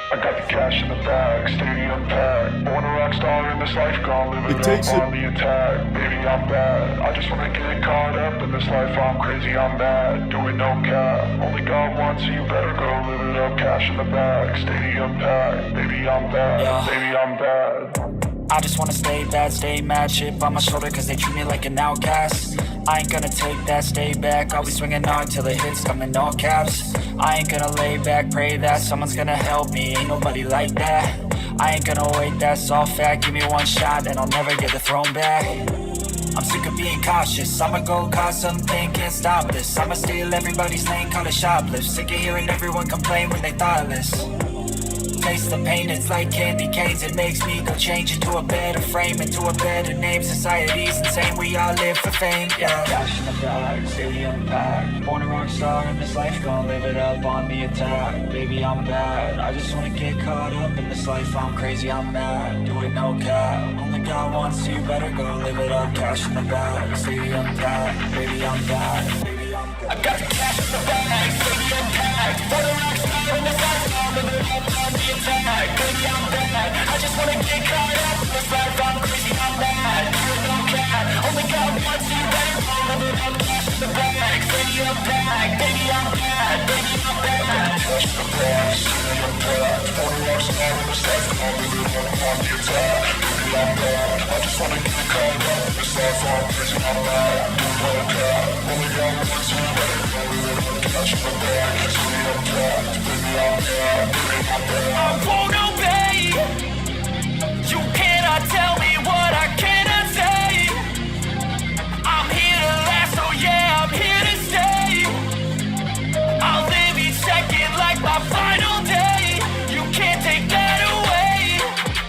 I got the cash in the bag, stadium packed. Born a rock star in this life, gone live it up on the attack. Baby, I'm bad. I just wanna get caught up in this life. I'm crazy, I'm mad. Doing no cap. Only got one, so you better go live it up. Cash in the bag, stadium packed. Baby, I'm bad. Yeah. Baby, I'm bad. I just wanna stay bad, stay mad, chip on my shoulder cause they treat me like an outcast. I ain't gonna take that, stay back, I'll be swinging hard till the hits come in all caps. I ain't gonna lay back, pray that someone's gonna help me, ain't nobody like that. I ain't gonna wait, that's all fact, give me one shot and I'll never get the throne back. I'm sick of being cautious, I'ma go cause something, can't stop this. I'ma steal everybody's lane, call it shoplift. Sick of hearing everyone complain when they thoughtless. Taste the pain, it's like candy canes. It makes me go change into a better frame, into a better name. Society's insane, we all live for fame, yeah. Cash in the bag, stadium packed. Born a rock star in this life, gonna live it up on the attack. Baby, I'm bad, I just wanna get caught up in this life. I'm crazy, I'm mad, do it no cap. Only got one, so you better go live it up. Cash in the bag, stadium packed. Baby, I'm bad, baby, I'm bad. I got the cash in the bag, stadium packed. Born a rock star in this life, gonna live it up on the attack. Baby, I'm bad, I just wanna get caught up in this life. I'm crazy, I'm mad, do it no cap. Only got one, so you better go live it up. Cash in the bag, stadium packed. Baby, I'm bad, baby, I'm bad. Cash in the bag, stadium packed. Born a rock star in this life, gonna live it up on the attack. Baby, I'm bad, I just wanna get caught up in this life. I'm crazy, I'm mad, do it no cap. Only got one, so you better go live it up. Cash in the bag, stadium packed. Baby, I'm bad, baby, I'm bad. I won't obey. You cannot tell me what I cannot say. I'm here to last, so yeah, I'm here to stay. I'll live each second like my final day. You can't take that away,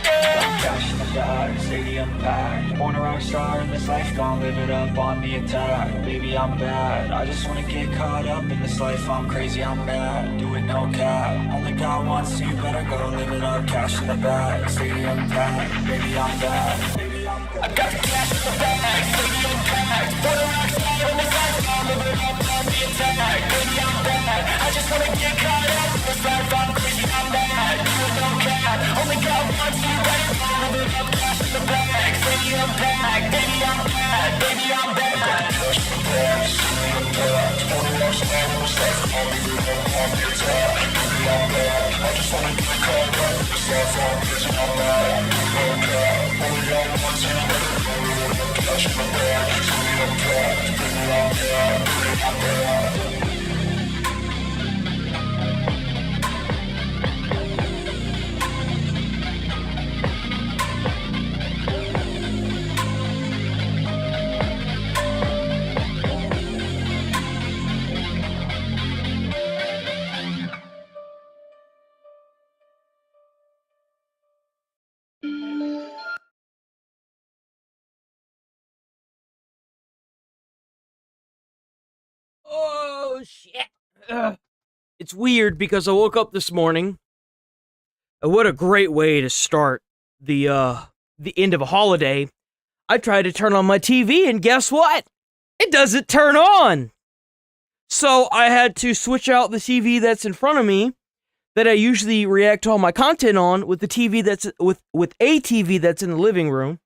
yeah. Cash in the bag, stadium packed. Born a rock star in this life, gonna live it up on the attack. Baby, I'm bad, I just wanna get caught up in this life. I'm crazy, I'm mad, do it no cap. Only got one, so you better go live it up. Cash in the bag, stadium packed. Baby, I'm bad, baby, I'm bad. I got the cash in the bag, stadium packed. Born a rock star in this life, gonna live it up on the attack. Baby, I'm bad, I just wanna get caught up in this life. I'm crazy, I'm mad, do it no cap. Only got one, so you better go live it up. Cash in the bag, stadium packed. Baby, I'm bad, baby, I'm bad. I got the cash in the bag, stadium packed. Born a rock star in this life, gonna live it up on the attack. Baby, I'm bad, I just wanna get caught up in this life. I'm crazy, I'm mad, do it no cap. Only got one, so you better go live it up. Cash in the bag, stadium packed. Baby, I'm bad, baby, I'm bad. Oh, shit. It's weird because I woke up this morning. What a great way to start the end of a holiday. I tried to turn on my TV and guess what? It doesn't turn on. So I had to switch out the TV that's in front of me that I usually react to all my content on with the TV that's with a TV that's in the living room.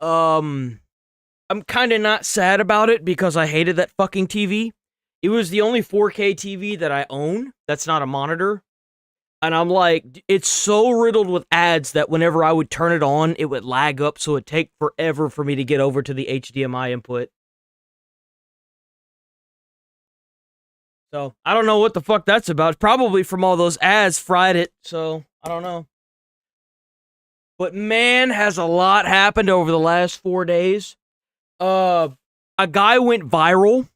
I'm kind of not sad about it because I hated that fucking TV. It was the only 4K TV that I own that's not a monitor. And I'm like, it's so riddled with ads that whenever I would turn it on, it would lag up, so it'd take forever for me to get over to the HDMI input. So, I don't know what the fuck that's about. Probably from all those ads fried it, so I don't know. But man, has a lot happened over the last 4 days. A guy went viral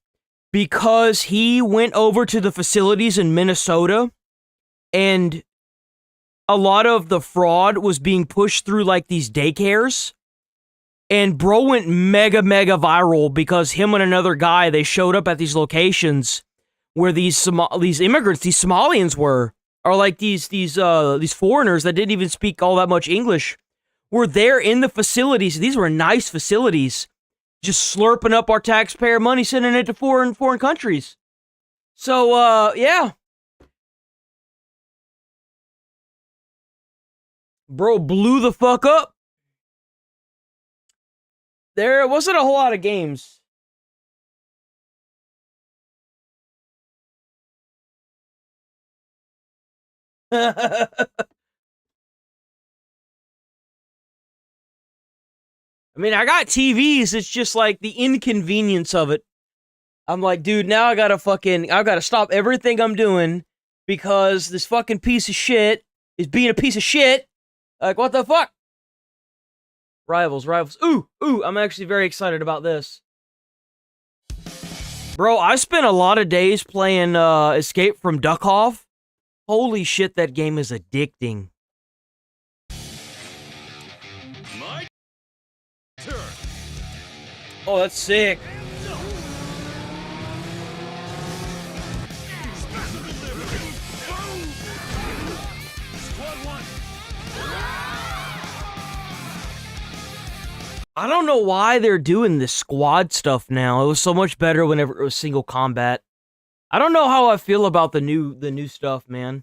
because he went over to the facilities in Minnesota and a lot of the fraud was being pushed through like these daycares. And bro went mega viral because him and another guy, they showed up at these locations where these immigrants, these Somalians were, or like these foreigners that didn't even speak all that much English, were there in the facilities. These were nice facilities, just slurping up our taxpayer money, sending it to foreign countries. So, yeah. Bro blew the fuck up. There wasn't a whole lot of games. I mean, I got TVs. It's just like the inconvenience of it. I'm like, dude, now I gotta stop everything I'm doing because this fucking piece of shit is being a piece of shit. Like, what the fuck? Rivals. Ooh, I'm actually very excited about this. Bro, I spent a lot of days playing Escape from Duckhoff. Holy shit, that game is addicting. My turn. Oh, that's sick. I don't know why they're doing this squad stuff now. It was so much better whenever it was single combat. I don't know how I feel about the new stuff, man.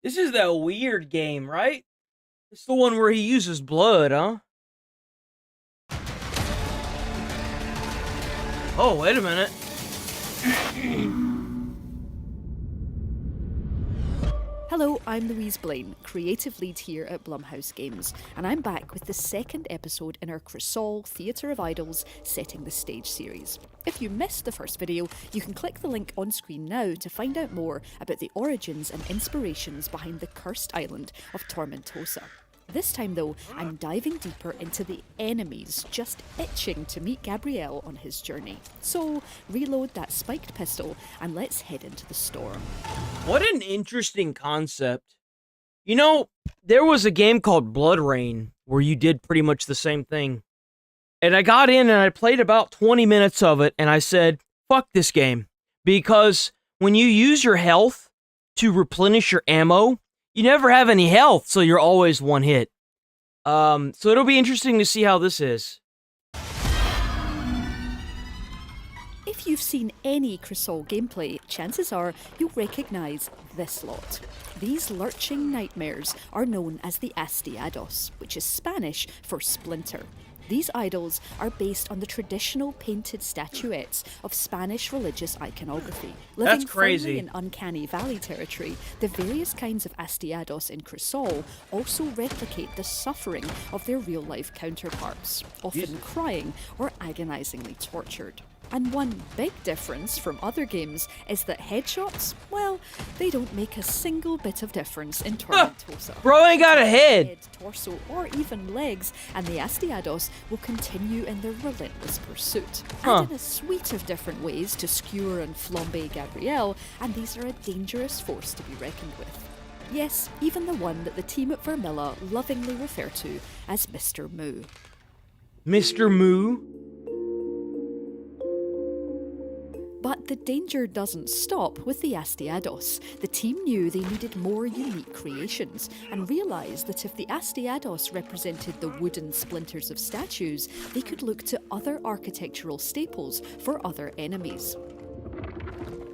This is that weird game, right? It's the one where he uses blood, huh? Oh, wait a minute. Hello, I'm Louise Blaine, creative lead here at Blumhouse Games, and I'm back with the second episode in our Crisol Theatre of Idols Setting the Stage series. If you missed the first video, you can click the link on screen now to find out more about the origins and inspirations behind the cursed island of Tormentosa. This time though, I'm diving deeper into the enemies just itching to meet Gabriel on his journey. So, reload that spiked pistol and let's head into the storm. What an interesting concept. You know, there was a game called Blood Rain where you did pretty much the same thing. And I got in and I played about 20 minutes of it and I said, fuck this game. Because when you use your health to replenish your ammo, you never have any health, so you're always one hit. So it'll be interesting to see how this is. If you've seen any Crisol gameplay, chances are you'll recognise this lot. These lurching nightmares are known as the Astiados, which is Spanish for splinter. These idols are based on the traditional painted statuettes of Spanish religious iconography. Living firmly in Uncanny Valley territory, the various kinds of Astiados in Crisol also replicate the suffering of their real-life counterparts, often crying or agonisingly tortured. And one big difference from other games is that headshots, well, they don't make a single bit of difference in Tormentosa. Bro ain't got a head! Torso, or even legs, and the Astiados will continue in their relentless pursuit. And in a suite of different ways to skewer and flambe Gabrielle, and these are a dangerous force to be reckoned with. Yes, even the one that the team at Vermilla lovingly refer to as Mr. Moo. Mr. Moo? But the danger doesn't stop with the Astiados. The team knew they needed more unique creations and realised that if the Astiados represented the wooden splinters of statues, they could look to other architectural staples for other enemies.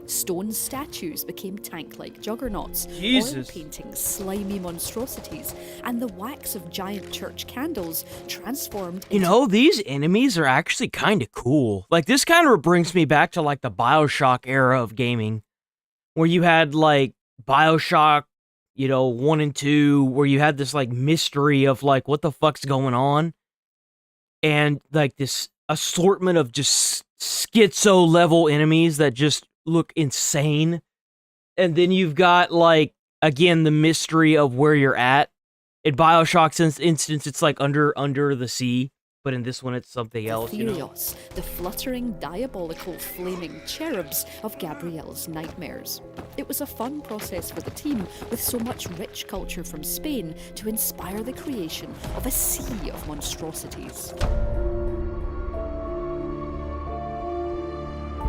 Stone statues became tank-like juggernauts, oil paintings slimy monstrosities, and the wax of giant church candles transformed into... You know, these enemies are actually kind of cool. Like, this kind of brings me back to, like, the Bioshock era of gaming, where you had, like, Bioshock, 1 and 2, where you had this, like, mystery of, like, what the fuck's going on, and, like, this assortment of just schizo-level enemies that just look insane. And then you've got, like, again, the mystery of where you're at. In Bioshock's instance, it's like under the sea, but in this one it's something else, you know? Aetherios, the fluttering, diabolical, flaming cherubs of Gabrielle's nightmares. It was a fun process for the team, with so much rich culture from Spain to inspire the creation of a sea of monstrosities.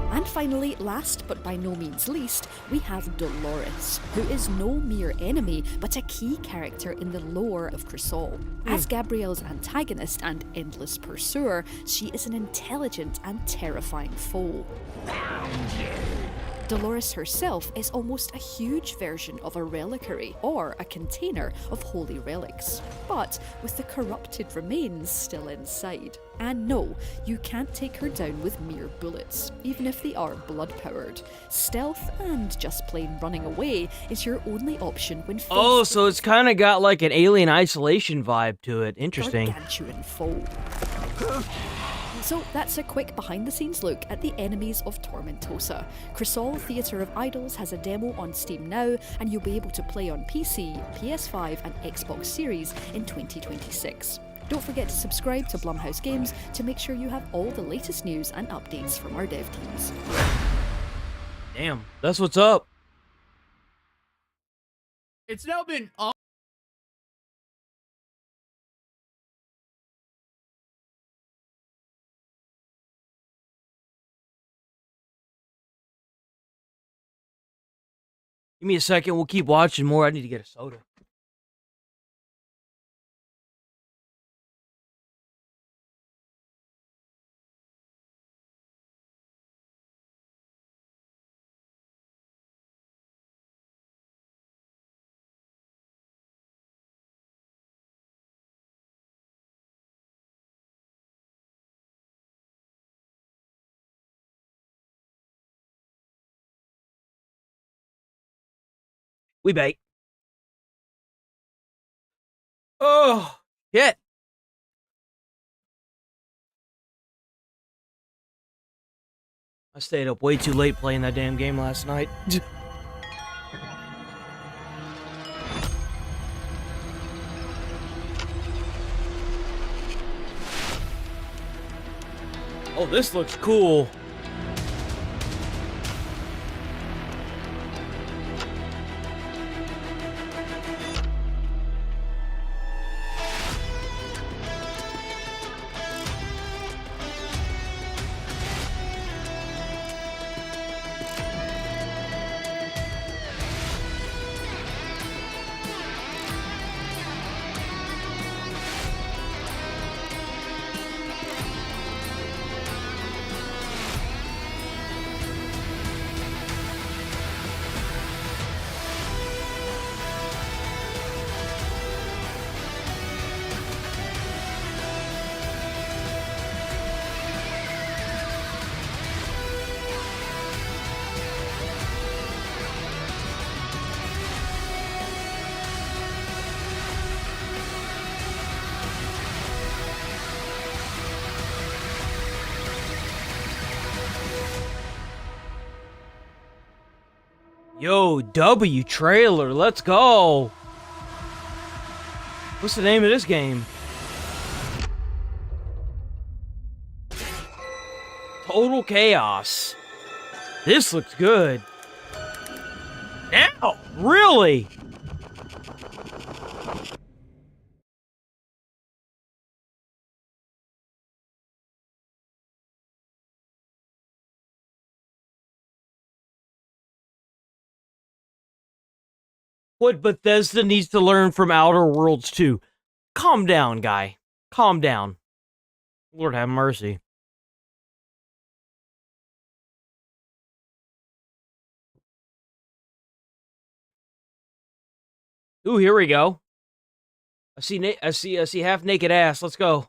And finally, last but by no means least, we have Dolores, who is no mere enemy, but a key character in the lore of Crisol. As Gabrielle's antagonist and endless pursuer, she is an intelligent and terrifying foe. Dolores herself is almost a huge version of a reliquary, or a container of holy relics, but with the corrupted remains still inside. And no, you can't take her down with mere bullets, even if they are blood-powered. Stealth and just plain running away is your only option when faced Oh, so it's kind of got like an Alien Isolation vibe to it. Interesting. gargantuan foe. So that's a quick behind-the-scenes look at the enemies of Tormentosa. Crisol Theatre of Idols has a demo on Steam now, and you'll be able to play on PC, PS5 and Xbox Series in 2026. Don't forget to subscribe to Blumhouse Games to make sure you have all the latest news and updates from our dev teams. Damn, that's what's up. It's now been Give me a second, we'll keep watching more. I need to get a soda. We bake. Oh, shit. I stayed up way too late playing that damn game last night. Oh, this looks cool. Yo, W trailer, let's go. What's the name of this game? Total Chaos. This looks good. Now, really? What Bethesda needs to learn from Outer Worlds 2. Calm down, guy. Calm down. Lord have mercy. Ooh, here we go. I see half naked ass. Let's go.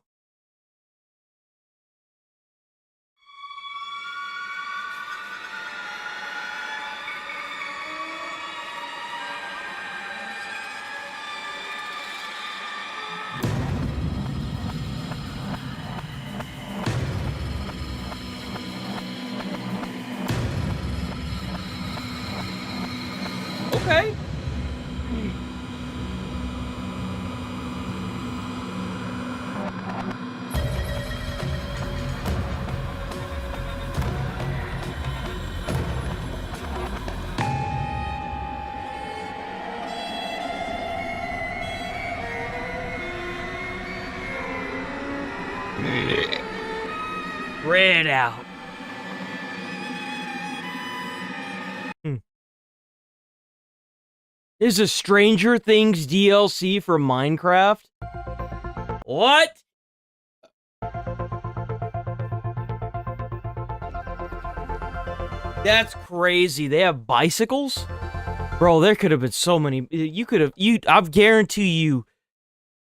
Okay. Spread out. There's a Stranger Things DLC for Minecraft. What? That's crazy. They have bicycles? Bro, there could have been so many. I guarantee you,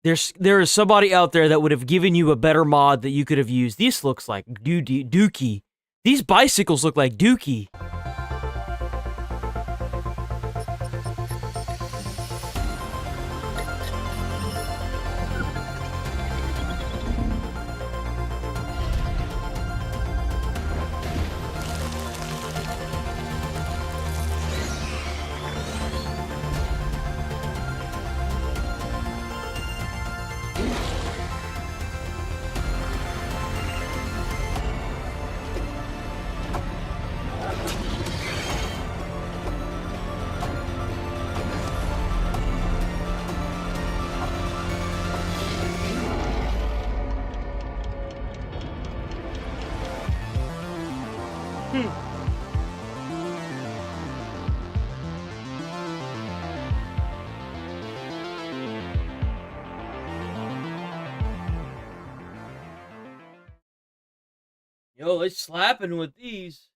there is somebody out there that would have given you a better mod that you could have used. This looks like Dookie. These bicycles look like Dookie. Yo, it's slapping with these.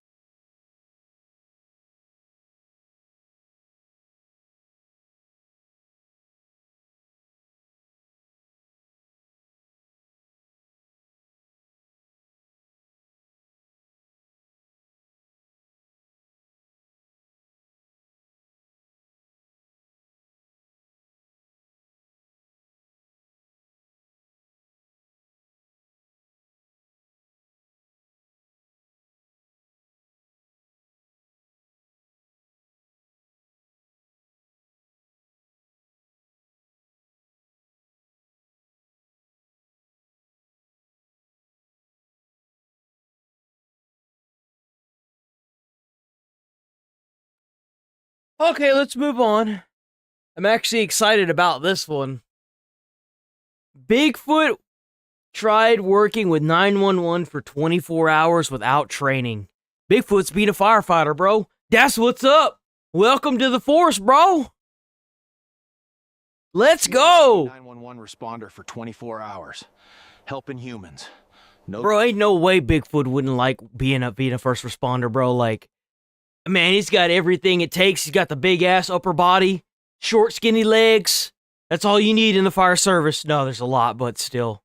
Okay, let's move on. I'm actually excited about this one. Bigfoot tried working with 911 for 24 hours without training. Bigfoot's being a firefighter, bro. That's what's up. Welcome to the force, bro. Let's go. 911 responder for 24 hours, helping humans. No, bro, ain't no way Bigfoot wouldn't like being a first responder, bro. Like, man, he's got everything it takes. He's got the big ass upper body, short, skinny legs. That's all you need in the fire service. No, there's a lot, but still.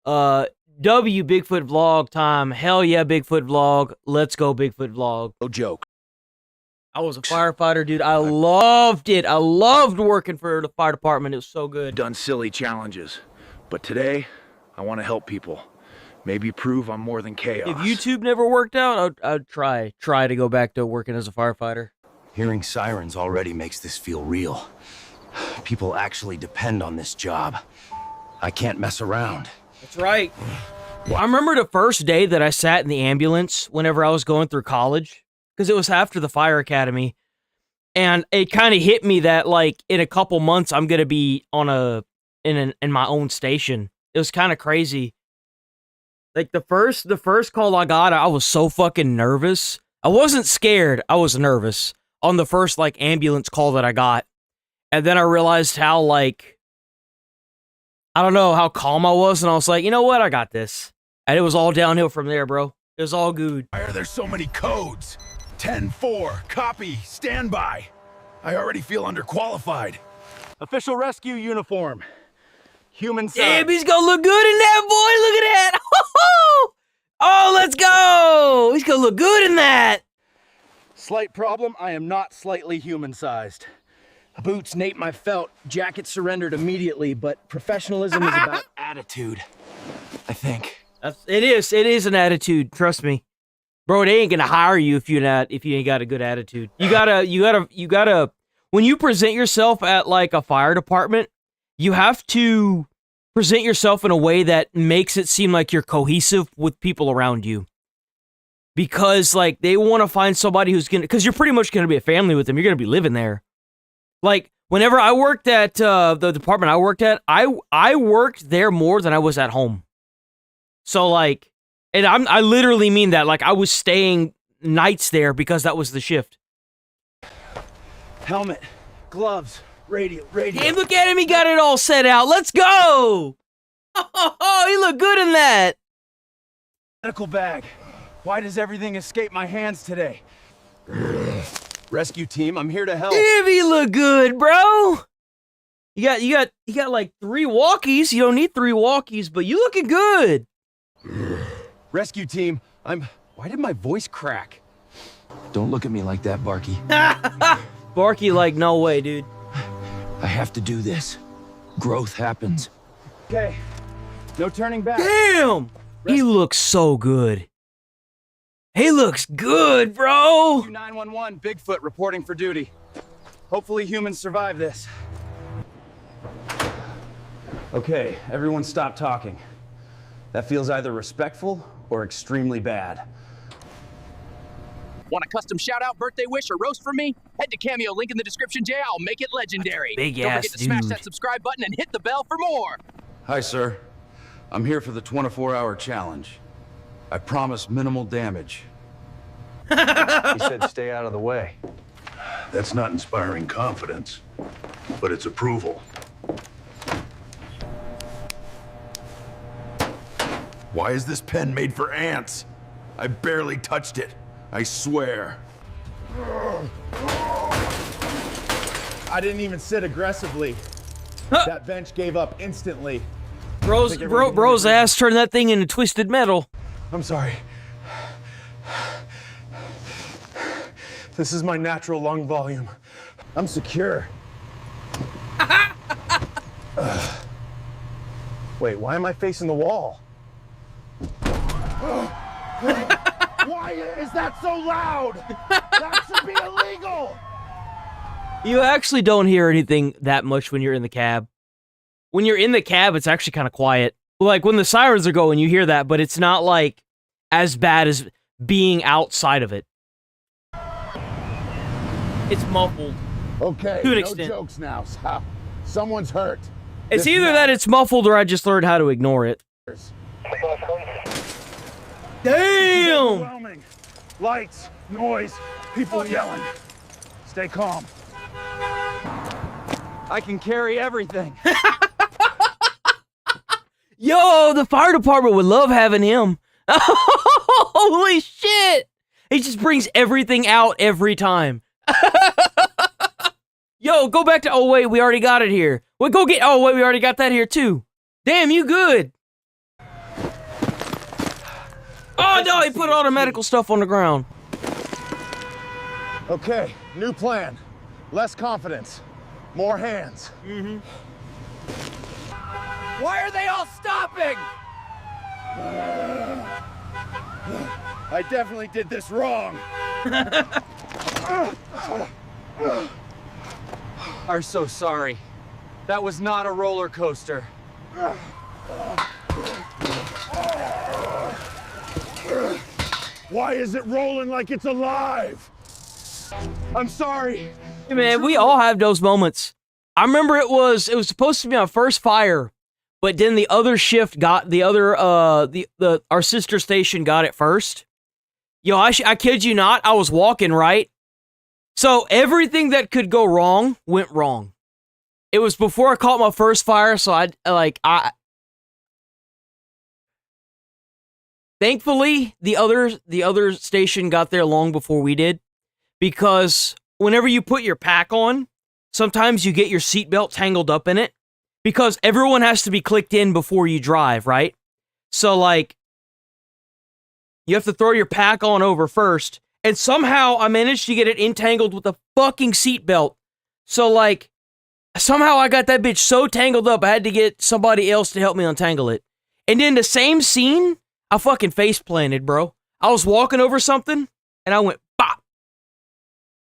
Bigfoot vlog time. Hell yeah, Bigfoot vlog. Let's go, Bigfoot vlog. no joke. I was a firefighter, dude. I loved it. I loved working for the fire department. It was so good. Done silly challenges, but today I want to help people. Maybe prove I'm more than chaos. If YouTube never worked out, I'd try to go back to working as a firefighter. Hearing sirens already makes this feel real. People actually depend on this job. I can't mess around. That's right. Well, I remember the first day that I sat in the ambulance whenever I was going through college, because it was after the fire academy, and it kind of hit me that like in a couple months I'm gonna be in my own station. It was kind of crazy. Like the first call I got, I was so fucking nervous. I wasn't scared. I was nervous on the first like ambulance call that I got. And then I realized how like, I don't know, how calm I was. And I was like, you know what? I got this. And it was all downhill from there, bro. It was all good. Why are there so many codes? 10-4, copy, standby. I already feel underqualified. Official rescue uniform. Human size. Damn, he's gonna look good in that, boy. Look at that. Oh, let's go. He's gonna look good in that. Slight problem, I am not slightly human-sized. Boots nape my felt, jacket surrendered immediatly, but professionalism is about attitude, I think. It is an attitude, trust me. Bro, they ain't gonna hire you if you ain't got a good attitude. You gotta when you present yourself at like a fire department, you have to present yourself in a way that makes it seem like you're cohesive with people around you. Because like they want to find somebody who's gonna, because you're pretty much gonna be a family with them. You're gonna be living there. Like whenever I worked at the department I worked at, I worked there more than I was at home. So like And I literally mean that. Like, I was staying nights there because that was the shift. Helmet, gloves, radio. Hey, look at him. He got it all set out. Let's go. Oh, he looked good in that. Medical bag. Why does everything escape my hands today? Rescue team, I'm here to help. Damn, he look good, bro. You got like 3 walkies. You don't need 3 walkies, but you looking good. Rescue team, why did my voice crack? Don't look at me like that, Barky. Barky, like, no way, dude. I have to do this. Growth happens. Okay, no turning back. Damn, he looks so good. He looks good, bro. 911, Bigfoot reporting for duty. Hopefully humans survive this. Okay, everyone stop talking. That feels either respectful or extremely bad. Want a custom shout-out, birthday wish, or roast from me? Head to Cameo, link in the description, Jay. I'll make it legendary. Big Don't ass forget to smash dude. that subscribe button and hit the bell for more. Hi, sir. I'm here for the 24-hour challenge. I promise minimal damage. He said stay out of the way. That's not inspiring confidence, but it's approval. Why is this pen made for ants? I barely touched it. I swear. I didn't even sit aggressively. That bench gave up instantly. Bro's ass turned that thing into twisted metal. I'm sorry. This is my natural lung volume. I'm secure. Wait, why am I facing the wall? Why is that so loud? That should be illegal! You actually don't hear anything that much when you're in the cab. When you're in the cab, it's actually kind of quiet. Like, when the sirens are going, you hear that, but it's not, like, as bad as being outside of it. It's muffled. Okay, To an no extent. jokes now. Someone's hurt. It's This either that it's muffled or I just learned how to ignore it. Damn! Overwhelming. Lights, noise, people yelling. Stay calm. I can carry everything. Yo, the fire department would love having him. Holy shit! He just brings everything out every time. Yo, go back to, oh wait, we already got it here. Well, go get, oh wait, we already got that here too. Damn, you good. Oh no, he put all the medical stuff on the ground. Okay, new plan. Less confidence. More hands. Why are they all stopping? I definitely did this wrong. Are so sorry. That was not a roller coaster. Why is it rolling like it's alive? I'm sorry. Hey man, we all have those moments. I remember it was supposed to be my first fire, but then the other shift got the other our sister station got it first. Yo, I kid you not, I was walking right. So everything that could go wrong went wrong. It was before I caught my first fire, so thankfully the other station got there long before we did, because whenever you put your pack on, sometimes you get your seatbelt tangled up in it, because everyone has to be clicked in before you drive, right? So like, you have to throw your pack on over first, and somehow I managed to get it entangled with a fucking seatbelt. So like, somehow I got that bitch so tangled up, I had to get somebody else to help me untangle it. And then the same scene, I fucking face planted, bro. I was walking over something, and I went, bop.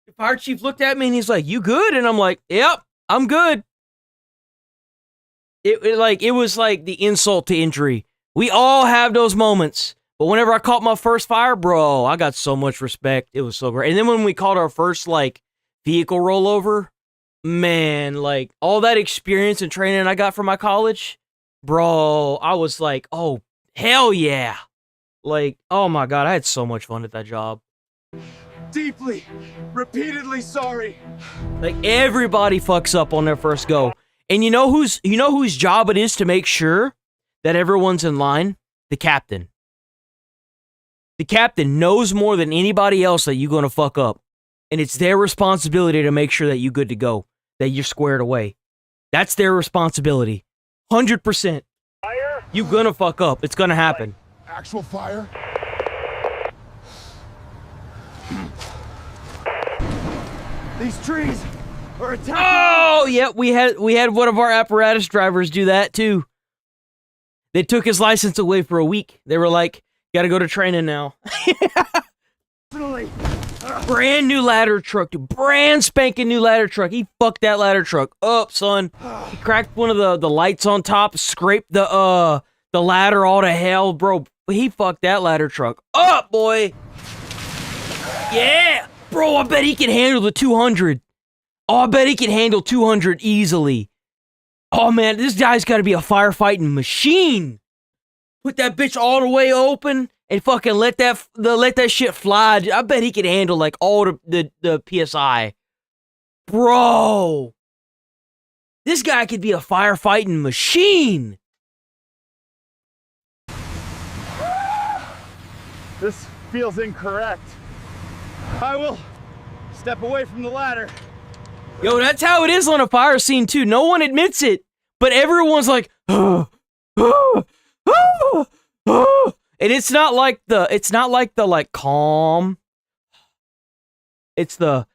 The fire chief looked at me, and he's like, you good? And I'm like, yep, I'm good. It was like the insult to injury. We all have those moments. But whenever I caught my first fire, bro, I got so much respect. It was so great. And then when we caught our first, like, vehicle rollover, man, like, all that experience and training I got from my college, bro, I was like, oh, hell yeah. Like, oh my god, I had so much fun at that job. Deeply, repeatedly sorry. Like, everybody fucks up on their first go. And you know whose job it is to make sure that everyone's in line? The captain. The captain knows more than anybody else that you're gonna fuck up. And it's their responsibility to make sure that you're good to go, that you're squared away. That's their responsibility. 100%. You're gonna fuck up. It's gonna happen. Actual fire? These trees are attacking. Oh, yeah, we had one of our apparatus drivers do that too. They took his license away for a week. They were like, gotta go to training now. Brand new ladder truck, dude. Brand spanking new ladder truck. He fucked that ladder truck up, son. He cracked one of the lights on top, scraped the ladder all to hell, bro. He fucked that ladder truck up, boy. Yeah, bro. I bet he can handle the 200. Oh, I bet he can handle 200 easily. Oh man, this guy's got to be a firefighting machine. Put that bitch all the way open and fucking let that shit fly. I bet he can handle like all the PSI. Bro, this guy could be a firefighting machine. This feels incorrect. I will step away from the ladder. Yo, that's how it is on a fire scene too. No one admits it, but everyone's like, and it's not like the calm. It's the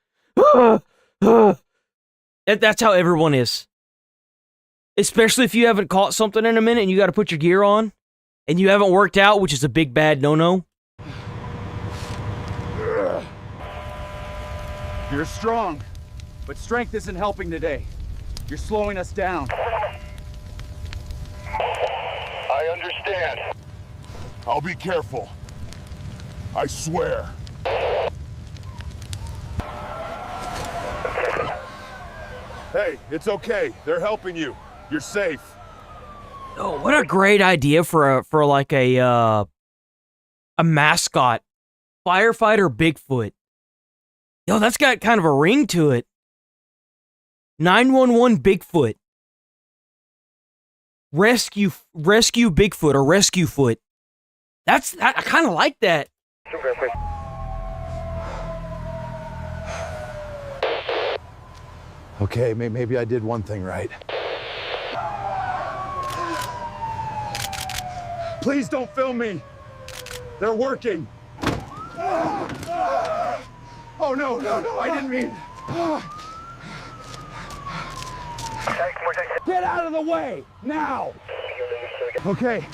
that's how everyone is. Especially if you haven't caught something in a minute and you got to put your gear on, and you haven't worked out, which is a big bad no-no. You're strong, but strength isn't helping today. You're slowing us down. I understand. I'll be careful. I swear. Hey, it's okay. They're helping you. You're safe. Oh, what a great idea for like a mascot. Firefighter Bigfoot. Yo, that's got kind of a ring to it. 911 Bigfoot. Rescue Bigfoot or Rescue Foot. I kind of like that. Okay, maybe I did one thing right. Please don't film me. They're working. Oh, no, I didn't mean. Get out of the way, now. Okay.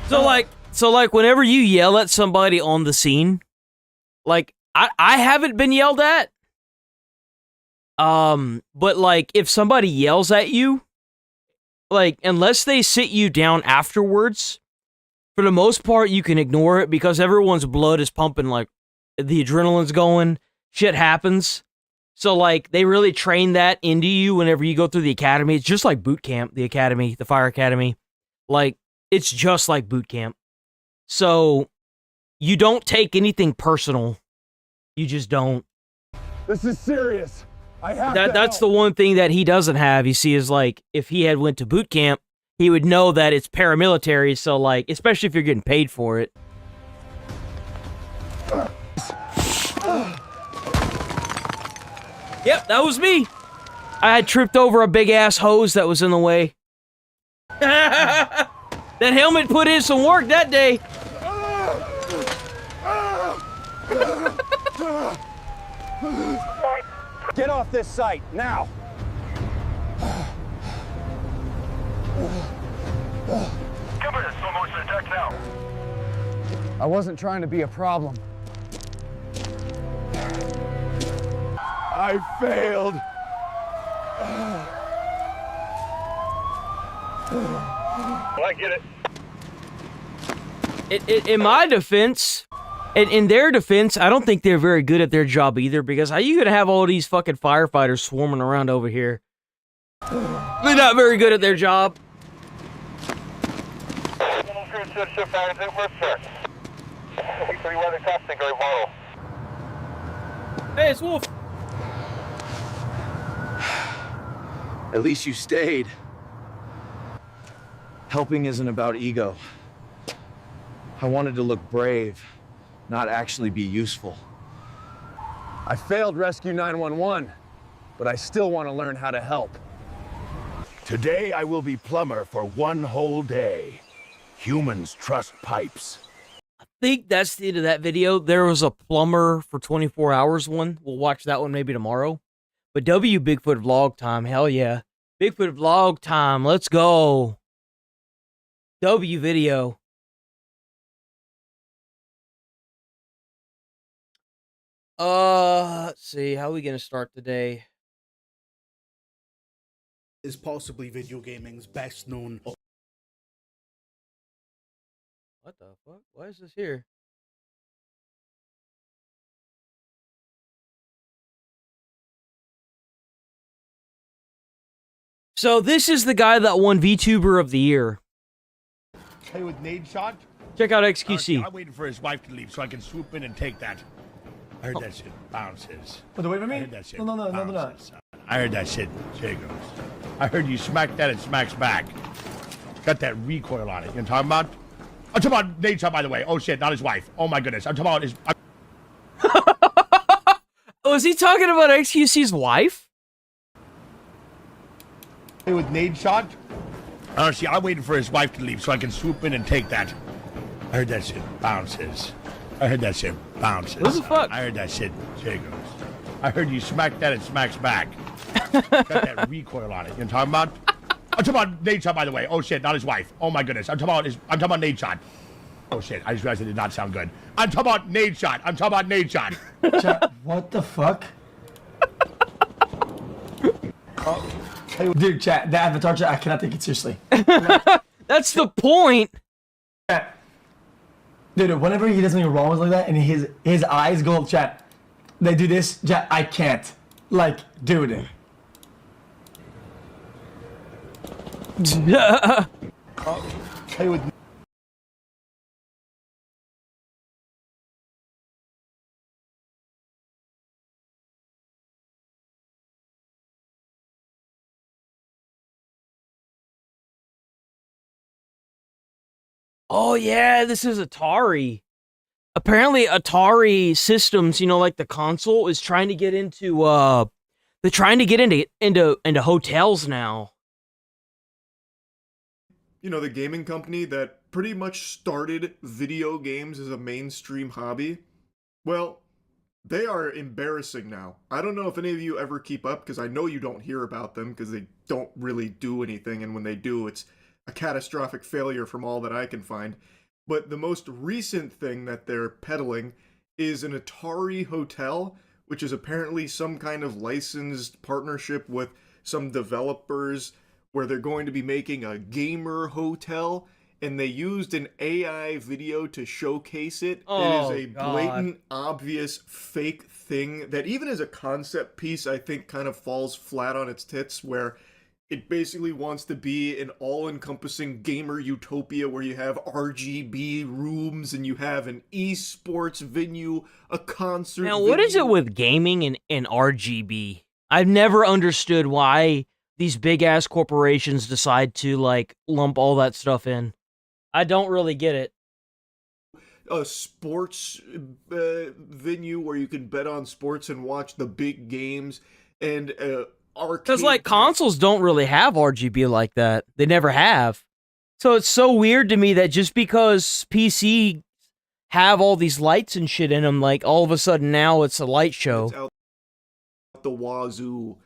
So like whenever you yell at somebody on the scene, like I haven't been yelled at. But like if somebody yells at you, like unless they sit you down afterwards, for the most part you can ignore it because everyone's blood is pumping, like the adrenaline's going, shit happens. So like they really train that into you whenever you go through the academy. It's just like boot camp, the academy, the fire academy. Like it's just like boot camp. So you don't take anything personal. You just don't. This is serious. I have That's the one thing that he doesn't have, you see, is like if he had went to boot camp, he would know that it's paramilitary, so like, especially if you're getting paid for it. Yep, that was me. I had tripped over a big ass hose that was in the way. That helmet put in some work that day. Get off this site, now! Cover this, slow motion attack now. I wasn't trying to be a problem. I failed. I get it. In my defense, in their defense, I don't think they're very good at their job either, because how you gonna have all these fucking firefighters swarming around over here? They're not very good at their job. Hey, it's Wolf. At least you stayed. Helping isn't about ego. I wanted to look brave, not actually be useful. I failed Rescue 911, but I still want to learn how to help. Today I will be plumber for 1 whole day. Humans trust pipes. I think that's the end of that video. There was a plumber for 24 hours one. We'll watch that one maybe tomorrow. But W Bigfoot vlog time, hell yeah. Bigfoot vlog time, let's go. W video. Let's see, how are we gonna start today? Is possibly video gaming's best known. What the fuck? Why is this here? So this is the guy that won VTuber of the Year. Hey, with nade shot? Check out XQC. I'm waiting for his wife to leave so I can swoop in and take that. I heard that shit bounces. Oh, wait for me? I heard that shit. No, they're not. bounces. I heard that shit jiggles. I heard you smack that, it smacks back. Got that recoil on it. You know what I'm talking about? I'm talking about nade shot, by the way. Oh shit, not his wife. Oh my goodness. I'm talking about his. Was he talking about XQC's wife? Hey, with nade shot? Honestly, I'm waiting for his wife to leave so I can swoop in and take that. I heard that shit bounces. I heard that shit bounces. What the fuck? I heard that shit jiggles. I heard you smack that, it smacks back. Got that recoil on it. You know what I'm talking about? I'm talking about nade shot, by the way. Oh shit, not his wife. Oh my goodness. I'm talking about nade shot. Oh shit, I just realized it did not sound good. I'm talking about nade shot. I'm talking about nade shot. Chat, what the fuck? Hey, dude, chat, the avatar chat, I cannot take it seriously. That's the point. Chat. Dude, whenever he does something wrong like that and his eyes go up, chat, they do this, chat, I can't. Like, dude. Hey, with Oh yeah, this is Atari. Apparently Atari Systems, you know, like the console, is trying to get into they're trying to get into hotels now. You know, the gaming company that pretty much started video games as a mainstream hobby. Well, they are embarrassing now. I don't know if any of you ever keep up, because I know you don't hear about them because they don't really do anything, and when they do, it's a catastrophic failure from all that I can find. But the most recent thing that they're peddling is an Atari hotel, which is apparently some kind of licensed partnership with some developers where they're going to be making a gamer hotel, and they used an AI video to showcase it. Oh, it is a blatant, obvious fake thing that even as a concept piece, I think kind of falls flat on its tits, where it basically wants to be an all-encompassing gamer utopia where you have RGB rooms and you have an esports venue, a concert Now, what is it with gaming and RGB? I've never understood why these big-ass corporations decide to, like, lump all that stuff in. I don't really get it. A sports venue where you can bet on sports and watch the big games, and because, like, consoles don't really have RGB like that. They never have. So it's so weird to me that just because PC have all these lights and shit in them, like, all of a sudden now it's a light show. It's out the wazoo.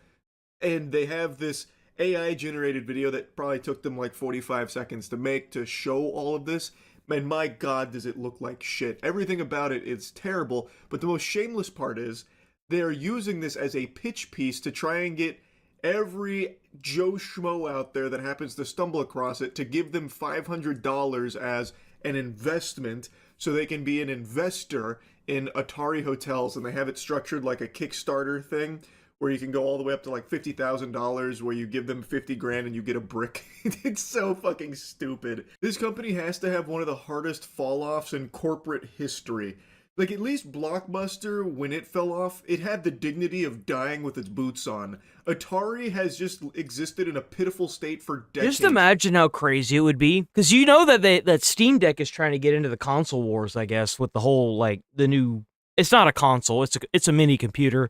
And they have this AI-generated video that probably took them like 45 seconds to make to show all of this. And my god, does it look like shit. Everything about it is terrible. But the most shameless part is they're using this as a pitch piece to try and get every Joe Schmo out there that happens to stumble across it to give them $500 as an investment so they can be an investor in Atari hotels. And they have it structured like a Kickstarter thing where you can go all the way up to like $50,000, where you give them 50 grand and you get a brick. It's so fucking stupid. This company has to have one of the hardest fall-offs in corporate history. Like, at least Blockbuster, when it fell off, it had the dignity of dying with its boots on. Atari has just existed in a pitiful state for decades. Just imagine how crazy it would be. Because you know that that Steam Deck is trying to get into the console wars, I guess, with the whole, like, the new... It's not a console, it's a mini computer.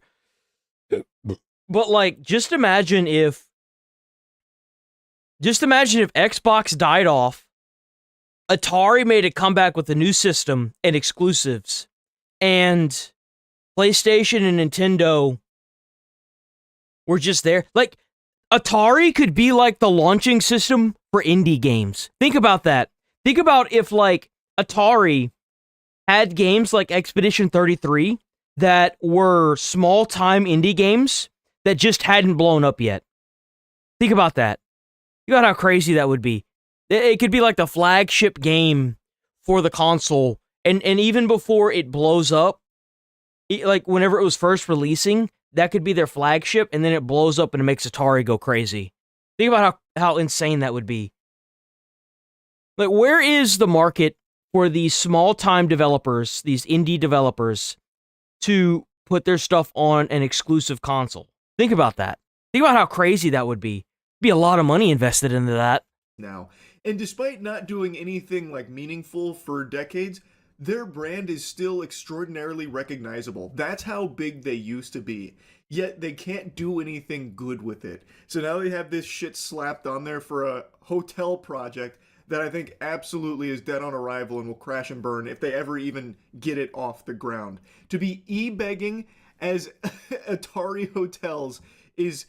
But, like, just imagine if Xbox died off, Atari made a comeback with a new system and exclusives, and PlayStation and Nintendo were just there. Like, Atari could be like the launching system for indie games. Think about that. Think about if, like, Atari had games like Expedition 33 that were small-time indie games that just hadn't blown up yet. Think about that. Think about how crazy that would be. It could be like the flagship game for the console, and even before it blows up, like whenever it was first releasing, that could be their flagship, and then it blows up and it makes Atari go crazy. Think about how insane that would be. Like, where is the market for these small-time developers, these indie developers, to put their stuff on an exclusive console? Think about that. Think about how crazy that would be. Be a lot of money invested into that. Now, and despite not doing anything like meaningful for decades, their brand is still extraordinarily recognizable. That's how big they used to be. Yet they can't do anything good with it. So now they have this shit slapped on there for a hotel project that I think absolutely is dead on arrival and will crash and burn if they ever even get it off the ground. To be e-begging as Atari Hotels is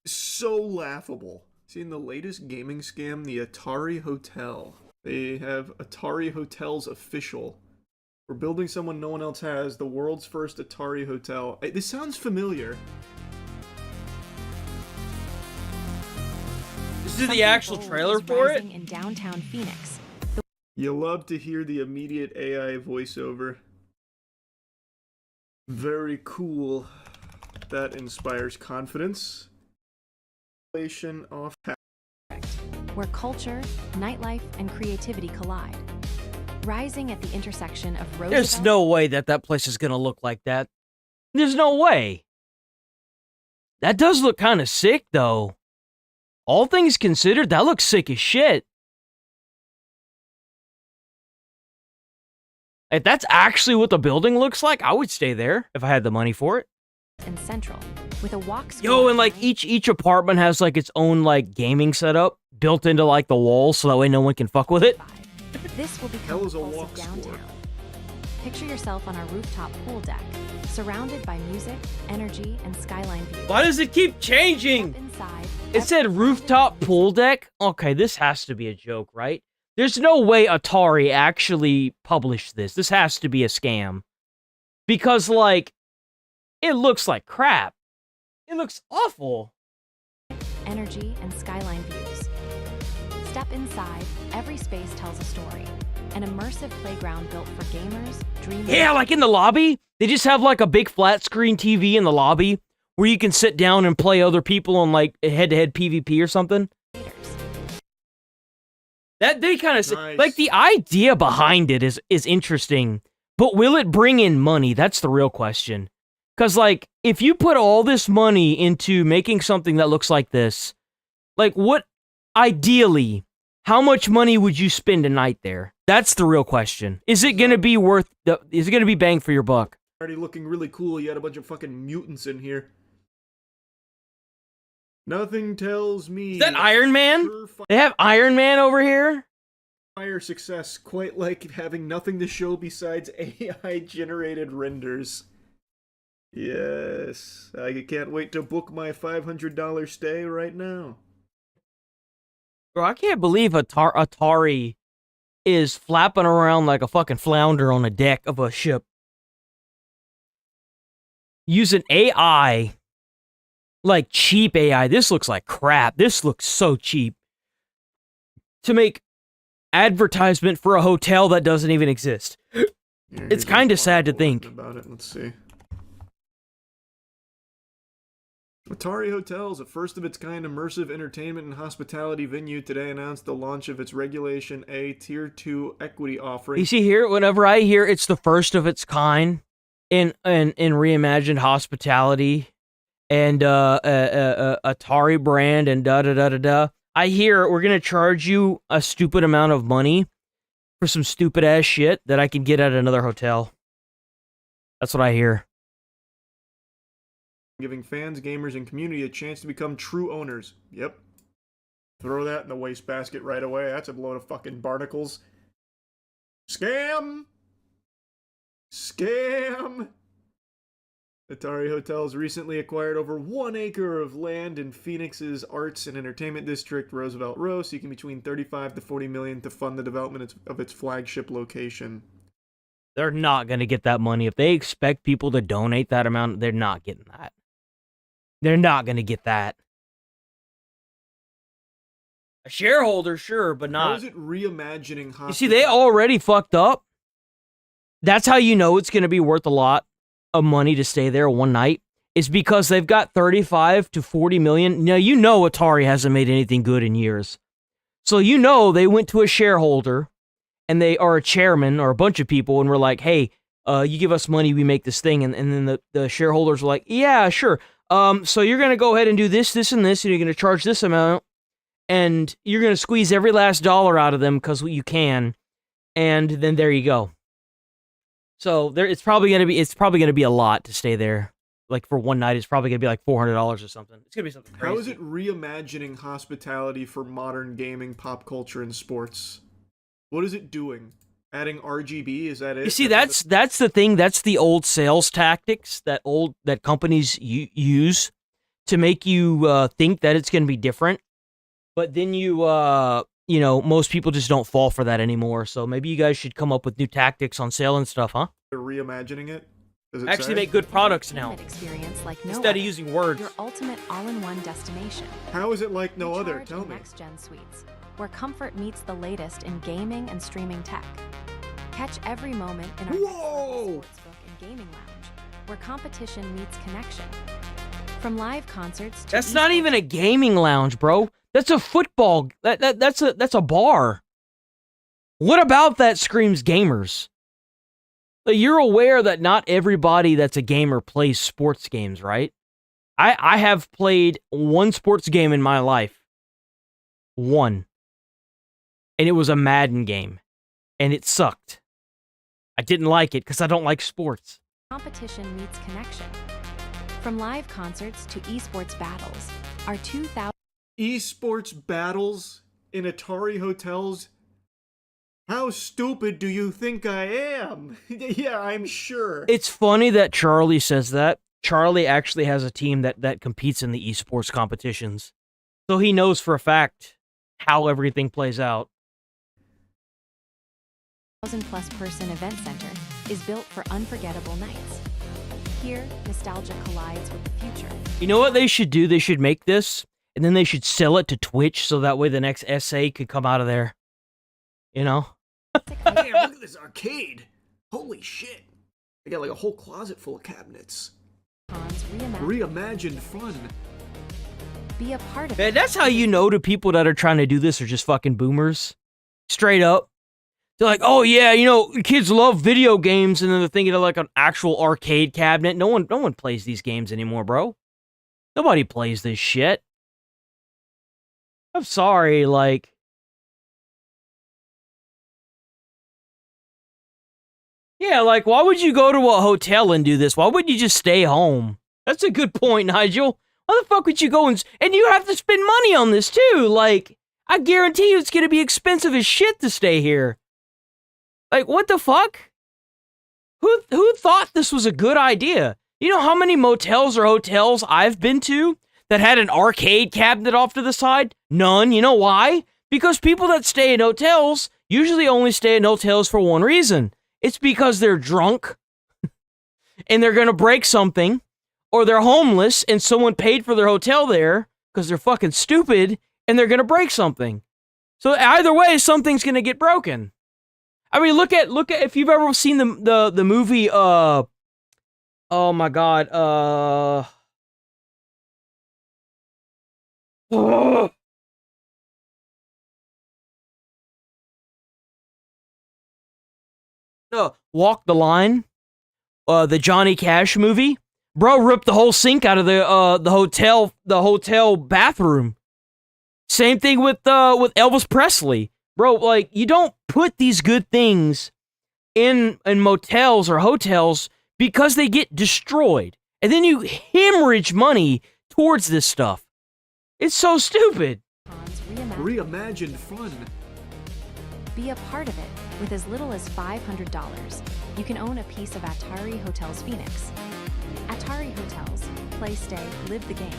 so laughable. Seen the latest gaming scam, the Atari Hotel. They have Atari Hotels official. We're building someone no one else has, the world's first Atari Hotel. This sounds familiar. This is the actual trailer for it? In downtown Phoenix. You love to hear the immediate AI voiceover. Very cool. That inspires confidence. Off. Where culture, nightlife, and creativity collide. Rising at the intersection of Roosevelt... There's no way that place is gonna look like that. There's no way. That does look kind of sick, though. All things considered, that looks sick as shit. If that's actually what the building looks like, I would stay there if I had the money for it. And Central, with a walk... Yo, and like each apartment has like its own like gaming setup built into like the walls, so that way no one can fuck with it. This will become the pulse of downtown. Picture yourself on our rooftop pool deck, surrounded by music, energy, and skyline views. Why does it keep changing? Inside, it said rooftop pool deck? Okay, this has to be a joke, right? There's no way Atari actually published this. This has to be a scam. Because, like, it looks like crap. It looks awful. Energy and skyline views. Step inside, every space tells a story. An immersive playground built for gamers, dreamers... Yeah, like in the lobby, they just have like a big flat screen TV in the lobby where you can sit down and play other people on like head-to-head PvP or something. That they kind of nice. Like the idea behind it is interesting, but will it bring in money? That's the real question. Because like if you put all this money into making something that looks like this, like what ideally, how much money would you spend a night there? That's the real question. Is it gonna be worth is it gonna be bang for your buck? Already looking really cool. You had a bunch of fucking mutants in here. Nothing tells me... Is that Iron Man? They have Iron Man over here? Fire success, quite like having nothing to show besides AI-generated renders. Yes, I can't wait to book my $500 stay right now. Bro, I can't believe Atari is flapping around like a fucking flounder on a deck of a ship. Using AI... like cheap AI. This looks like crap. This looks so cheap. To make advertisement for a hotel that doesn't even exist. It's kind of sad to think. About it. Let's see. Atari Hotels, a first-of-its-kind immersive entertainment and hospitality venue, today announced the launch of its Regulation A Tier 2 equity offering. You see here, whenever I hear it's the first of its kind in reimagined hospitality and Atari brand and da-da-da-da-da, I hear we're going to charge you a stupid amount of money for some stupid-ass shit that I can get at another hotel. That's what I hear. Giving fans, gamers, and community a chance to become true owners. Yep. Throw that in the wastebasket right away. That's a load of fucking barnacles. Scam! Scam! Atari Hotels recently acquired over 1 acre of land in Phoenix's Arts and Entertainment District, Roosevelt Row, seeking between $35 to $40 million to fund the development of its flagship location. They're not going to get that money. If they expect people to donate that amount, they're not getting that. They're not going to get that. A shareholder, sure, but not. How is it reimagining hospitality? You see, they already fucked up. That's how you know it's going to be worth a lot of money to stay there one night. Is because they've got 35 to 40 million. Now, you know Atari hasn't made anything good in years. So you know they went to a shareholder and they are a chairman or a bunch of people and were like, hey, you give us money, we make this thing. And then the shareholders were like, yeah, sure. So you're going to go ahead and do this, this, and this, and you're going to charge this amount, and you're going to squeeze every last dollar out of them because you can, and then there you go. So it's probably going to be a lot to stay there. Like for one night, it's probably going to be like $400 or something. It's going to be something crazy. How is it reimagining hospitality for modern gaming, pop culture, and sports? What is it doing? Adding RGB? Is that it? You see, that's the thing. That's the old sales tactics that companies use to make you think that it's going to be different. But then most people just don't fall for that anymore. So maybe you guys should come up with new tactics on sale and stuff, huh? They're reimagining it? Does it Actually say? make good products now. Experience like no Instead of other. using words. Your ultimate all-in-one destination. How is it like no other? Recharge Tell in me. Next-gen suites, where comfort meets the latest in gaming and streaming tech. Catch every moment in our Whoa! sportsbook and gaming lounge, where competition meets connection. From live concerts to That's not even a gaming lounge, bro. That's a football. That's a bar. What about that screams gamers? Like, you're aware that not everybody that's a gamer plays sports games, right? I have played one sports game in my life. One. And it was a Madden game. And it sucked. I didn't like it because I don't like sports. Competition meets connection. From live concerts to esports battles, our 2000 Esports battles in Atari Hotels? How stupid do you think I am? Yeah, I'm sure. It's funny that Charlie says that. Charlie actually has a team that competes in the esports competitions. So he knows for a fact how everything plays out. 1,000+ person event center is built for unforgettable nights. Here, nostalgia collides with the future. You know what they should do? They should make this, and then they should sell it to Twitch so that way the next SA could come out of there. You know? Damn, look at this arcade. Holy shit. I got like a whole closet full of cabinets. Reimagined fun. Be a part of Man, it. that's how you know to people that are trying to do this are just fucking boomers. Straight up. They're like, oh yeah, kids love video games, and then they're thinking of like an actual arcade cabinet. No one plays these games anymore, bro. Nobody plays this shit. I'm sorry, like... Yeah, like, why would you go to a hotel and do this? Why wouldn't you just stay home? That's a good point, Nigel. Why the fuck would you go and you have to spend money on this, too? Like, I guarantee you it's gonna be expensive as shit to stay here. Like, what the fuck? Who thought this was a good idea? You know how many motels or hotels I've been to that had an arcade cabinet off to the side? None. You know why? Because people that stay in hotels usually only stay in hotels for one reason. It's because they're drunk and they're going to break something, or they're homeless and someone paid for their hotel there because they're fucking stupid and they're going to break something. So either way, something's going to get broken. I mean, look at if you've ever seen the movie, oh my God, Ugh. Walk the Line, the Johnny Cash movie. Bro ripped the whole sink out of the hotel bathroom. Same thing with Elvis Presley. Bro, like, you don't put these good things in motels or hotels because they get destroyed. And then you hemorrhage money towards this stuff. It's so stupid. Reimagined fun. Be a part of it with as little as $500. You can own a piece of Atari Hotels Phoenix. Atari Hotels. Play, stay, live the game.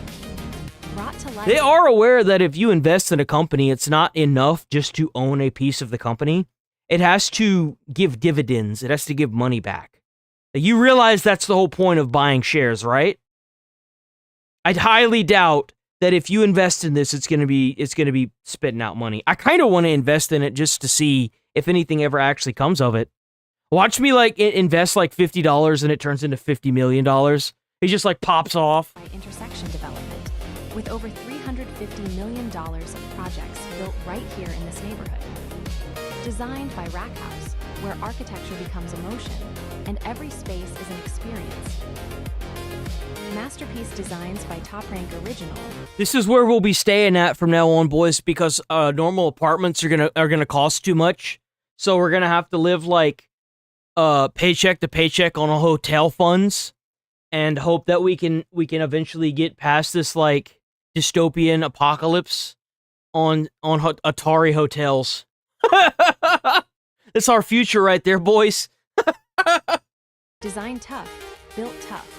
Brought to life. They are aware that if you invest in a company, it's not enough just to own a piece of the company. It has to give dividends. It has to give money back. You realize that's the whole point of buying shares, right? I'd highly doubt that if you invest in this, it's gonna be spitting out money. I kind of want to invest in it just to see if anything ever actually comes of it. Watch me like invest like $50 and it turns into $50 million. It just like pops off. By intersection development, with over $350 million of projects built right here in this neighborhood. Designed by Rack House, where architecture becomes emotion, and every space is an experience. Masterpiece designs by Top Rank Original. This is where we'll be staying at from now on, boys, because normal apartments are gonna cost too much. So we're gonna have to live like paycheck to paycheck on a hotel funds, and hope that we can eventually get past this like dystopian apocalypse on Atari hotels. That's our future right there, boys. Design tough, built tough.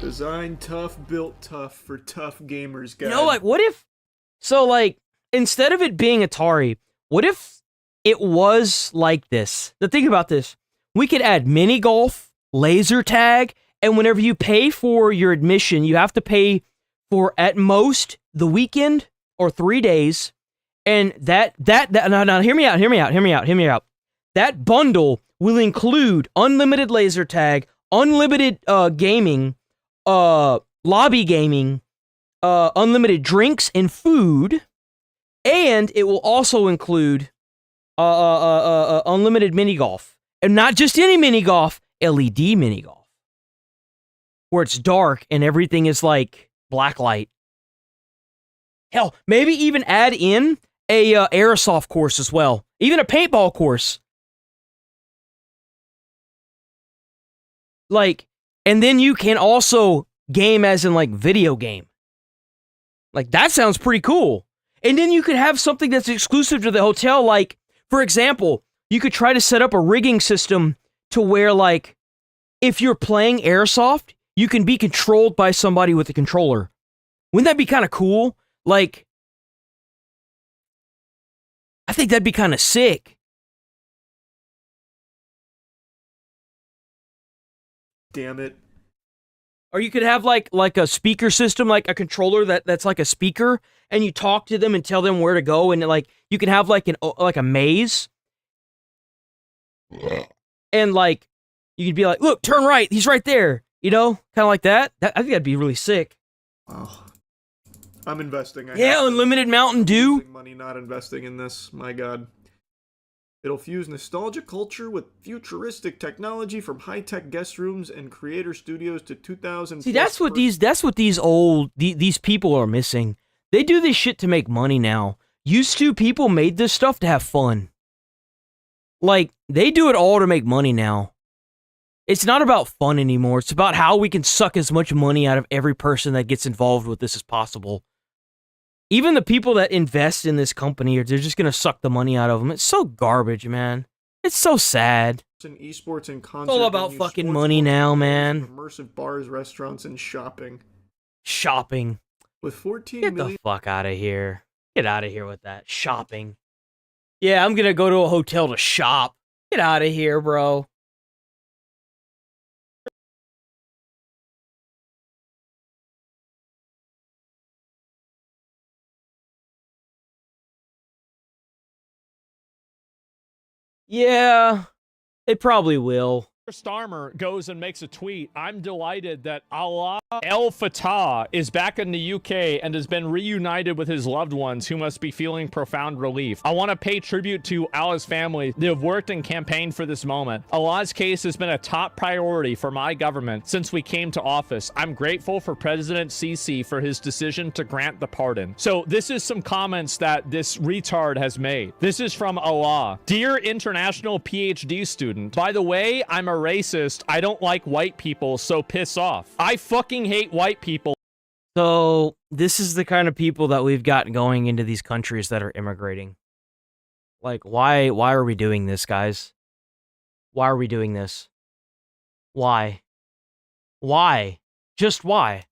Design tough, built tough for tough gamers, guys. You know, like, what if... So, like, instead of it being Atari, what if it was like this? Now, think about this. We could add mini golf, laser tag, and whenever you pay for your admission, you have to pay for, at most, the weekend or 3 days. And now, hear me out. That bundle will include unlimited laser tag, unlimited gaming, lobby gaming, unlimited drinks and food, and it will also include unlimited mini golf, and not just any mini golf, LED mini golf, where it's dark and everything is like black light. Hell, maybe even add in a airsoft course as well, even a paintball course. Like, and then you can also game as in like video game. Like, that sounds pretty cool. And then you could have something that's exclusive to the hotel. Like, for example, you could try to set up a rigging system to where, like, if you're playing airsoft, you can be controlled by somebody with a controller. Wouldn't that be kind of cool? Like, I think that'd be kind of sick. Damn it. Or you could have like a speaker system, like a controller that's like a speaker, and you talk to them and tell them where to go, and like you can have like a maze, and like you could be like, look, turn right, he's right there, you know, kind of like that. I think that'd be really sick. Wow. I'm investing. Yeah, unlimited Mountain Dew. Money not investing in this. My God. It'll fuse nostalgia culture with futuristic technology from high-tech guest rooms and creator studios to 2000. See, that's what these people are missing. They do this shit to make money now. Used to, people made this stuff to have fun. Like, they do it all to make money now. It's not about fun anymore. It's about how we can suck as much money out of every person that gets involved with this as possible. Even the people that invest in this company, they're just gonna suck the money out of them. It's so garbage, man. It's so sad. In esports and concert it's all about venues, fucking money now, man. Immersive bars, restaurants, and shopping. Shopping. With 14 Get million. the fuck out of here. Get out of here with that. Shopping. Yeah, I'm gonna go to a hotel to shop. Get out of here, bro. Yeah, they probably will. Starmer goes and makes a tweet. I'm delighted that Allah El Fattah is back in the UK and has been reunited with his loved ones who must be feeling profound relief. I want to pay tribute to Allah's family. They have worked and campaigned for this moment. Allah's case has been a top priority for my government since we came to office. I'm grateful for President Sisi for his decision to grant the pardon. So this is some comments that this retard has made. This is from Allah. Dear international PhD student, by the way, I'm a racist. I don't like white people, so piss off. I fucking hate white people. So this is the kind of people that we've got going into these countries that are immigrating. Like, why are we doing this, guys? Why are we doing this? Why? Why? Just why?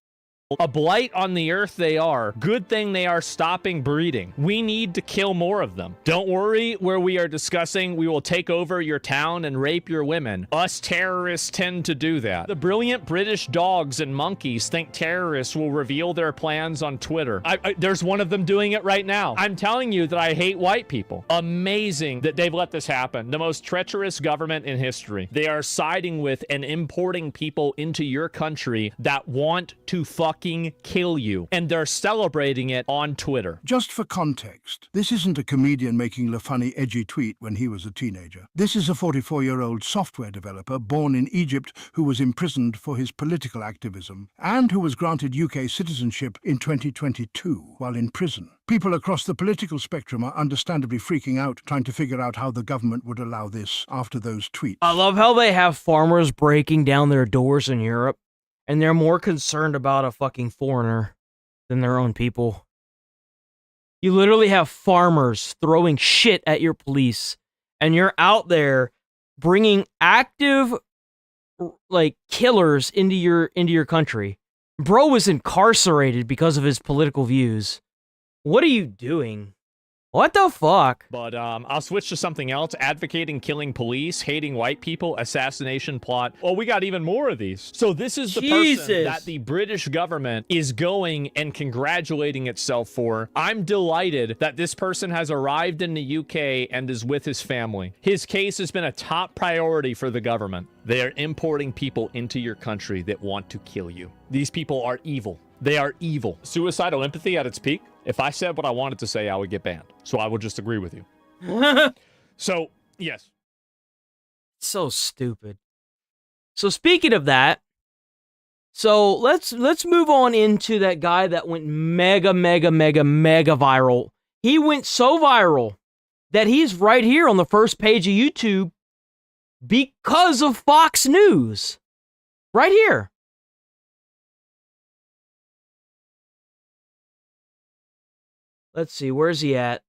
A blight on the earth they are. Good thing they are stopping breeding. We need to kill more of them. Don't worry where we are discussing we will take over your town and rape your women. Us terrorists tend to do that. The brilliant British dogs and monkeys think terrorists will reveal their plans on Twitter. There's one of them doing it right now. I'm telling you that I hate white people. Amazing that they've let this happen. The most treacherous government in history. They are siding with and importing people into your country that want to fucking kill you, and they're celebrating it on Twitter. Just for context, this isn't a comedian making a funny, edgy tweet when he was a teenager. This is a 44-year-old software developer born in Egypt who was imprisoned for his political activism and who was granted UK citizenship in 2022 while in prison. People across the political spectrum are understandably freaking out, trying to figure out how the government would allow this after those tweets. I love how they have farmers breaking down their doors in Europe, and they're more concerned about a fucking foreigner than their own people. You literally have farmers throwing shit at your police, and you're out there bringing active, like, killers into your country. Bro was incarcerated because of his political views. What are you doing? What the fuck? But I'll switch to something else. Advocating killing police, hating white people, assassination plot. Oh, we got even more of these. So this is the person that the British government is going and congratulating itself for. I'm delighted that this person has arrived in the UK and is with his family. His case has been a top priority for the government. They are importing people into your country that want to kill you. These people are evil. They are evil. Suicidal empathy at its peak. If I said what I wanted to say, I would get banned. So I will just agree with you. So, yes. So stupid. So speaking of that, so let's move on into that guy that went mega viral. He went so viral that he's right here on the first page of YouTube because of Fox News. Right here. Let's see, where's he at?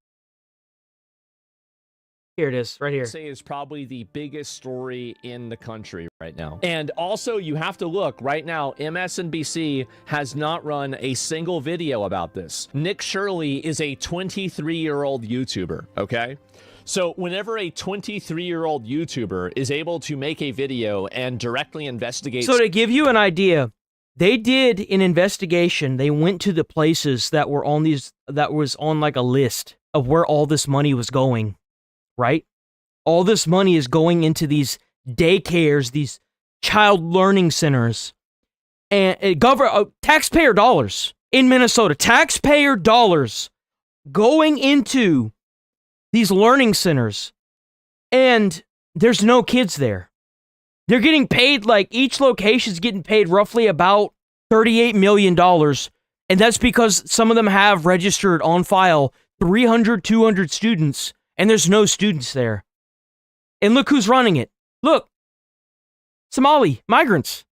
Here it is, right here. Say is probably the biggest story in the country right now. And also, you have to look right now, MSNBC has not run a single video about this. Nick Shirley is a 23-year-old YouTuber, okay? So whenever a 23-year-old YouTuber is able to make a video and directly investigate... So to give you an idea, they did an investigation. They went to the places that were on these, that was on like a list of where all this money was going, right? All this money is going into these daycares, these child learning centers, and taxpayer dollars in Minnesota, taxpayer dollars going into these learning centers, and there's no kids there. They're getting paid, like, each location's getting paid roughly about $38 million, and that's because some of them have registered on file 300, 200 students, and there's no students there. And look who's running it. Look. Somali migrants.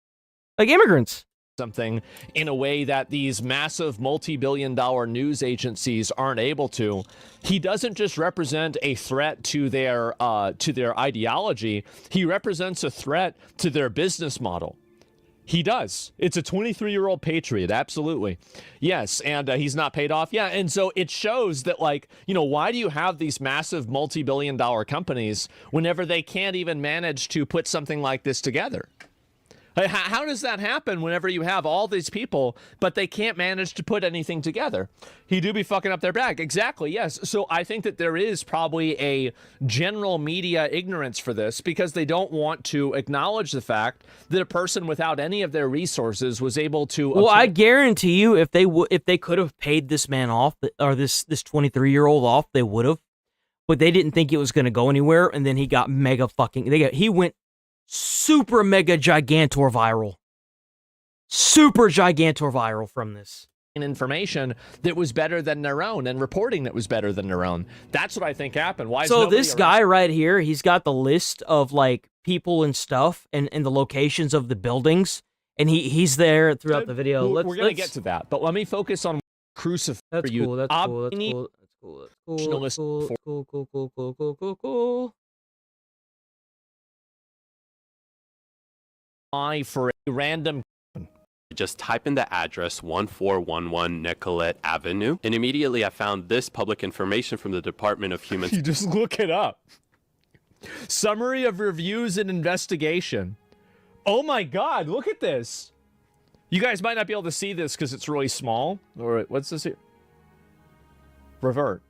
Like immigrants. Something in a way that these massive multi-billion-dollar news agencies aren't able to. He doesn't just represent a threat to their ideology. He represents a threat to their business model. He does. It's a 23-year-old patriot, absolutely. Yes, and he's not paid off. Yeah, and so it shows that, like, you know, why do you have these massive multi-billion-dollar companies whenever they can't even manage to put something like this together? Like, how does that happen whenever you have all these people, but they can't manage to put anything together? He do be fucking up their bag. Exactly, yes. So I think that there is probably a general media ignorance for this because they don't want to acknowledge the fact that a person without any of their resources was able to... Well, I guarantee you if they could have paid this man off, or this 23-year-old off, they would have. But they didn't think it was going to go anywhere, and then he got mega fucking... He went super mega gigantor viral. Super gigantor viral from this. Information that was better than their own and reporting that was better than their own. That's what I think happened. Why is so nobody this guy right here, he's got the list of like people and stuff and the locations of the buildings, and he's there throughout the video. We're going to get to that, but let me focus on crucifix for you. Cool, that's cool, that's cool, that's cool, cool. For a random... Just type in the address 1411 Nicollet Avenue, and immediately I found this public information from the Department of Human... You just look it up. Summary of reviews and investigation. Oh my god, look at this. You guys might not be able to see this because it's really small. Or what's this here? Revert.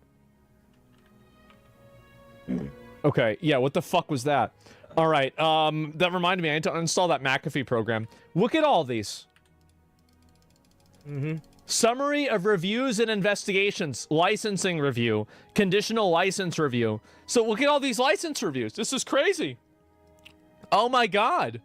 Okay, yeah, what the fuck was that? All right, that reminded me, I need to uninstall that McAfee program. Look at all these. Summary of reviews and investigations, licensing review, conditional license review. So look at all these license reviews. This is crazy. Oh my god.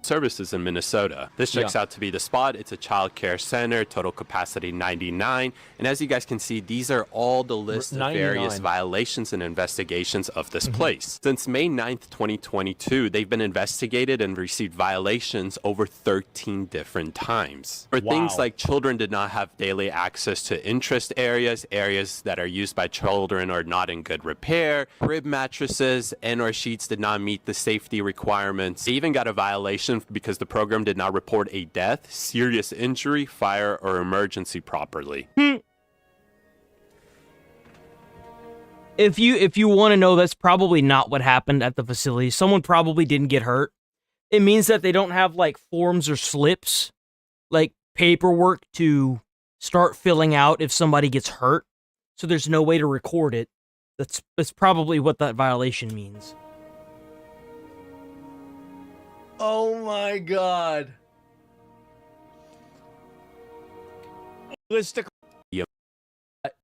Services in Minnesota. This checks out to be the spot. It's a child care center, total capacity 99. And as you guys can see, these are all the list of various violations and investigations of this place. Since May 9th, 2022, they've been investigated and received violations over 13 different times. For things like children did not have daily access to interest areas, areas that are used by children are not in good repair, crib mattresses and or sheets did not meet the safety requirements. They even got a violation because the program did not report a death, serious injury, fire, or emergency properly. If you want to know, that's probably not what happened at the facility. Someone probably didn't get hurt. It means that they don't have like forms or slips, like paperwork to start filling out if somebody gets hurt. So there's no way to record it. That's probably what that violation means. Oh my god.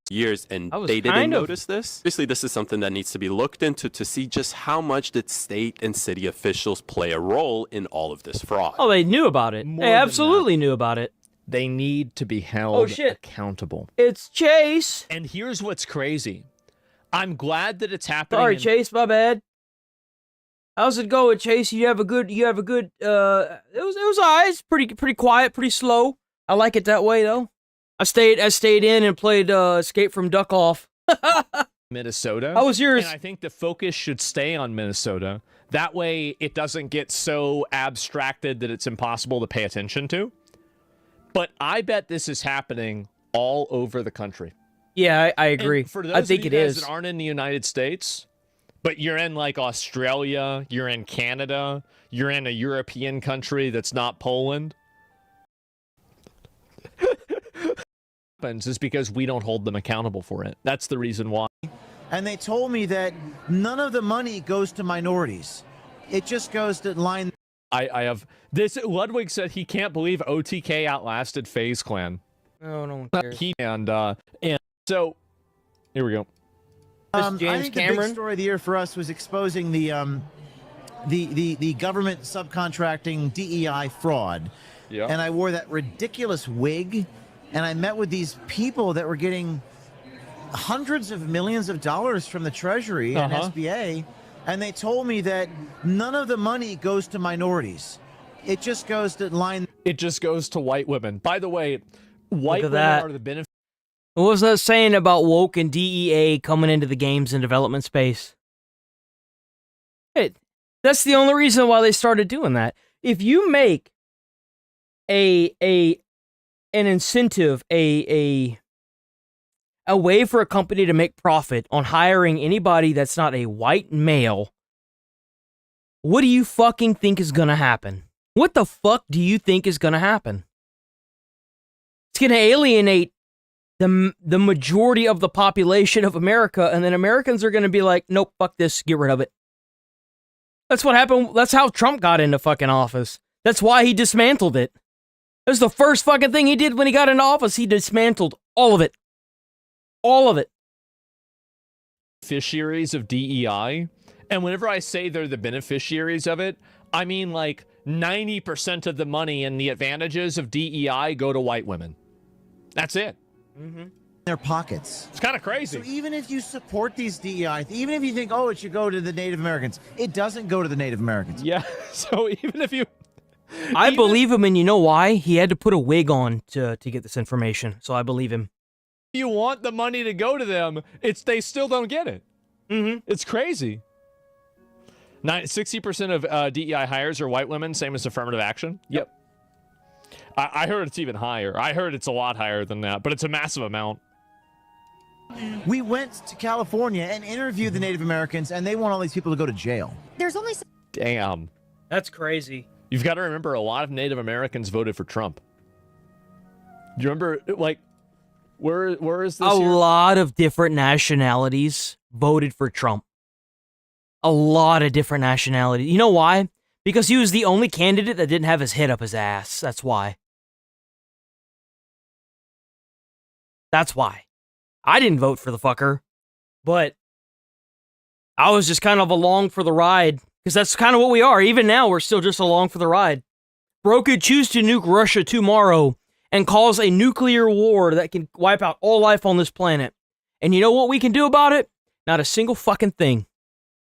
Years and they didn't notice this. Obviously, this is something that needs to be looked into to see just how much did state and city officials play a role in all of this fraud. Oh, they knew about it. They absolutely knew about it. They need to be held accountable. It's Chase. And here's what's crazy. I'm glad that it's happening. Sorry, Chase, my bad. How's it going, Chase? You have a good it was alright. Pretty quiet, pretty slow. I like it that way though. I stayed in and played Escape from Duck Off. Minnesota. How was yours? And I think the focus should stay on Minnesota. That way it doesn't get so abstracted that it's impossible to pay attention to. But I bet this is happening all over the country. Yeah, I agree. And for those I think of you it guys is. that aren't in the United States, but you're in like Australia, you're in Canada, you're in a European country that's not Poland. Happens is because we don't hold them accountable for it. That's the reason why. And they told me that none of the money goes to minorities. It just goes to line. I have this. Ludwig said he can't believe OTK outlasted FaZe Clan. No one cares. And so here we go. I think the big story of the year for us was exposing the government subcontracting DEI fraud. Yeah. And I wore that ridiculous wig, and I met with these people that were getting hundreds of millions of dollars from the Treasury and SBA, and they told me that none of the money goes to minorities. It just goes to line. It just goes to white women. By the way, white women are the benefit. What was that saying about woke and DEA coming into the games and development space? That's the only reason why they started doing that. If you make an incentive, a way for a company to make profit on hiring anybody that's not a white male, What do you fucking think is gonna happen? What the fuck do you think is gonna happen? It's gonna alienate the majority of the population of America, and then Americans are gonna be like, nope, fuck this, get rid of it. That's what happened. That's how Trump got into fucking office. That's why he dismantled it. That was the first fucking thing he did when he got into office. He dismantled all of it. All of it. Beneficiaries of DEI. And whenever I say they're the beneficiaries of it, I mean like 90% of the money and the advantages of DEI go to white women. That's it. Mm-hmm. Their pockets. It's kind of crazy. So even if you support these DEI, even if you think, oh, it should go to the Native Americans, it doesn't go to the Native Americans. Yeah. So even if you... I believe him, and you know why? He had to put a wig on to get this information, so I believe him. You want the money to go to them, they still don't get it. Mm-hmm. It's crazy. 60% of DEI hires are white women, same as affirmative action. Yep. I heard it's even higher. I heard it's a lot higher than that, but it's a massive amount. We went to California and interviewed the Native Americans, and they want all these people to go to jail. There's only... Damn. That's crazy. You've got to remember, a lot of Native Americans voted for Trump. Do you remember, like, where is this? A lot of different nationalities voted for Trump. A lot of different nationalities. You know why? Because he was the only candidate that didn't have his head up his ass. That's why. That's why. I didn't vote for the fucker, but I was just kind of along for the ride, because that's kind of what we are. Even now, we're still just along for the ride. Bro could choose to nuke Russia tomorrow and cause a nuclear war that can wipe out all life on this planet. And you know what we can do about it? Not a single fucking thing.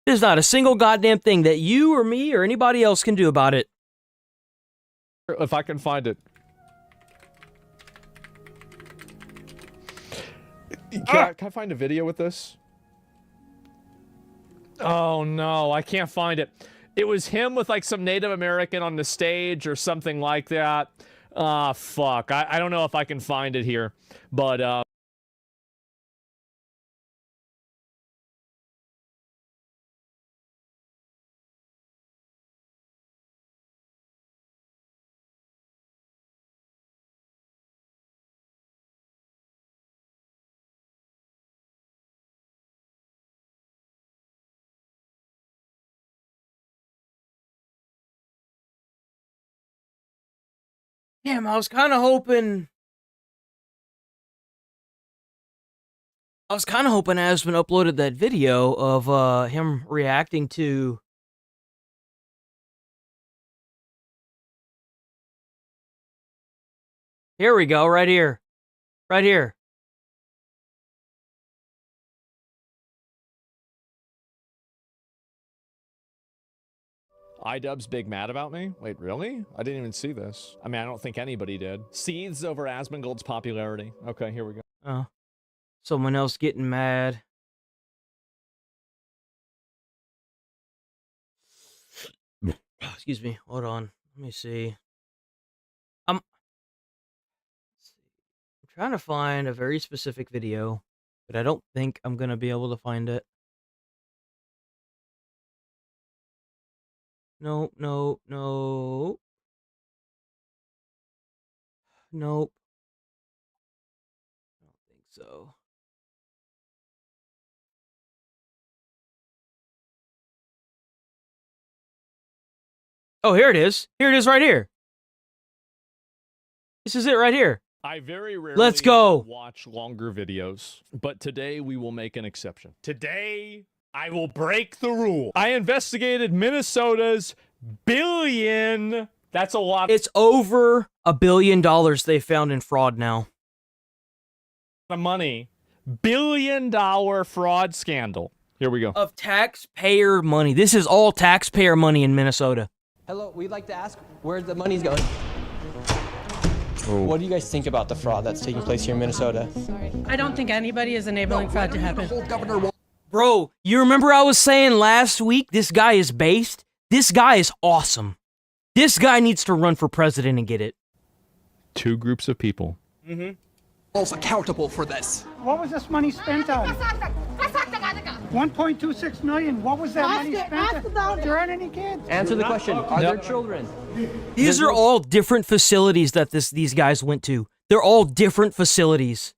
There's not a single goddamn thing that you or me or anybody else can do about it. If I can find it. Can I find a video with this? Oh no, I can't find it. It was him with like some Native American on the stage or something like that. Ah, fuck. I don't know if I can find it here, but Damn, I was kind of hoping Asmon uploaded that video of him reacting to Here we go, right here. Right here. iDubbbz big mad about me? Wait, really? I didn't even see this. I mean, I don't think anybody did. Seethes over Asmongold's popularity. Okay, here we go. Oh. Someone else getting mad. Excuse me. Hold on. Let me see. I'm trying to find a very specific video, but I don't think I'm going to be able to find it. No, no, no. Nope. I don't think so. Oh, here it is. Here it is right here. This is it right here. I very rarely Let's go. Watch longer videos, but today we will make an exception. Today, I will break the rule. I investigated Minnesota's billion. That's a lot. It's over $1 billion they found in fraud now. Of money. $1 billion fraud scandal. Here we go. Of taxpayer money. This is all taxpayer money in Minnesota. Hello, we'd like to ask where the money's going. What do you guys think about the fraud that's taking place here in Minnesota? I don't think anybody is enabling fraud to happen. Bro, you remember I was saying last week this guy is based? This guy is awesome. This guy needs to run for president and get it. Two groups of people. Also accountable for this. What was this money spent on? 1.26 million. What was that money spent? There aren't any kids. Answer the question. Are there children? These are all different facilities that these guys went to. They're all different facilities.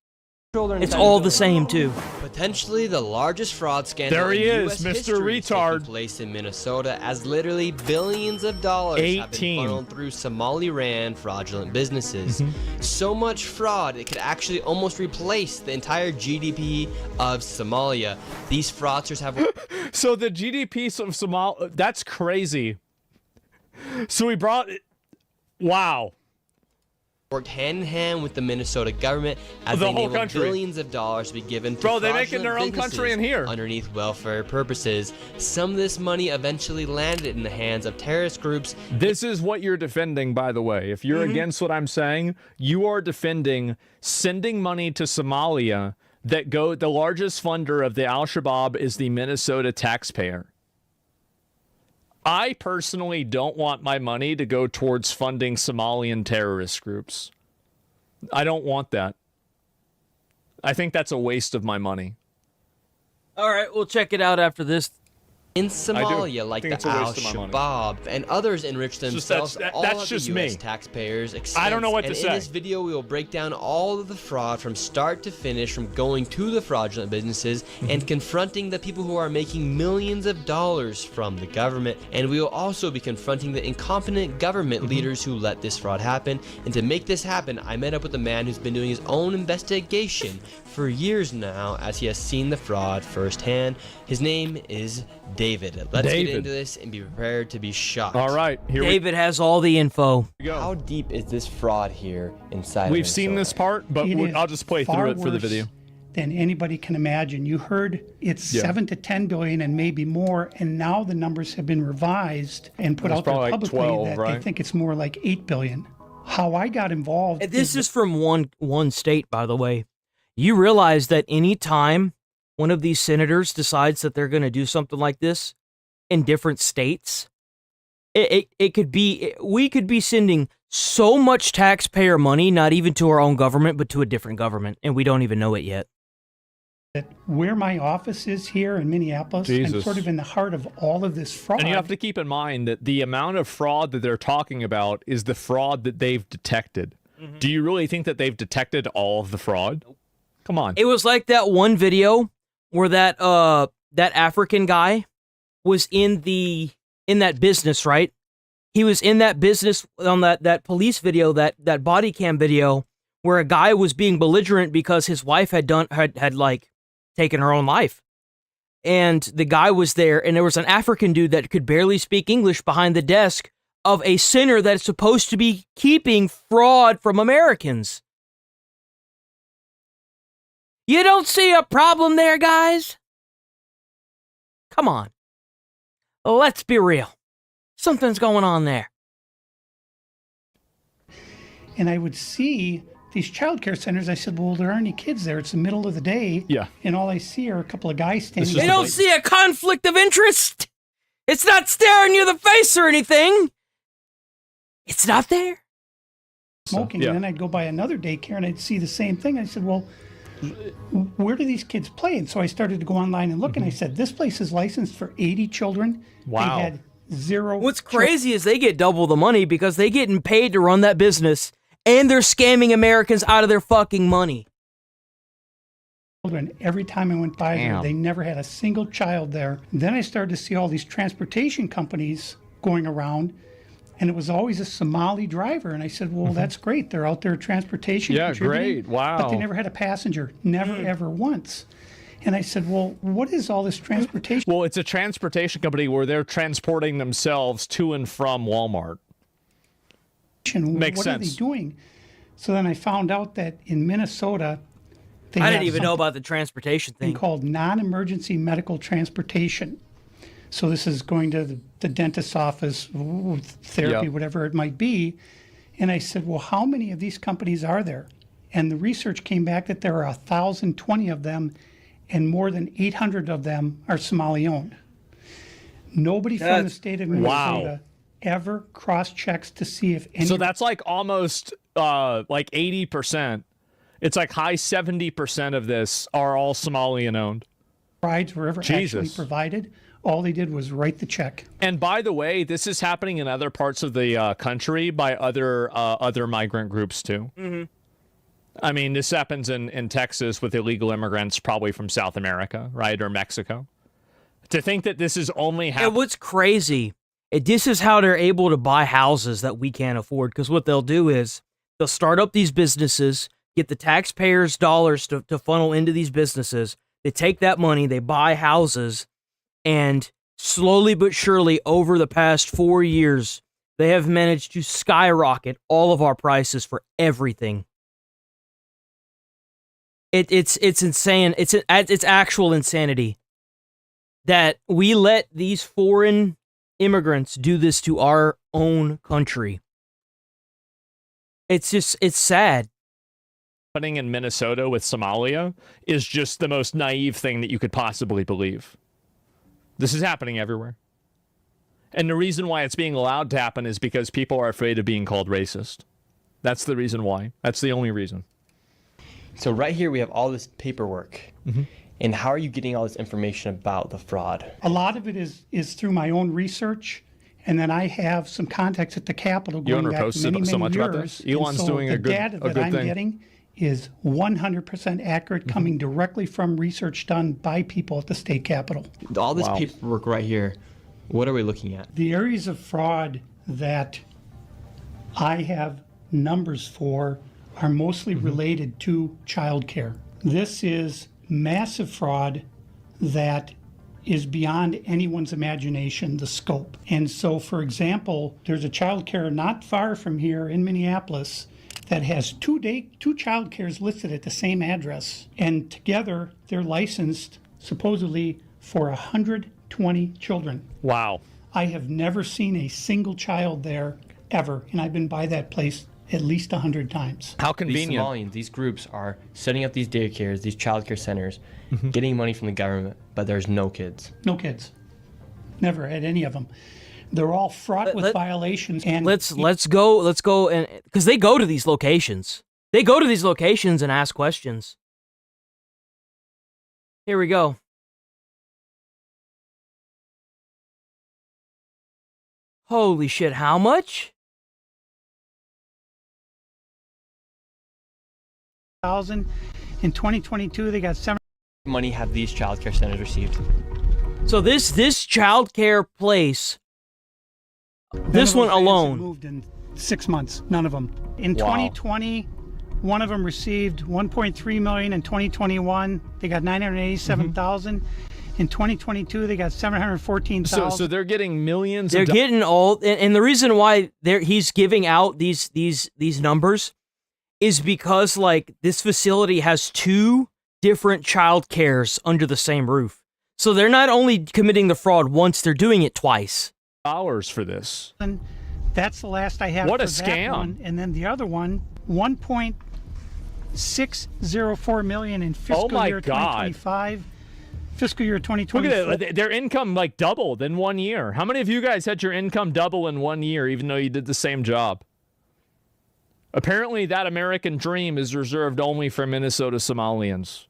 It's all the same too. Potentially the largest fraud scandal There he in is, US Mr. history is Retard. taking place in Minnesota, as literally billions of dollars have been 18. funneled through Somali-ran fraudulent businesses. So much fraud it could actually almost replace the entire GDP of Somalia. These fraudsters have So the GDP of Somalia, that's crazy. So we brought, wow. worked hand in hand with the Minnesota government as The they whole enabled country. billions of dollars to be given to Bro, they make it in fraudulent their own country in here. underneath welfare purposes. Some of this money eventually landed in the hands of terrorist groups. This is what you're defending, by the way. If you're against what I'm saying, you are defending sending money to Somalia that the largest funder of the Al-Shabaab is the Minnesota taxpayer. I personally don't want my money to go towards funding Somalian terrorist groups. I don't want that. I think that's a waste of my money. All right, we'll check it out after this. In Somalia, like the Al-Shabaab and others enrich themselves all that's of just the U.S. me. taxpayers' expense. I don't know what to and say. In this video, we will break down all of the fraud from start to finish, from going to the fraudulent businesses and confronting the people who are making millions of dollars from the government. And we will also be confronting the incompetent government leaders who let this fraud happen. And to make this happen, I met up with a man who's been doing his own investigation for years now, as he has seen the fraud firsthand. His name is David. Let's get into this and be prepared to be shocked. All right, David has all the info. How deep is this fraud here inside? We've seen this part, but I'll just play through it for the video. Than anybody can imagine. You heard it's 7 to 10 billion and maybe more, and now the numbers have been revised and put out there probably like publicly 12, that right? they think it's more like 8 billion. How I got involved. This is from one state, by the way. You realize that any time one of these senators decides that they're going to do something like this in different states, it could be, we could be sending so much taxpayer money, not even to our own government, but to a different government, and we don't even know it yet. Where my office is here in Minneapolis, I'm Jesus. sort of in the heart of all of this fraud. And you have to keep in mind that the amount of fraud that they're talking about is the fraud that they've detected. Do you really think that they've detected all of the fraud? Come on. It was like that one video where that African guy was in that business, right? He was in that business on that police video, that body cam video, where a guy was being belligerent because his wife had taken her own life. And the guy was there, and there was an African dude that could barely speak English behind the desk of a center that's supposed to be keeping fraud from Americans. You don't see a problem there, guys? Come on. Let's be real. Something's going on there. And I would see these childcare centers. I said, well, there aren't any kids there. It's the middle of the day. Yeah. And all I see are a couple of guys standing. They don't see a conflict of interest. It's not staring you in the face or anything. It's not there. Smoking. And then I'd go by another daycare and I'd see the same thing. I said, well, where do these kids play? And so I started to go online and look, and I said, this place is licensed for 80 children. Wow. They had 0. What's crazy is they get double the money because they getting paid to run that business, and they're scamming Americans out of their fucking money. Children. Every time I went by there, Damn. they never had a single child there. Then I started to see all these transportation companies going around, and it was always a Somali driver. And I said, well, that's great. They're out there transportation. Yeah, contributing, great. Wow. But they never had a passenger. Never, ever once. And I said, well, what is all this transportation? Well, it's a transportation company where they're transporting themselves to and from Walmart. Makes What sense. are they doing? So then I found out that in Minnesota, they I have didn't even know something about the transportation thing. called non-emergency medical transportation. So this is going to the dentist's office, therapy, Yep. whatever it might be. And I said, well, how many of these companies are there? And the research came back that there are 1,020 of them, and more than 800 of them are Somali-owned. Nobody from the That's- state of Wow. Minnesota ever cross-checks to see if any... So that's like almost like 80%. It's like high 70% of this are all Somalian owned. rides were ever actually provided. All they did was write the check. And by the way, this is happening in other parts of the country by other migrant groups too. Mm-hmm. I mean, this happens in Texas with illegal immigrants, probably from South America, right, or Mexico. To think that this is only happening. And what's crazy, this is how they're able to buy houses that we can't afford. Because what they'll do is they'll start up these businesses, get the taxpayers' dollars to funnel into these businesses. They take that money, they buy houses, and slowly but surely over the past 4 years, they have managed to skyrocket all of our prices for everything. It's insane. It's actual insanity that we let these foreign immigrants do this to our own country. It's sad. Happening in Minnesota with Somalia is just the most naive thing that you could possibly believe. This is happening everywhere. And the reason why it's being allowed to happen is because people are afraid of being called racist. That's the reason why. That's the only reason. So right here we have all this paperwork. Mm-hmm. And how are you getting all this information about the fraud? A lot of it is through my own research, and then I have some contacts at the Capitol going back many years. Elon's doing a good thing. The data that I'm getting is 100% accurate, coming directly from research done by people at the state Capitol. All this paperwork right here, what are we looking at? The areas of fraud that I have numbers for are mostly related to childcare. This is massive fraud that is beyond anyone's imagination, the scope. And so, for example, there's a childcare not far from here in Minneapolis that has two childcares listed at the same address, and together they're licensed supposedly for 120 children. Wow. I have never seen a single child there ever, and I've been by that place at least 100 times. How convenient. These Somalians, these groups are setting up these daycares, these childcare centers, getting money from the government, but there's no kids. No kids. Never at any of them. They're all fraught with violations. And let's go, and because they go to these locations. They go to these locations and ask questions. Here we go. Holy shit, how much? In 2022, they got 7. Money have these childcare centers received? So this childcare place, this one alone, moved in 6 months. None of them. In 2020, one of them received 1.3 million. In 2021, they got 987,000. In 2022, they got 714,000. So they're getting millions. They're getting all, and the reason why he's giving out these numbers is because, like, this facility has 2 different child cares under the same roof. So they're not only committing the fraud once, they're doing it twice. Hours for this. And that's the last I have. What a for scam. That one. And then the other one, 1.604 million in fiscal year 2025. Fiscal year 2024. Look at that. Their income like doubled in 1 year. How many of you guys had your income double in 1 year, even though you did the same job? Apparently, that American dream is reserved only for Minnesota Somalians.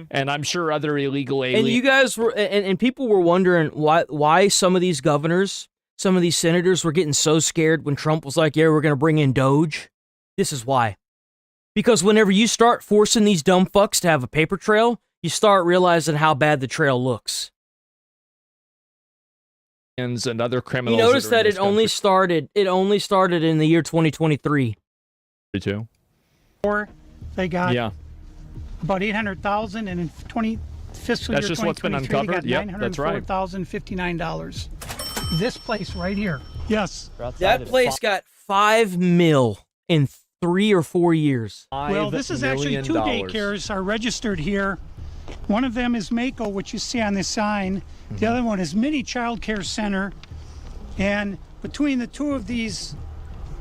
And I'm sure other illegal aliens. And you guys were, and people were wondering why some of these governors, some of these senators were getting so scared when Trump was like, yeah, we're going to bring in Doge. This is why. Because whenever you start forcing these dumb fucks to have a paper trail, you start realizing how bad the trail looks. And other criminals. You notice that it only started in the year 2023. They got about 800,000, and in fiscal year 2023, they got $904,059. This place right here. Yes. That place got $5 million in 3 or 4 years. Well, this is actually 2 daycares are registered here. One of them is Mako, which you see on this sign. The other one is Mini Child Care Center. And between the 2 of these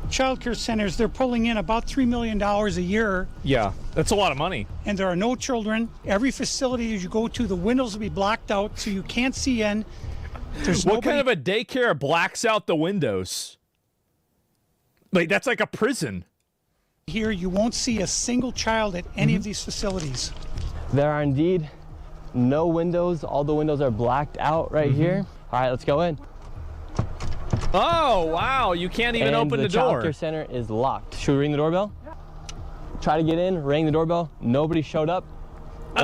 child care centers, they're pulling in about $3 million a year. Yeah, that's a lot of money. And there are no children. Every facility as you go to, the windows will be blocked out so you can't see in. What kind of a daycare blacks out the windows? Like, that's like a prison. Here, you won't see a single child at any of these facilities. There are indeed no windows. All the windows are blacked out right here. All right, let's go in. Oh, wow. You can't even open the door. The childcare center is locked. Should we ring the doorbell? Try to get in, ring the doorbell. Nobody showed up.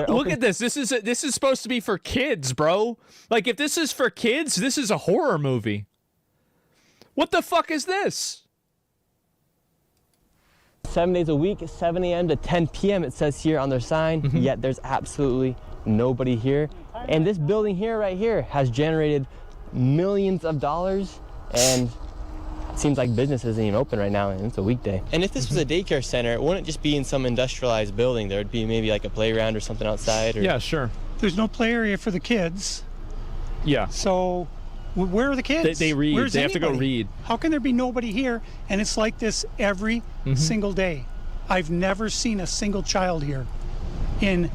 Look at this. This is supposed to be for kids, bro. Like, if this is for kids, this is a horror movie. What the fuck is this? 7 days a week, 7 a.m. to 10 p.m. it says here on their sign, yet there's absolutely nobody here. And this building here, right here, has generated millions of dollars, and it seems like business isn't even open right now, and it's a weekday. And if this was a daycare center, it wouldn't just be in some industrialized building. There would be maybe like a playground or something outside. Or... Yeah, sure. There's no play area for the kids. Yeah. So where are the kids? They read. Where's They have to go anybody? read. How can there be nobody here? And it's like this every single day. I've never seen a single child here. In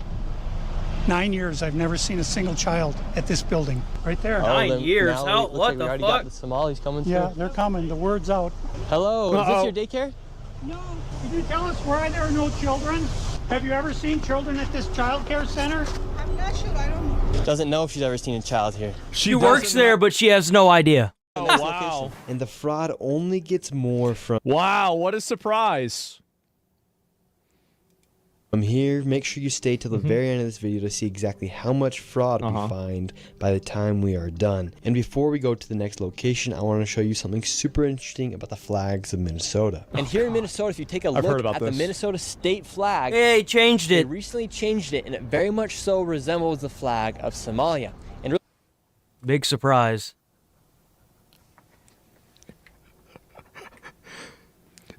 9 years, I've never seen a single child at this building. Right there. 9 years? How? What the fuck? Got the Somalis coming Yeah, through. they're coming. The word's out. Hello, is this your daycare? No. Could you tell us why there are no children? Have you ever seen children at this child care center? I'm not sure. I don't know. Doesn't know if she's ever seen a child here. She works there, but she has no idea. Oh, wow. And the fraud only gets more from... Wow, what a surprise. From here, make sure you stay till the very end of this video to see exactly how much fraud we find by the time we are done. And before we go to the next location, I want to show you something super interesting about the flags of Minnesota. And here in Minnesota, if you take a look at the Minnesota state flag, they changed it. They recently changed it, and it very much so resembles the flag of Somalia. And big surprise.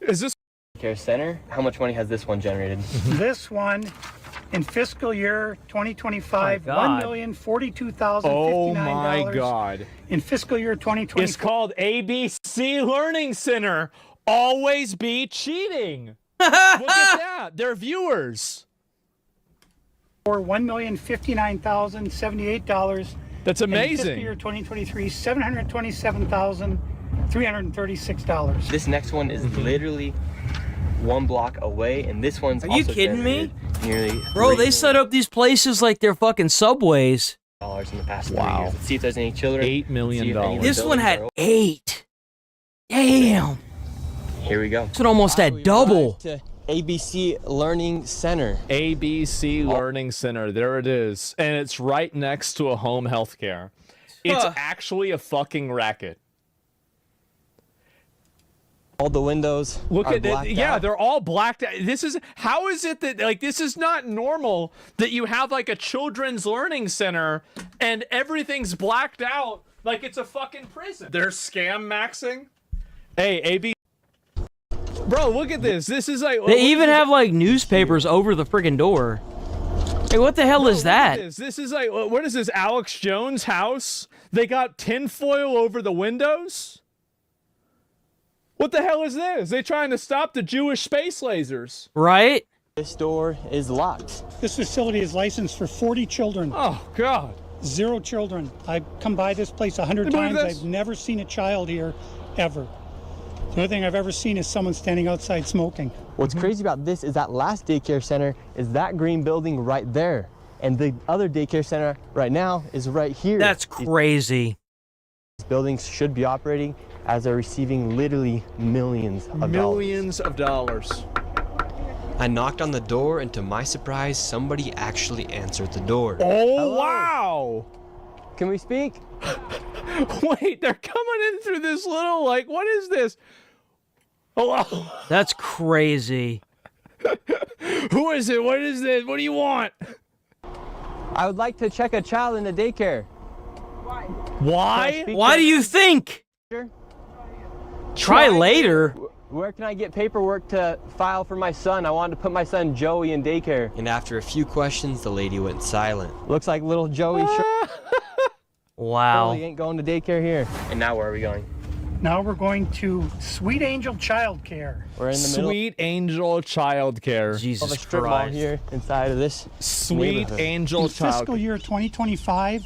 Is this care center? How much money has this one generated? This one, in fiscal year 2025, $1,042,059. Oh my God. In fiscal year 2024. It's called ABC Learning Center. Always be cheating. Look at that. They're viewers. For $1,059,078. That's amazing. In fiscal year 2023, $727,336. This next one is literally 1 block away, and this one's Are you kidding me? Nearly Bro, they set up these places like they're fucking subways. in the past 3 years. Let's see if there's any children. $8 million. This one had 8. Damn. Here we go. This one almost had double. To ABC Learning Center. ABC Learning Center. There it is. And it's right next to a home health care. It's actually a fucking racket. All the windows look are at blacked it. Yeah, out. they're all blacked out. This is how is it that like this is not normal that you have like a children's learning center and everything's blacked out like it's a fucking prison. They're scam maxing. Hey, AB. Bro, look at this. This is like they even have like newspapers over the friggin' door. Hey, what the hell is that? This is like what is this? Alex Jones' house? They got tinfoil over the windows. What the hell is this? They trying to stop the Jewish space lasers. Right? This door is locked. This facility is licensed for 40 children. Oh, God. 0 children. I've come by this place 100 times. I've never seen a child here, ever. The only thing I've ever seen is someone standing outside smoking. What's crazy about this is that last daycare center is that green building right there. And the other daycare center right now is right here. That's crazy. These buildings should be operating as they're receiving literally millions of dollars. I knocked on the door, and to my surprise, somebody actually answered the door. Oh, hello. Wow. Can we speak? Wait, they're coming in through this little, like, what is this? Hello? That's crazy. Who is it? What is this? What do you want? I would like to check a child in the daycare. Why? Why do you think? Sure. Try later. Where can I get paperwork to file for my son? I wanted to put my son Joey in daycare. And after a few questions, the lady went silent. Looks like little Joey Wow. Joey ain't going to daycare here. And now where are we going? Now we're going to Sweet Angel Child Care. We're in the middle. Sweet Angel Child Care. Jesus of a strip mall here inside of this Sweet Angel in Child fiscal year 2025,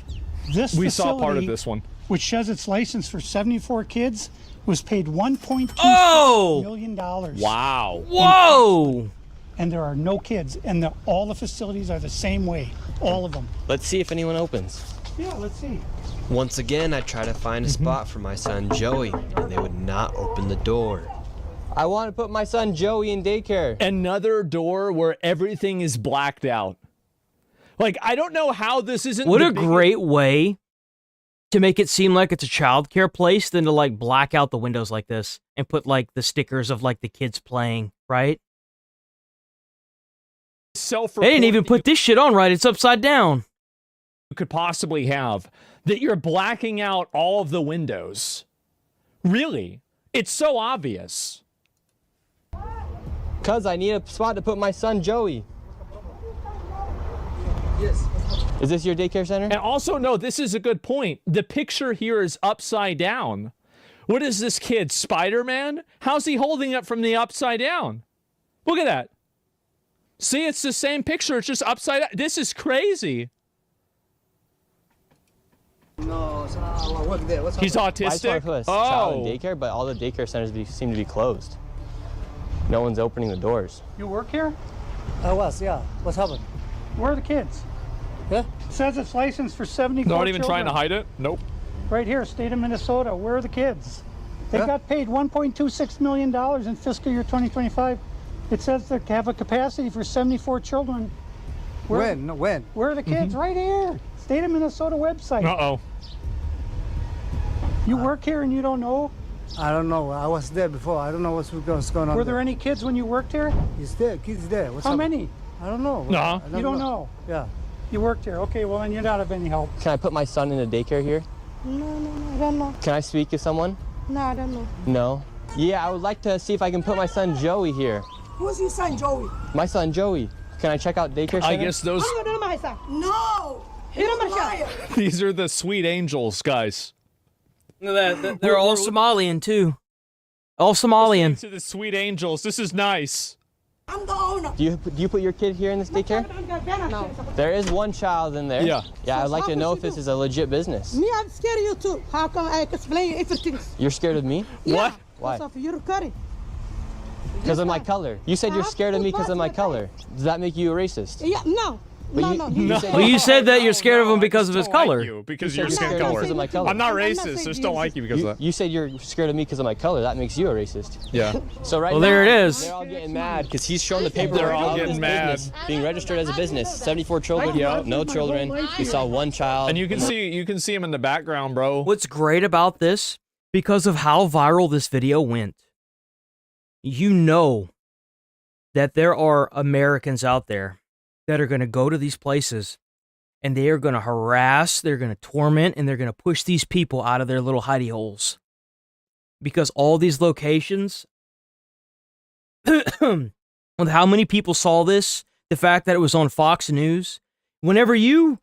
this we facility, saw part of this one, which has its license for 74 kids, was paid $1.2 million. Wow. Whoa! and there are no kids, and all the facilities are the same way, all of them. Let's see if anyone opens. Yeah, let's see. Once again, I try to find a spot for my son Joey, and they would not open the door. I want to put my son Joey in daycare. Another door where everything is blacked out. Like, I don't know how this isn't. What a great way to make it seem like it's a childcare place than to like black out the windows like this and put like the stickers of like the kids playing, right? They didn't even put this shit on right. It's upside down. You could possibly have that you're blacking out all of the windows. Really? It's so obvious. Cuz I need a spot to put my son Joey. Yes. Is this your daycare center? And also, no, this is a good point. The picture here is upside down. What is this kid, Spider-Man? How's he holding it from the upside down? Look at that. See, it's the same picture. It's just upside down. This is crazy. No, I work there. What's He's autistic? I just want to put a child in daycare, but all the daycare centers seem to be closed. No one's opening the doors. You work here? I was, yeah. What's happened? Where are the kids? Yeah? It says it's licensed for 74 Not even trying to children. hide it? Nope. Right here, state of Minnesota. Where are the kids? They got paid $1.26 million in fiscal year 2025. It says they have a capacity for 74 children. When? Where are the kids? Right here. State of Minnesota website. Uh-oh. You work here and you don't know? I don't know. I was there before. I don't know what's going on. Were there any kids when you worked here? He's there. Kids there. How many? I don't know. No. You don't know? Yeah. You worked here. Okay, well, then you're not of any help. Can I put my son in a daycare here? No, I don't know. Can I speak to someone? No, I don't know. No? Yeah, I would like to see if I can put my son Joey here. Who's your son, Joey? My son Joey. Can I check out daycare center? I guess those... No! These are the sweet angels, guys. Look at that. They're all Somalian, too. All Somalian. To the sweet angels. This is nice. I'm the owner. Do you put your kid here in this daycare? No. There is one child in there. Yeah. Yeah, I'd like to know if this is a legit business. Me, I'm scared of you too. How come I explain everything? You're scared of me? Yeah. Why? Because of your curry. Because of my color. You said you're scared of me because of my color. Does that make you a racist? Yeah, no. But Well, you said that you're scared of him because of his color. Because of your skin color. I'm not racist. I just don't like you because of that. You said you're scared of me because of my color. That makes you a racist. Yeah. So right Well, now, there it is. they're all getting mad because he's showing the paperwork. They're all of getting his mad. business being registered as a business. 74 children. No children. We saw one child. And you can see him in the background, bro. What's great about this, because of how viral this video went, you know that there are Americans out there that are going to go to these places and they are going to harass, they're going to torment, and they're going to push these people out of their little hidey holes. Because all these locations, with how many people saw this, the fact that it was on Fox News, whenever you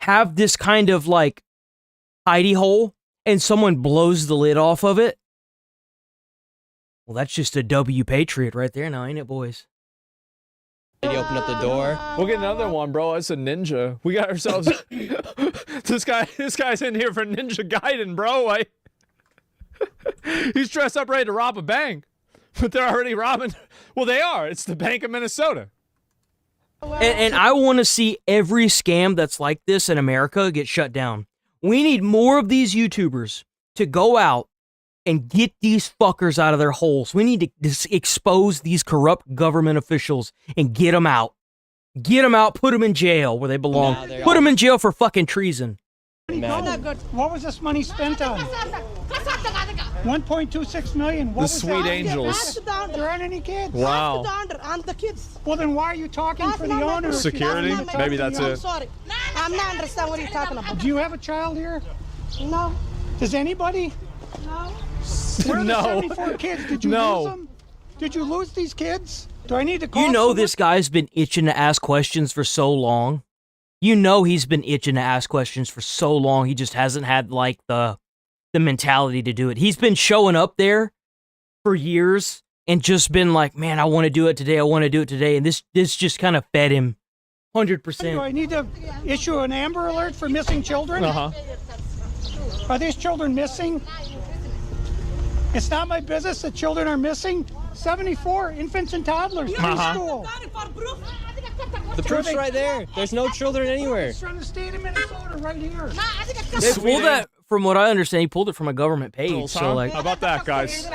have this kind of like hidey hole and someone blows the lid off of it, well, that's just a W Patriot right there now, ain't it, boys? He opened up the door. We'll get another one, bro. It's a ninja. We got ourselves... This guy's in here for Ninja Gaiden, bro. He's dressed up ready to rob a bank. But they're already robbing... Well, they are. It's the Bank of Minnesota. And I want to see every scam that's like this in America get shut down. We need more of these YouTubers to go out and get these fuckers out of their holes. We need to expose these corrupt government officials and get them out. Get them out, put them in jail where they belong. Put them in jail for fucking treason. What was this money spent on? 1.26 million. What The was sweet that? angels. There aren't any kids. Wow. I'm the kids. Well, then why are you talking for the owner? Security? Maybe that's I'm it. sorry. I'm not understand what you're talking about. Do you have a child here? No. Does anybody? No. Where are the No. 74 kids? Did you No. lose them? Did you lose these kids? Do I need to call You know someone? this guy's been itching to ask questions for so long. You know he's been itching to ask questions for so long. He just hasn't had like the mentality to do it. He's been showing up there for years and just been like, man, I want to do it today. I want to do it today. And this just kind of fed him 100%. Do I need to issue an Amber Alert for missing children? Are these children missing? It's not my business that children are missing. 74 infants and toddlers in school. The proof's right there. There's no children anywhere. It's from the state of Minnesota right here. They pulled that, from what I understand, he pulled it from a government page. So like, how about that, guys?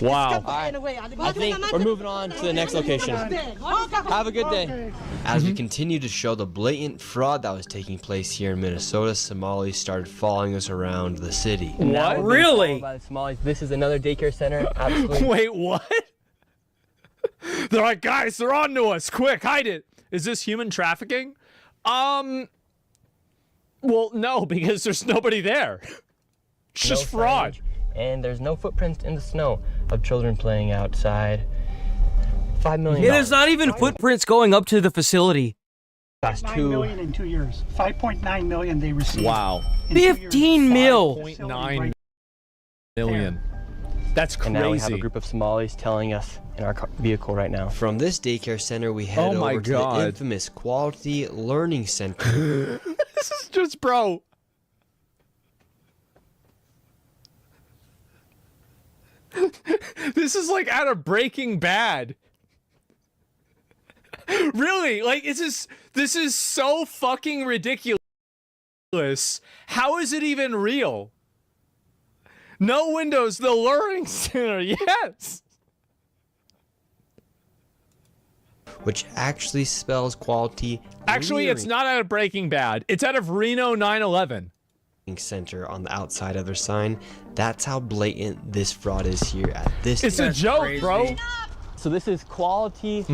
Wow. I think we're moving on to the next location. Have a good day. As we continue to show the blatant fraud that was taking place here in Minnesota, Somalis started following us around the city. Now we're being Really? followed by the Somalis. This is another daycare center. Absolutely. Wait, what? They're like, guys, they're on to us. Quick, hide it. Is this human trafficking? Well, no, because there's nobody there. It's just fraud. signage, And there's no footprints in the snow of children playing outside. $5 million. yeah, there's not even footprints going up to the facility. That's 9 million in 2 years. 5.9 million they received. Wow. in 2 years. 15 mil. 0.9 million. That's And now we have a crazy. group of Somalis telling us in our vehicle right now. From this daycare center, we head Oh my over to God. the infamous Quality Learning Center. This is just, bro. This is like out of Breaking Bad. Really? Like, this is so fucking ridiculous. How is it even real? No windows, the learning center, yes. Which actually spells quality. Actually, it's not out of Breaking Bad. It's out of Reno 9/11. Center on the outside of their sign. That's how blatant this fraud is here at this. It's a joke, bro. So this is Quality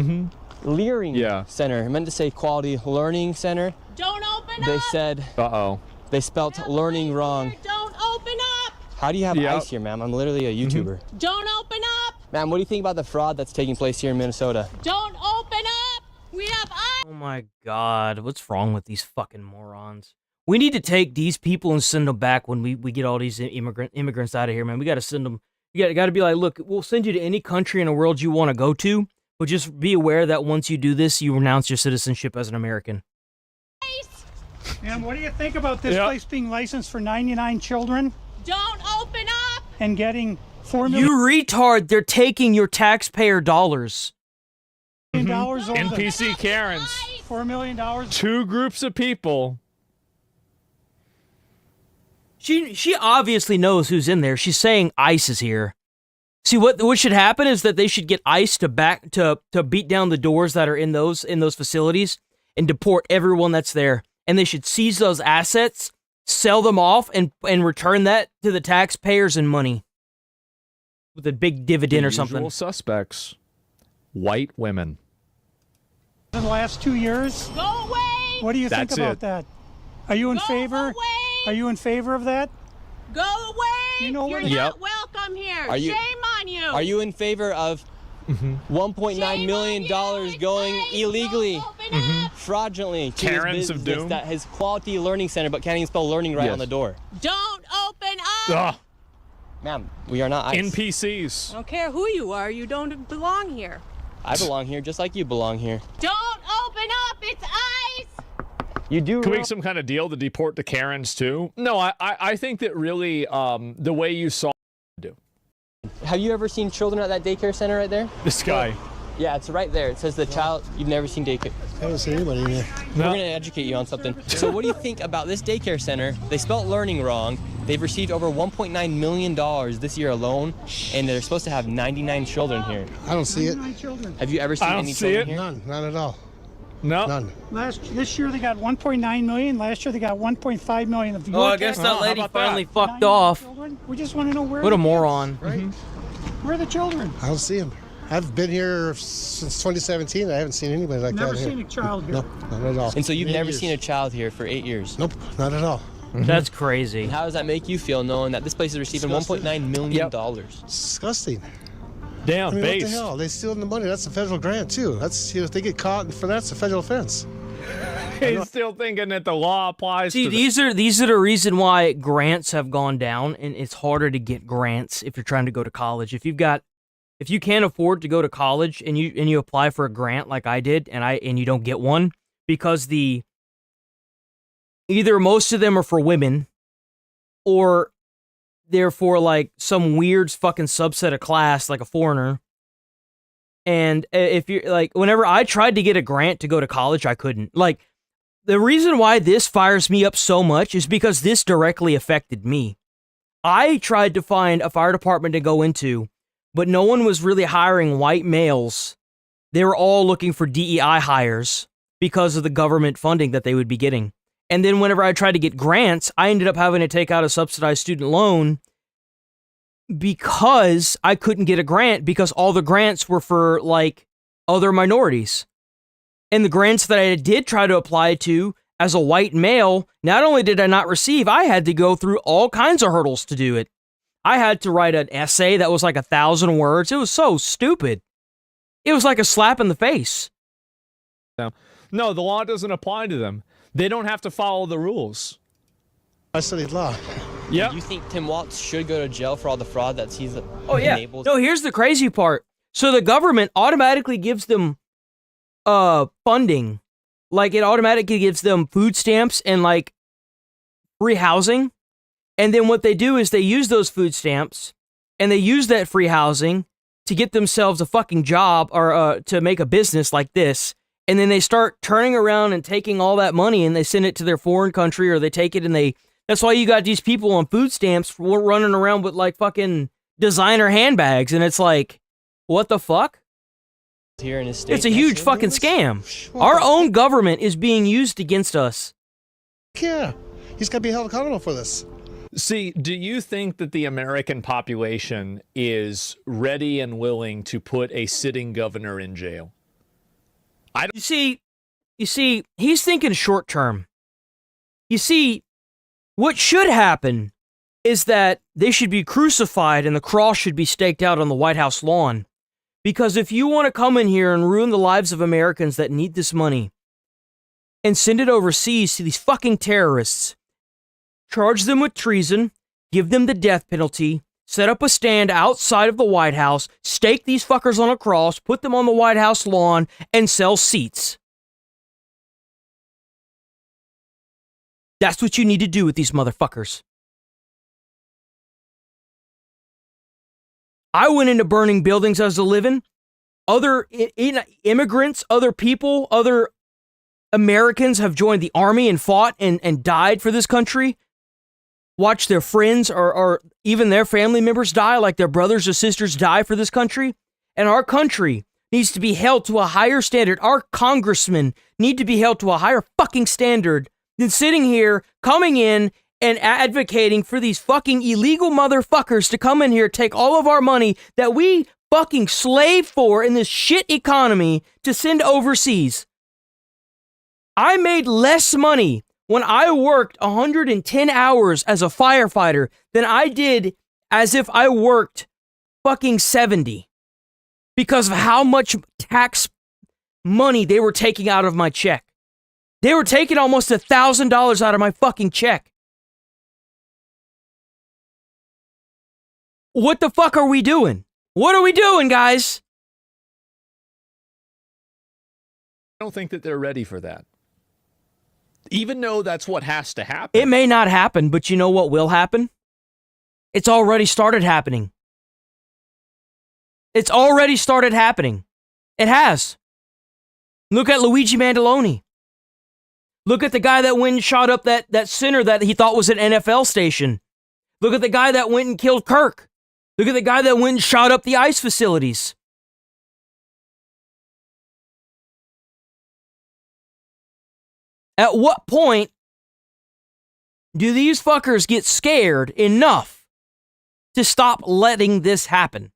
Learning Center. I meant to say Quality Learning Center. Don't open They up. said Uh-oh. they spelt learning wrong. Don't open up. How do you have ice here, ma'am? I'm literally a YouTuber. Don't open up. Ma'am, what do you think about the fraud that's taking place here in Minnesota? Don't open up. We have ice. Oh my God, what's wrong with these fucking morons? We need to take these people and send them back when we get all these immigrants out of here, man. We got to send them. You got to be like, look, we'll send you to any country in the world you want to go to, but just be aware that once you do this, you renounce your citizenship as an American. And what do you think about this place being licensed for 99 children Don't open up. and getting $4 million You retard, they're taking your taxpayer dollars. dollars over NPC Karens. $4 million. Two groups of people. She obviously knows who's in there. She's saying ICE is here. See, what should happen is that they should get ICE to beat down the doors that are in those facilities and deport everyone that's there. And they should seize those assets, sell them off, and return that to the taxpayers in money with a big dividend or something. Usual suspects. White women. In the last 2 years. Go away. What do you think That's about it. that? Are you in Go favor? away. Are you in favor of that? Go away. You know You're what- not welcome here. Are you- Shame on you. Are you in favor of $1.9 million going illegally, fraudulently to Karens this of business doom? that has Quality Learning Center but can't even spell learning right Yes. on the door? Don't open up. Ugh. Ma'am, we are not ICE. NPCs. I don't care who you are. You don't belong here. I belong here just like you belong here. Don't open up. It's ice. You do. Can we make some kind of deal to deport the Karens too? No, I think that really the way you saw do. Have you ever seen children at that daycare center right there? This guy. Yeah, it's right there. It says the child. You've never seen daycare. I haven't seen anybody in there. We're going to educate you on something. So what do you think about this daycare center? They spelt learning wrong. They've received over $1.9 million this year alone, and they're supposed to have 99 children here. I don't see it. 99 children. Have you ever seen I don't any see children it. here? None. Not at all. No. None. This year they got 1.9 million. Last year they got 1.5 million of Oh, I guess that how lady about finally that? fucked off. We just want to know where. What a the kids. moron. Right. Where are the children? I don't see them. I've been here since 2017. I haven't seen anybody like Never that here. seen a child here. No, not at all. And so you've Many never years. seen a child here for 8 years? Nope, not at all. That's crazy. How does that make you feel knowing that this place is receiving Disgusting. $1.9 million? It's disgusting. Damn, I mean, based. what the hell? They stealing the money. That's a federal grant too. That's if they get caught for that, it's a federal offense. He's still thinking that the law applies See, to these are the reason why grants have gone down, and it's harder to get grants if you're trying to go to college. If you can't afford to go to college and you apply for a grant like I did, and you don't get one because either most of them are for women, or there for like some weird fucking subset of class, like a foreigner. And if you're like, whenever I tried to get a grant to go to college, I couldn't. Like, the reason why this fires me up so much is because this directly affected me. I tried to find a fire department to go into, but no one was really hiring white males. They were all looking for DEI hires because of the government funding that they would be getting. And then whenever I tried to get grants, I ended up having to take out a subsidized student loan because I couldn't get a grant because all the grants were for, like, other minorities. And the grants that I did try to apply to as a white male, not only did I not receive, I had to go through all kinds of hurdles to do it. I had to write an essay that was like 1,000 words. It was so stupid. It was like a slap in the face. No, the law doesn't apply to them. They don't have to follow the rules. I studied law. Yeah. Do you think Tim Walz should go to jail for all the fraud that he's enabled? No, here's the crazy part. So the government automatically gives them funding. Like, it automatically gives them food stamps and, like, free housing. And then what they do is they use those food stamps and they use that free housing to get themselves a fucking job or to make a business like this. And then they start turning around and taking all that money and they send it to their foreign country, or they take it and they... That's why you got these people on food stamps running around with, like, fucking designer handbags. And it's like, what the fuck? Here in his state. It's a huge fucking scam. Our own government is being used against us. Yeah, he's got to be held accountable for this. See, do you think that the American population is ready and willing to put a sitting governor in jail? You see, he's thinking short term. You see, what should happen is that they should be crucified and the cross should be staked out on the White House lawn. Because if you want to come in here and ruin the lives of Americans that need this money and send it overseas to these fucking terrorists, charge them with treason, give them the death penalty, set up a stand outside of the White House, stake these fuckers on a cross, put them on the White House lawn, and sell seats. That's what you need to do with these motherfuckers. I went into burning buildings as a living. Other immigrants, other people, other Americans have joined the army and fought and died for this country. Watched their friends or even their family members die, like their brothers or sisters die for this country. And our country needs to be held to a higher standard. Our congressmen need to be held to a higher fucking standard than sitting here, coming in, and advocating for these fucking illegal motherfuckers to come in here, take all of our money that we fucking slave for in this shit economy to send overseas. I made less money when I worked 110 hours as a firefighter than I did as if I worked fucking 70 because of how much tax money they were taking out of my check. They were taking almost $1,000 out of my fucking check. What the fuck are we doing? What are we doing, guys? I don't think that they're ready for that. Even though that's what has to happen. It may not happen, but you know what will happen? It's already started happening. It's already started happening. It has. Look at Luigi Mandaloni. Look at the guy that went and shot up that center that he thought was an NFL station. Look at the guy that went and killed Kirk. Look at the guy that went and shot up the ICE facilities. At what point do these fuckers get scared enough to stop letting this happen?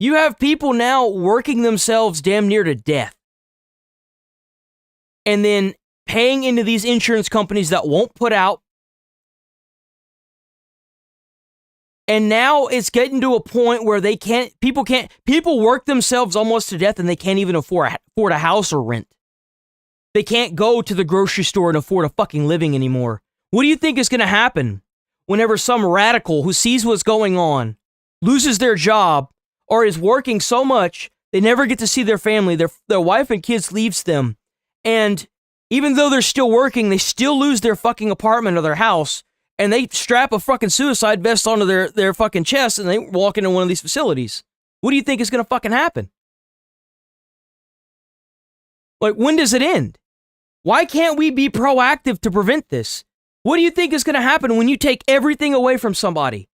You have people now working themselves damn near to death. And then paying into these insurance companies that won't put out. And now it's getting to a point where people work themselves almost to death and they can't even afford a house or rent. They can't go to the grocery store and afford a fucking living anymore. What do you think is going to happen whenever some radical who sees what's going on loses their job or is working so much they never get to see their family, their wife and kids leaves them, and even though they're still working, they still lose their fucking apartment or their house, and they strap a fucking suicide vest onto their fucking chest and they walk into one of these facilities. What do you think is going to fucking happen? Like, when does it end? Why can't we be proactive to prevent this? What do you think is going to happen when you take everything away from somebody?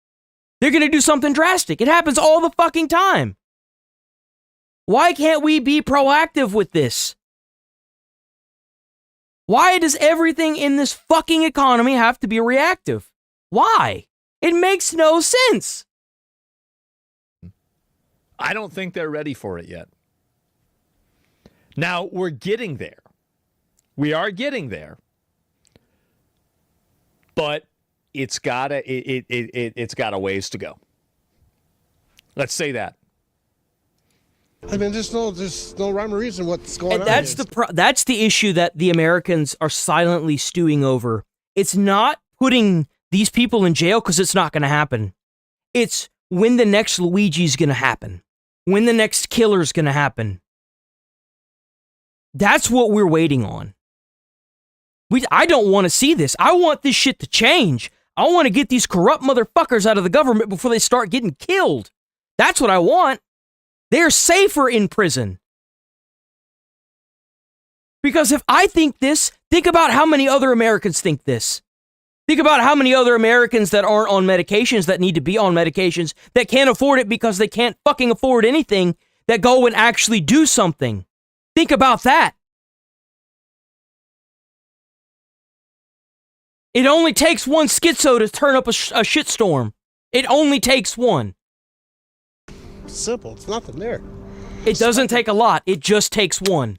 They're going to do something drastic. It happens all the fucking time. Why can't we be proactive with this? Why does everything in this fucking economy have to be reactive? Why? It makes no sense. I don't think they're ready for it yet. Now, we're getting there. We are getting there. But it's got a ways to go. Let's say that. I mean, there's no rhyme or reason what's going on. That's the issue that the Americans are silently stewing over. It's not putting these people in jail because it's not going to happen. It's when the next Luigi's going to happen. When the next killer's going to happen. That's what we're waiting on. I don't want to see this. I want this shit to change. I want to get these corrupt motherfuckers out of the government before they start getting killed. That's what I want. They're safer in prison. Because if I think this, think about how many other Americans think this. Think about how many other Americans that aren't on medications, that need to be on medications, that can't afford it because they can't fucking afford anything, that go and actually do something. Think about that. It only takes one schizo to turn up a shitstorm. It only takes one. Simple. It's nothing there. It doesn't take a lot. It just takes one.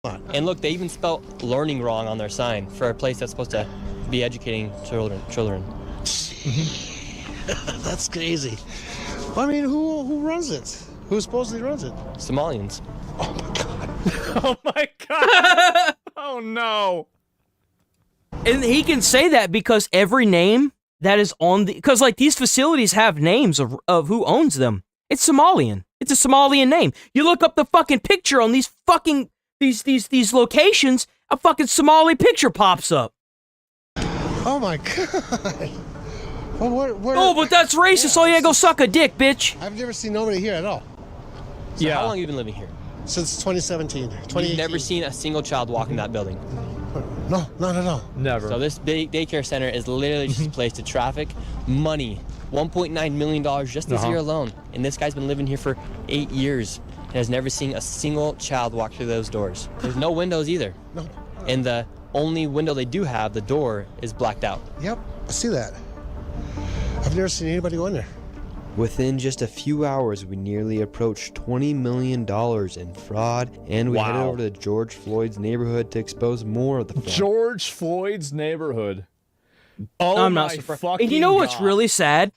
And look, they even spelled learning wrong on their sign for a place that's supposed to be educating children. That's crazy. I mean, who runs it? Who supposedly runs it? Somalians. Oh my god. Oh my god. Oh no. And he can say that because every name that is on the... Because, like, these facilities have names of who owns them. It's Somalian. It's a Somalian name. You look up the fucking picture on these fucking... These locations, a fucking Somali picture pops up. Oh my god. Well, oh, but that's racist. Yeah, oh yeah, go suck a dick, bitch. I've never seen nobody here at all. So how long have you been living here? Since 2017. You've never seen a single child walk in that building? No, not at all. Never. So this big daycare center is literally just a place to traffic money. $1.9 million just this year alone. And this guy's been living here for 8 years and has never seen a single child walk through those doors. There's no windows either. No. And the only window they do have, the door, is blacked out. Yep, I see that. I've never seen anybody go in there. Within just a few hours, we nearly approached $20 million in fraud, and we headed over to George Floyd's neighborhood to expose more of the fraud. George Floyd's neighborhood. Oh, I'm not surprised. And you know what's really sad?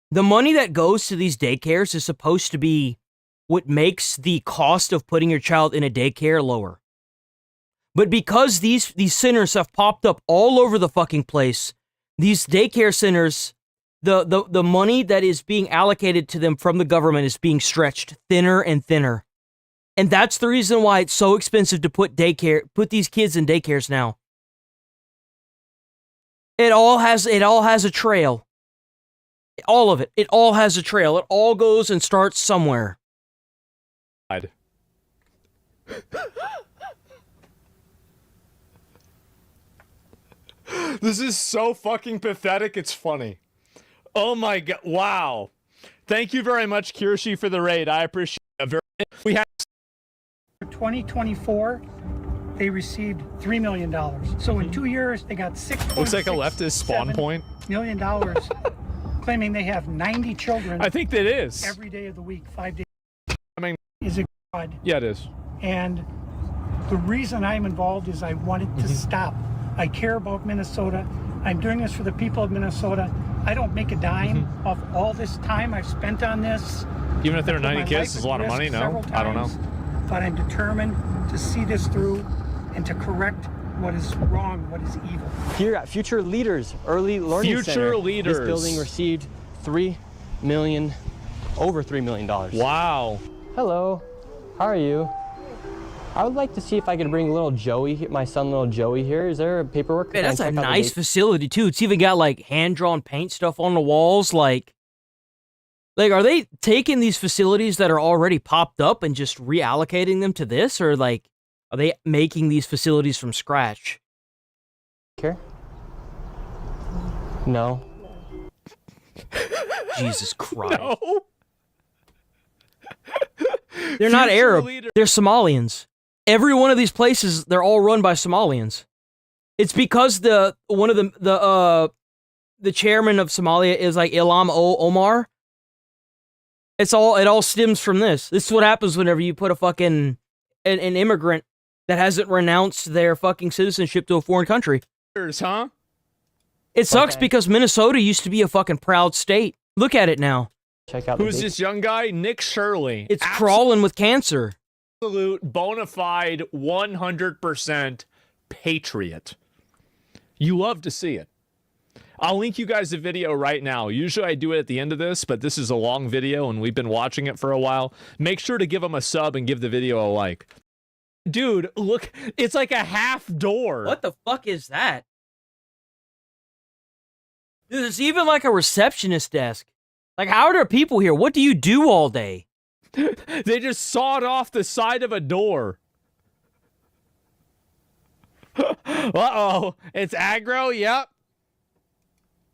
The money that goes to these daycares is supposed to be what makes the cost of putting your child in a daycare lower. But because these centers have popped up all over the fucking place, these daycare centers... The money that is being allocated to them from the government is being stretched thinner and thinner. And that's the reason why it's so expensive to put these kids in daycares now. It all has a trail. All of it. It all has a trail. It all goes and starts somewhere. This is so fucking pathetic, it's funny. Oh my god, wow. Thank you very much, Kirshi, for the raid. I appreciate it. We had... For 2024, they received $3 million. So in 2 years, they got Looks like a leftist spawn point. $6.7 million, claiming they have 90 children. I think that is. Every day of the week, 5 days. I mean... Is a fraud. Yeah, it is. And the reason I'm involved is I wanted to stop. I care about Minnesota. I'm doing this for the people of Minnesota. I don't make a dime off all this time I've spent on this. Even if there are 90 kids, it's a lot of money, no? I don't know. But I'm determined to see this through and to correct what is wrong, what is evil. Here at Future Leaders Early Learning Center, this building received over $3 million. Wow. Hello, how are you? I would like to see if I could bring little Joey, my son, little Joey here. Is there paperwork? Man, that's a nice facility too. It's even got like hand-drawn paint stuff on the walls. Like, are they taking these facilities that are already popped up and just reallocating them to this, or like, are they making these facilities from scratch? Care? No. Jesus Christ. No. They're not Future Arab. leader. They're Somalians. Every one of these places, they're all run by Somalians. It's because the chairman of Somalia is like Ilham Omar. It all stems from this. This is what happens whenever you put a fucking an immigrant that hasn't renounced their fucking citizenship to a foreign country. Huh? It sucks because Minnesota used to be a fucking proud state. Look at it now. Check out. Who's this young guy? Nick Shirley. It's crawling with cancer. Absolute bona fide 100% patriot. You love to see it. I'll link you guys a video right now. Usually I do it at the end of this, but this is a long video and we've been watching it for a while. Make sure to give him a sub and give the video a like. Dude, look, it's like a half door. What the fuck is that? Dude, there's even like a receptionist desk. Like, how are there people here? What do you do all day? They just sawed off the side of a door. Uh-oh. It's aggro, yep.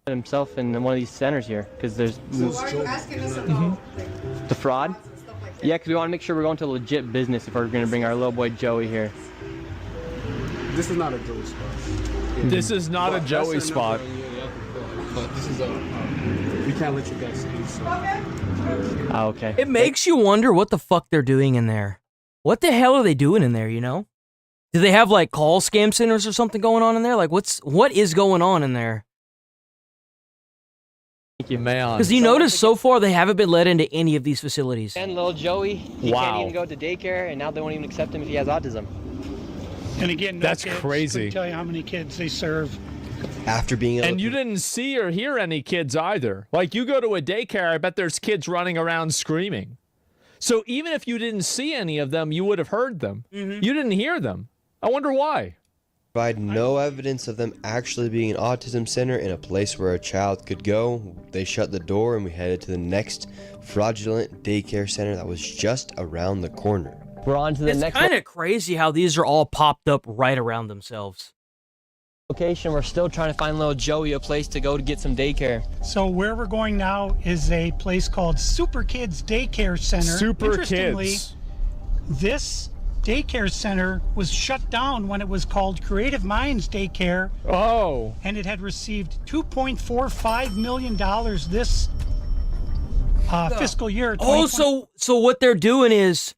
Himself in one of these centers here, because there's... The fraud? Yeah, because we want to make sure we're going to legit business if we're going to bring our little boy Joey here. This is not a Joey spot. This is not a Joey spot. But this is we can't let you guys see. So. Oh, okay. It makes you wonder what the fuck they're doing in there. What the hell are they doing in there, you know? Do they have like call scam centers or something going on in there? Like what is going on in there? Thank you, man. Because you notice so far they haven't been let into any of these facilities. And little Joey, he can't even go to daycare, and now they won't even accept him if he has autism. And again, no That's kids. crazy. Couldn't tell you how many kids they serve. After being able And you didn't see or hear any kids either. Like, you go to a daycare, I bet there's kids running around screaming. So even if you didn't see any of them, you would have heard them. You didn't hear them. I wonder why. Provide no evidence of them actually being an autism center in a place where a child could go. They shut the door and we headed to the next fraudulent daycare center that was just around the corner. We're on to the next It's kind of crazy how these are all popped up right around themselves. location. We're still trying to find little Joey a place to go to get some daycare. So where we're going now is a place called Super Kids Daycare Center. Super Interestingly, Kids. This daycare center was shut down when it was called Creative Minds Daycare. Oh. And it had received $2.45 million this fiscal year. Oh, so what they're doing is,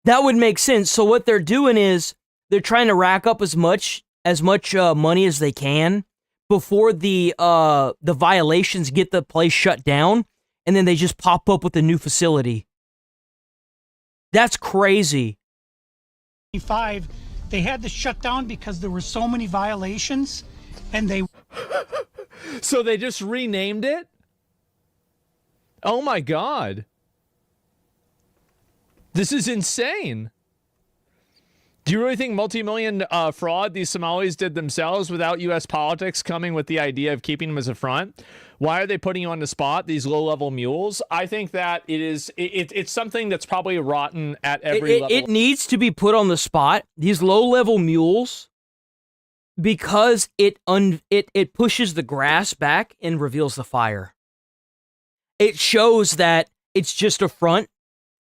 that would make sense. So what they're doing is they're trying to rack up as much money as they can before the violations get the place shut down, and then they just pop up with a new facility. That's crazy. They had to shut down because there were so many violations, and they. So they just renamed it? Oh my God. This is insane. Do you really think multi-million fraud these Somalis did themselves without U.S. politics coming with the idea of keeping them as a front? Why are they putting you on the spot, these low-level mules? I think that it's something that's probably rotten at every level. It needs to be put on the spot. These low-level mules, because it pushes the grass back and reveals the fire. It shows that it's just a front,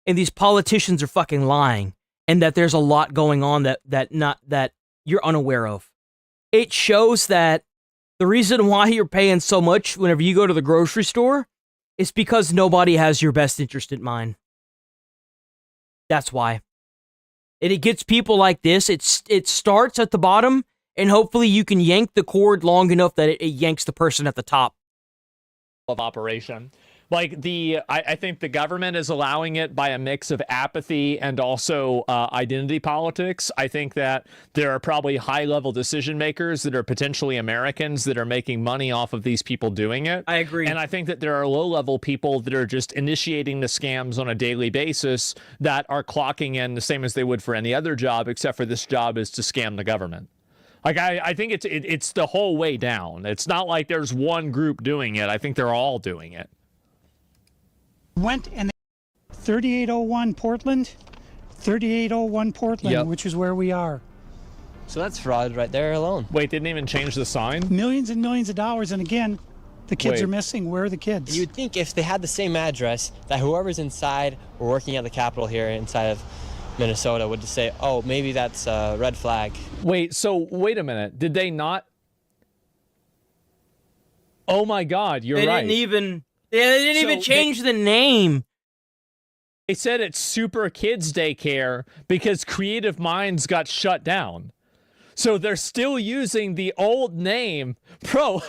and these politicians are fucking lying, and that there's a lot going on that you're unaware of. It shows that the reason why you're paying so much whenever you go to the grocery store is because nobody has your best interest in mind. That's why. And it gets people like this. It starts at the bottom, and hopefully you can yank the cord long enough that it yanks the person at the top. Of operation. Like I think the government is allowing it by a mix of apathy and also identity politics. I think that there are probably high-level decision makers that are potentially Americans that are making money off of these people doing it. I agree. And I think that there are low-level people that are just initiating the scams on a daily basis that are clocking in the same as they would for any other job, except for this job is to scam the government. Like I think it's the whole way down. It's not like there's one group doing it. I think they're all doing it. Went and 3801 Portland, 3801 Portland, Yep. which is where we are. So that's fraud right there alone. Wait, didn't even change the sign? Millions and millions of dollars, and again, the kids Wait. are missing. Where are the kids? You'd think if they had the same address, that whoever's inside or working at the Capitol here inside of Minnesota would just say, oh, maybe that's a red flag. Wait, so wait a minute. Did they not? Oh my God, you're They right. didn't even. Yeah, they didn't even change the name. They said it's Super Kids Daycare because Creative Minds got shut down. So they're still using the old name. Bro.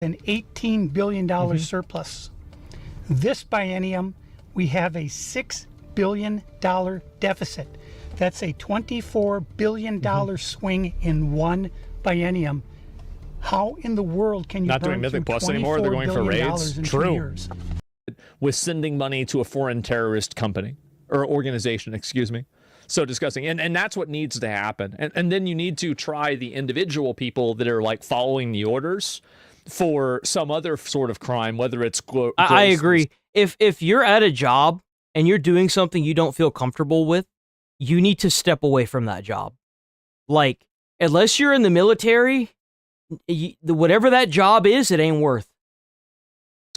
An $18 billion surplus. This biennium, we have a $6 billion deficit. That's a $24 billion swing in one biennium. How in the world can you Not burn doing Mythic through Plus anymore? They're going for $24 billion raids? in 2 True. years? With sending money to a foreign terrorist company or organization, excuse me. So disgusting. And that's what needs to happen. And then you need to try the individual people that are like following the orders for some other sort of crime, whether it's I agree. If you're at a job and you're doing something you don't feel comfortable with, you need to step away from that job. Like, unless you're in the military, whatever that job is, it ain't worth.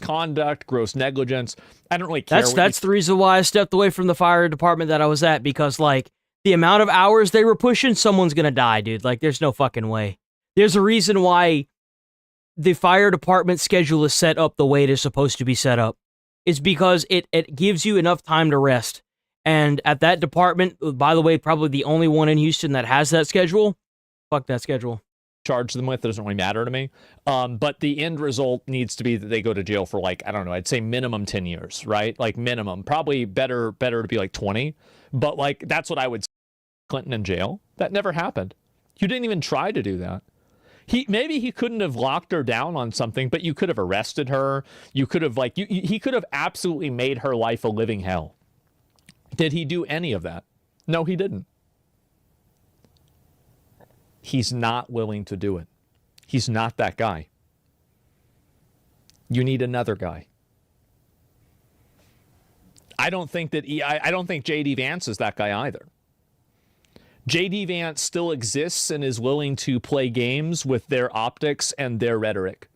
Conduct, gross negligence. I don't really care. That's the reason why I stepped away from the fire department that I was at, because like the amount of hours they were pushing, someone's gonna die, dude. Like, there's no fucking way. There's a reason why the fire department schedule is set up the way it is supposed to be set up. It's because it gives you enough time to rest. And at that department, by the way, probably the only one in Houston that has that schedule. Fuck that schedule. Charge them with, it doesn't really matter to me. But the end result needs to be that they go to jail for like, I don't know, I'd say minimum 10 years, right? Like minimum, probably better to be like 20. But like, that's what I would say. Clinton in jail. That never happened. You didn't even try to do that. Maybe he couldn't have locked her down on something, but you could have arrested her. You could have he could have absolutely made her life a living hell. Did he do any of that? No, he didn't. He's not willing to do it. He's not that guy. You need another guy. I don't think J.D. Vance is that guy either. J.D. Vance still exists and is willing to play games with their optics and their rhetoric.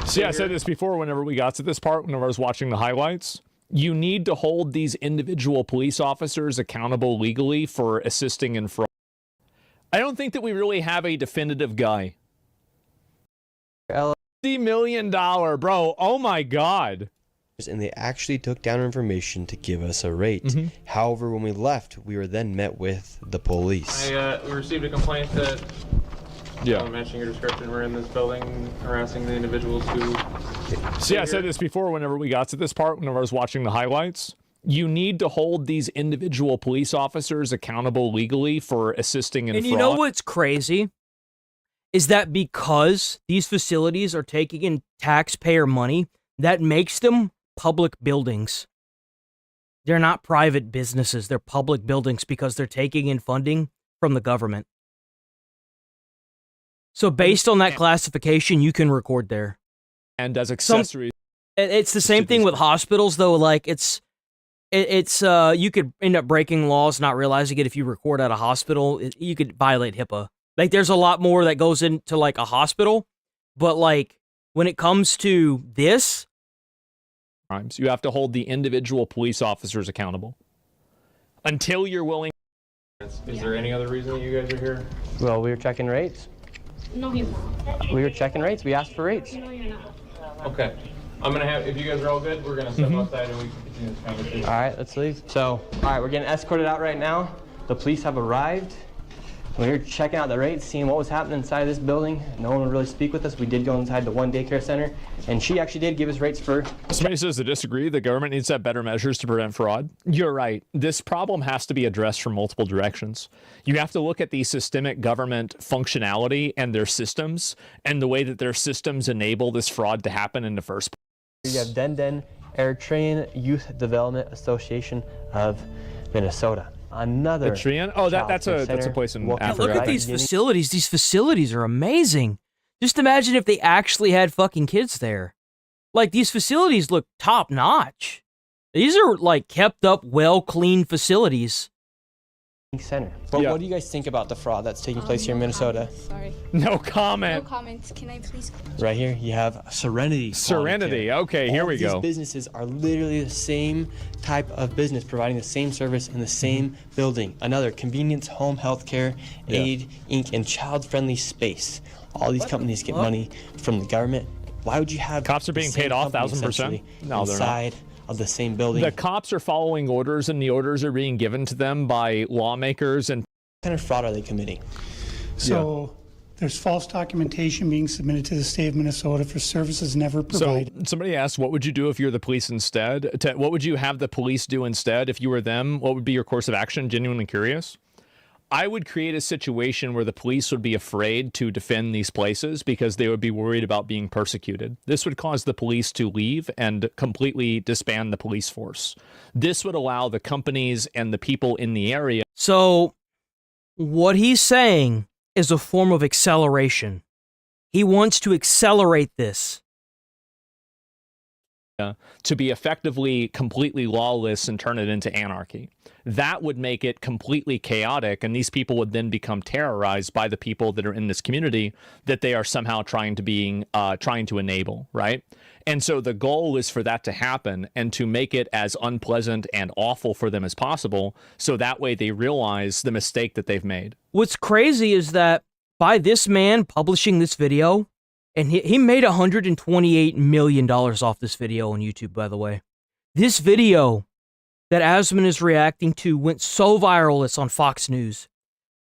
See, I said this before whenever we got to this part, whenever I was watching the highlights. You need to hold these individual police officers accountable legally for assisting in fraud. I don't think that we really have a definitive guy. $50 million, bro. Oh my God. And they actually took down information to give us a rate. However, when we left, we were then met with the police. We received a complaint that matching your description, we're in this building harassing the individuals who... See, I said this before whenever we got to this part, whenever I was watching the highlights. You need to hold these individual police officers accountable legally for assisting in fraud. And you know what's crazy? Is that because these facilities are taking in taxpayer money, that makes them public buildings. They're not private businesses. They're public buildings because they're taking in funding from the government. So based on that classification, you can record there. And as accessories. It's the same thing with hospitals, though. Like, it's you could end up breaking laws, not realizing it if you record at a hospital. You could violate HIPAA. Like, there's a lot more that goes into, like, a hospital. But, like, when it comes to this... You have to hold the individual police officers accountable. Until you're willing... Is there any other reason that you guys are here? Well, we were checking rates. No, he's not. We were checking rates. We asked for rates. No, you're not. Okay. I'm going to have, if you guys are all good, we're going to step outside and we can continue this conversation. All right, let's leave. So, all right, we're getting escorted out right now. The police have arrived. We were checking out the rates, seeing what was happening inside this building. No one would really speak with us. We did go inside the one daycare center, and she actually did give us rates for... Somebody says to disagree. The government needs to have better measures to prevent fraud. You're right. This problem has to be addressed from multiple directions. You have to look at the systemic government functionality and their systems, and the way that their systems enable this fraud to happen in the first place. You have Den Eritrean Youth Development Association of Minnesota. Another Oh, that's a place in Africa. Look at these facilities. These facilities are amazing. Just imagine if they actually had fucking kids there. Like, these facilities look top notch. These are like kept up, well cleaned facilities. Center. But what do you guys think about the fraud that's taking place here in Minnesota? Sorry. No comment. No comments. Can I please? Right here, you have Serenity. Serenity. Okay, here we go. These businesses are literally the same type of business, providing the same service in the same building. Another Convenience Home Healthcare, Aid Inc., and child-friendly space. All these companies get money from the government. Why would you have cops are being paid off 1,000%? No, they're not. Of the same building. The cops are following orders, and the orders are being given to them by lawmakers. And what kind of fraud are they committing? So there's false documentation being submitted to the state of Minnesota for services never provided. So somebody asked, what would you do if you're the police instead? What would you have the police do instead if you were them? What would be your course of action? Genuinely curious. I would create a situation where the police would be afraid to defend these places because they would be worried about being persecuted. This would cause the police to leave and completely disband the police force. This would allow the companies and the people in the area. So what he's saying is a form of acceleration. He wants to accelerate this. To be effectively completely lawless and turn it into anarchy. That would make it completely chaotic, and these people would then become terrorized by the people that are in this community that they are somehow trying to enable, right? And so the goal is for that to happen and to make it as unpleasant and awful for them as possible, so that way they realize the mistake that they've made. What's crazy is that by this man publishing this video, and he made $128 million off this video on YouTube, by the way. This video that Asmon is reacting to went so viral, it's on Fox News.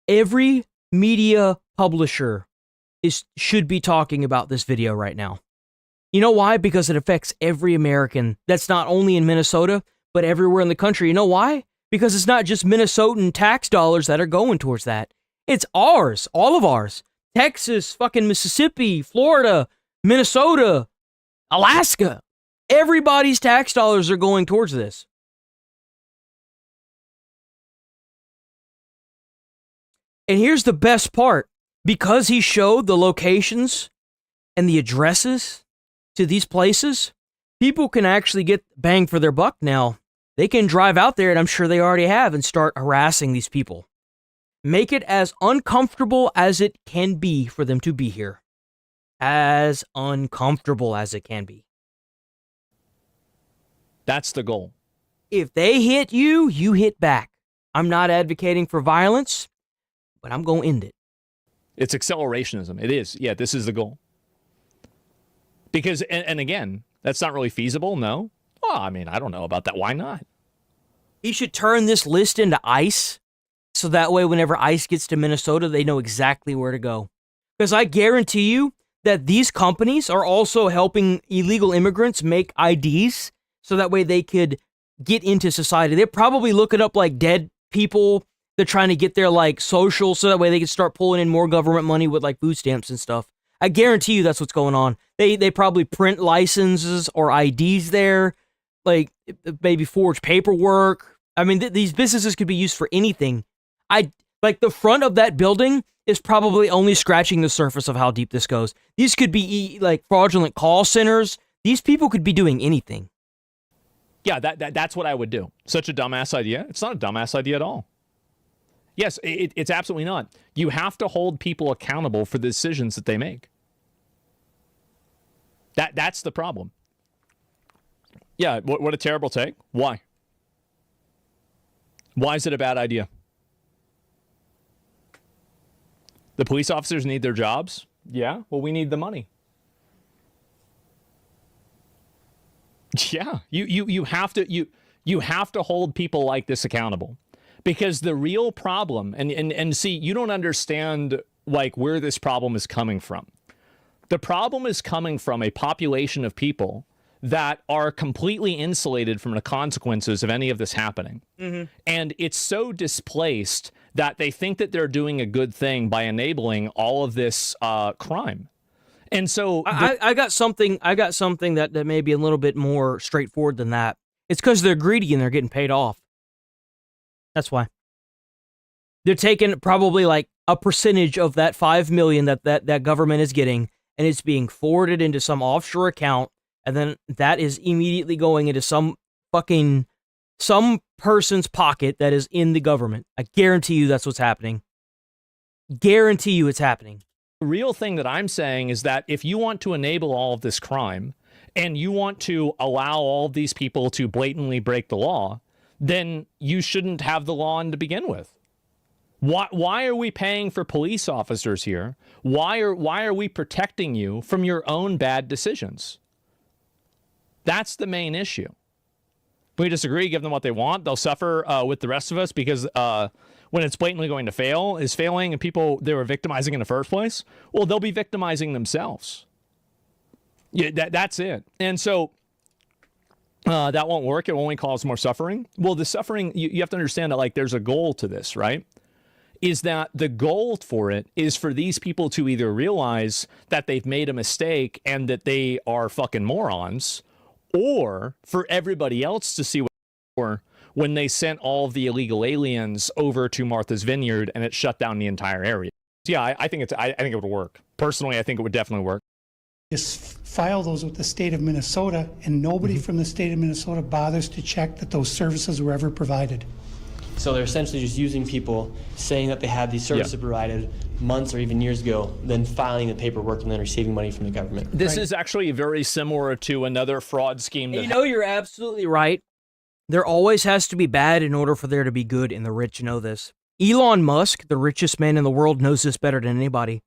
Every media publisher should be talking about this video right now. You know why? Because it affects every American. That's not only in Minnesota, but everywhere in the country. You know why? Because it's not just Minnesotan tax dollars that are going towards that. It's ours, all of ours. Texas, fucking Mississippi, Florida, Minnesota, Alaska. Everybody's tax dollars are going towards this. And here's the best part. Because he showed the locations and the addresses to these places, people can actually get bang for their buck now. They can drive out there, and I'm sure they already have, and start harassing these people. Make it as uncomfortable as it can be for them to be here. As uncomfortable as it can be. That's the goal. If they hit you, you hit back. I'm not advocating for violence, but I'm going to end it. It's accelerationism. It is. Yeah, this is the goal. Because, and again, that's not really feasible, no? Well, I mean, I don't know about that. Why not? He should turn this list into ICE. So that way, whenever ICE gets to Minnesota, they know exactly where to go. Because I guarantee you that these companies are also helping illegal immigrants make IDs so that way they could get into society. They're probably looking up like dead people. They're trying to get their like social so that way they can start pulling in more government money with like food stamps and stuff. I guarantee you that's what's going on. They probably print licenses or IDs there, like maybe forge paperwork. I mean, these businesses could be used for anything. Like the front of that building is probably only scratching the surface of how deep this goes. These could be like fraudulent call centers. These people could be doing anything. Yeah, that's what I would do. Such a dumbass idea. It's not a dumbass idea at all. Yes, it's absolutely not. You have to hold people accountable for the decisions that they make. That's the problem. Yeah, what a terrible take. Why? Why is it a bad idea? The police officers need their jobs? Yeah, well, we need the money. Yeah, you have to hold people like this accountable. Because the real problem, and see, you don't understand like where this problem is coming from. The problem is coming from a population of people that are completely insulated from the consequences of any of this happening. And it's so displaced that they think that they're doing a good thing by enabling all of this crime. And so I got something that may be a little bit more straightforward than that. It's because they're greedy and they're getting paid off. That's why. They're taking probably like a percentage of that $5 million that government is getting, and it's being forwarded into some offshore account, and then that is immediately going into some person's pocket that is in the government. I guarantee you that's what's happening. Guarantee you it's happening. The real thing that I'm saying is that if you want to enable all of this crime and you want to allow all of these people to blatantly break the law, then you shouldn't have the law to begin with. Why are we paying for police officers here? Why are we protecting you from your own bad decisions? That's the main issue. We disagree, give them what they want. They'll suffer with the rest of us because when it's blatantly going to fail, is failing and people they were victimizing in the first place, well, they'll be victimizing themselves. Yeah, that's it. And so that won't work. It will only cause more suffering. Well, the suffering, you have to understand that like there's a goal to this, right? Is that the goal for it is for these people to either realize that they've made a mistake and that they are fucking morons, or for everybody else to see what when they sent all of the illegal aliens over to Martha's Vineyard and it shut down the entire area. So yeah, I think it would work. Personally, I think it would definitely work. Just file those with the state of Minnesota, and nobody from the state of Minnesota bothers to check that those services were ever provided. So they're essentially just using people, saying that they had these services provided months or even years ago, then filing the paperwork and then receiving money from the government. This is actually very similar to another fraud scheme. You know, you're absolutely right. There always has to be bad in order for there to be good, and the rich know this. Elon Musk, the richest man in the world, knows this better than anybody.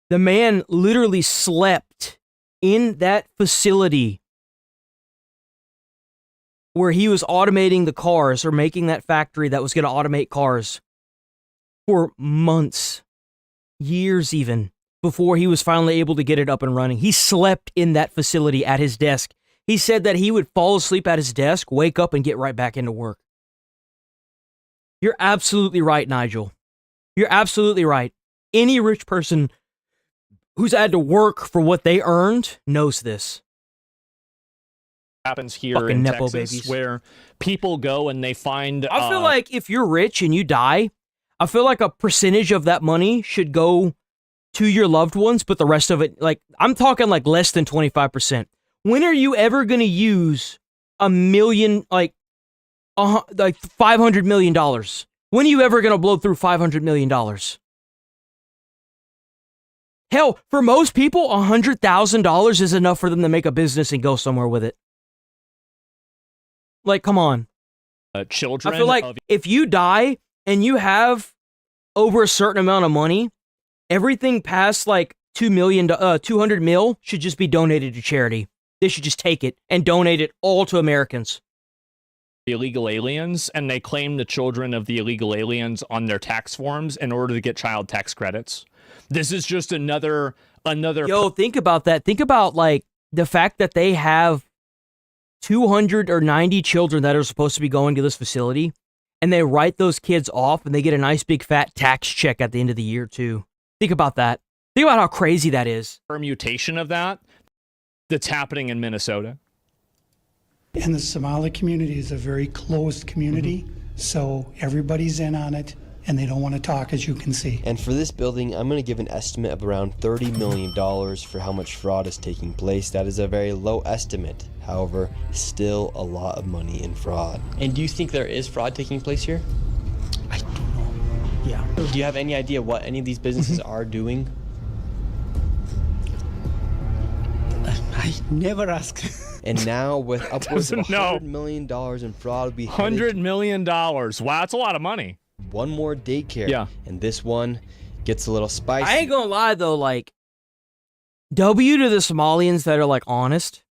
The man literally slept in that facility where he was automating the cars or making that factory that was going to automate cars for months, years even, before he was finally able to get it up and running. He slept in that facility at his desk. He said that he would fall asleep at his desk, wake up, and get right back into work. You're absolutely right, Nigel. You're absolutely right. Any rich person who's had to work for what they earned knows this. Happens here Fucking in Nepo Texas, babies. where people go and they find. I feel like if you're rich and you die, I feel like a percentage of that money should go to your loved ones, but the rest of it, like, I'm talking like less than 25%. When are you ever going to use $1 million, like $500 million? When are you ever going to blow through $500 million? Hell, for most people, $100,000 is enough for them to make a business and go somewhere with it. Like, come on. Children. I feel like if you die and you have over a certain amount of money, everything past like 200 mil should just be donated to charity. They should just take it and donate it all to Americans. Illegal aliens, and they claim the children of the illegal aliens on their tax forms in order to get child tax credits. This is just another. Yo, think about that. Think about like the fact that they have 290 children that are supposed to be going to this facility, and they write those kids off, and they get a nice big fat tax check at the end of the year too. Think about that. Think about how crazy that is. Permutation of that's happening in Minnesota. And the Somali community is a very closed community, so everybody's in on it, and they don't want to talk, as you can see. And for this building, I'm going to give an estimate of around $30 million for how much fraud is taking place. That is a very low estimate. However, still a lot of money in fraud. And do you think there is fraud taking place here? I don't know. Yeah. Do you have any idea what any of these businesses are doing? I never ask. And now with upwards of Doesn't know. $100 million in fraud, we $100 million. Wow, that's a lot of money. One more daycare. Yeah. And this one gets a little spicy. I ain't gonna lie though, like, W to the Somalians that are like honest,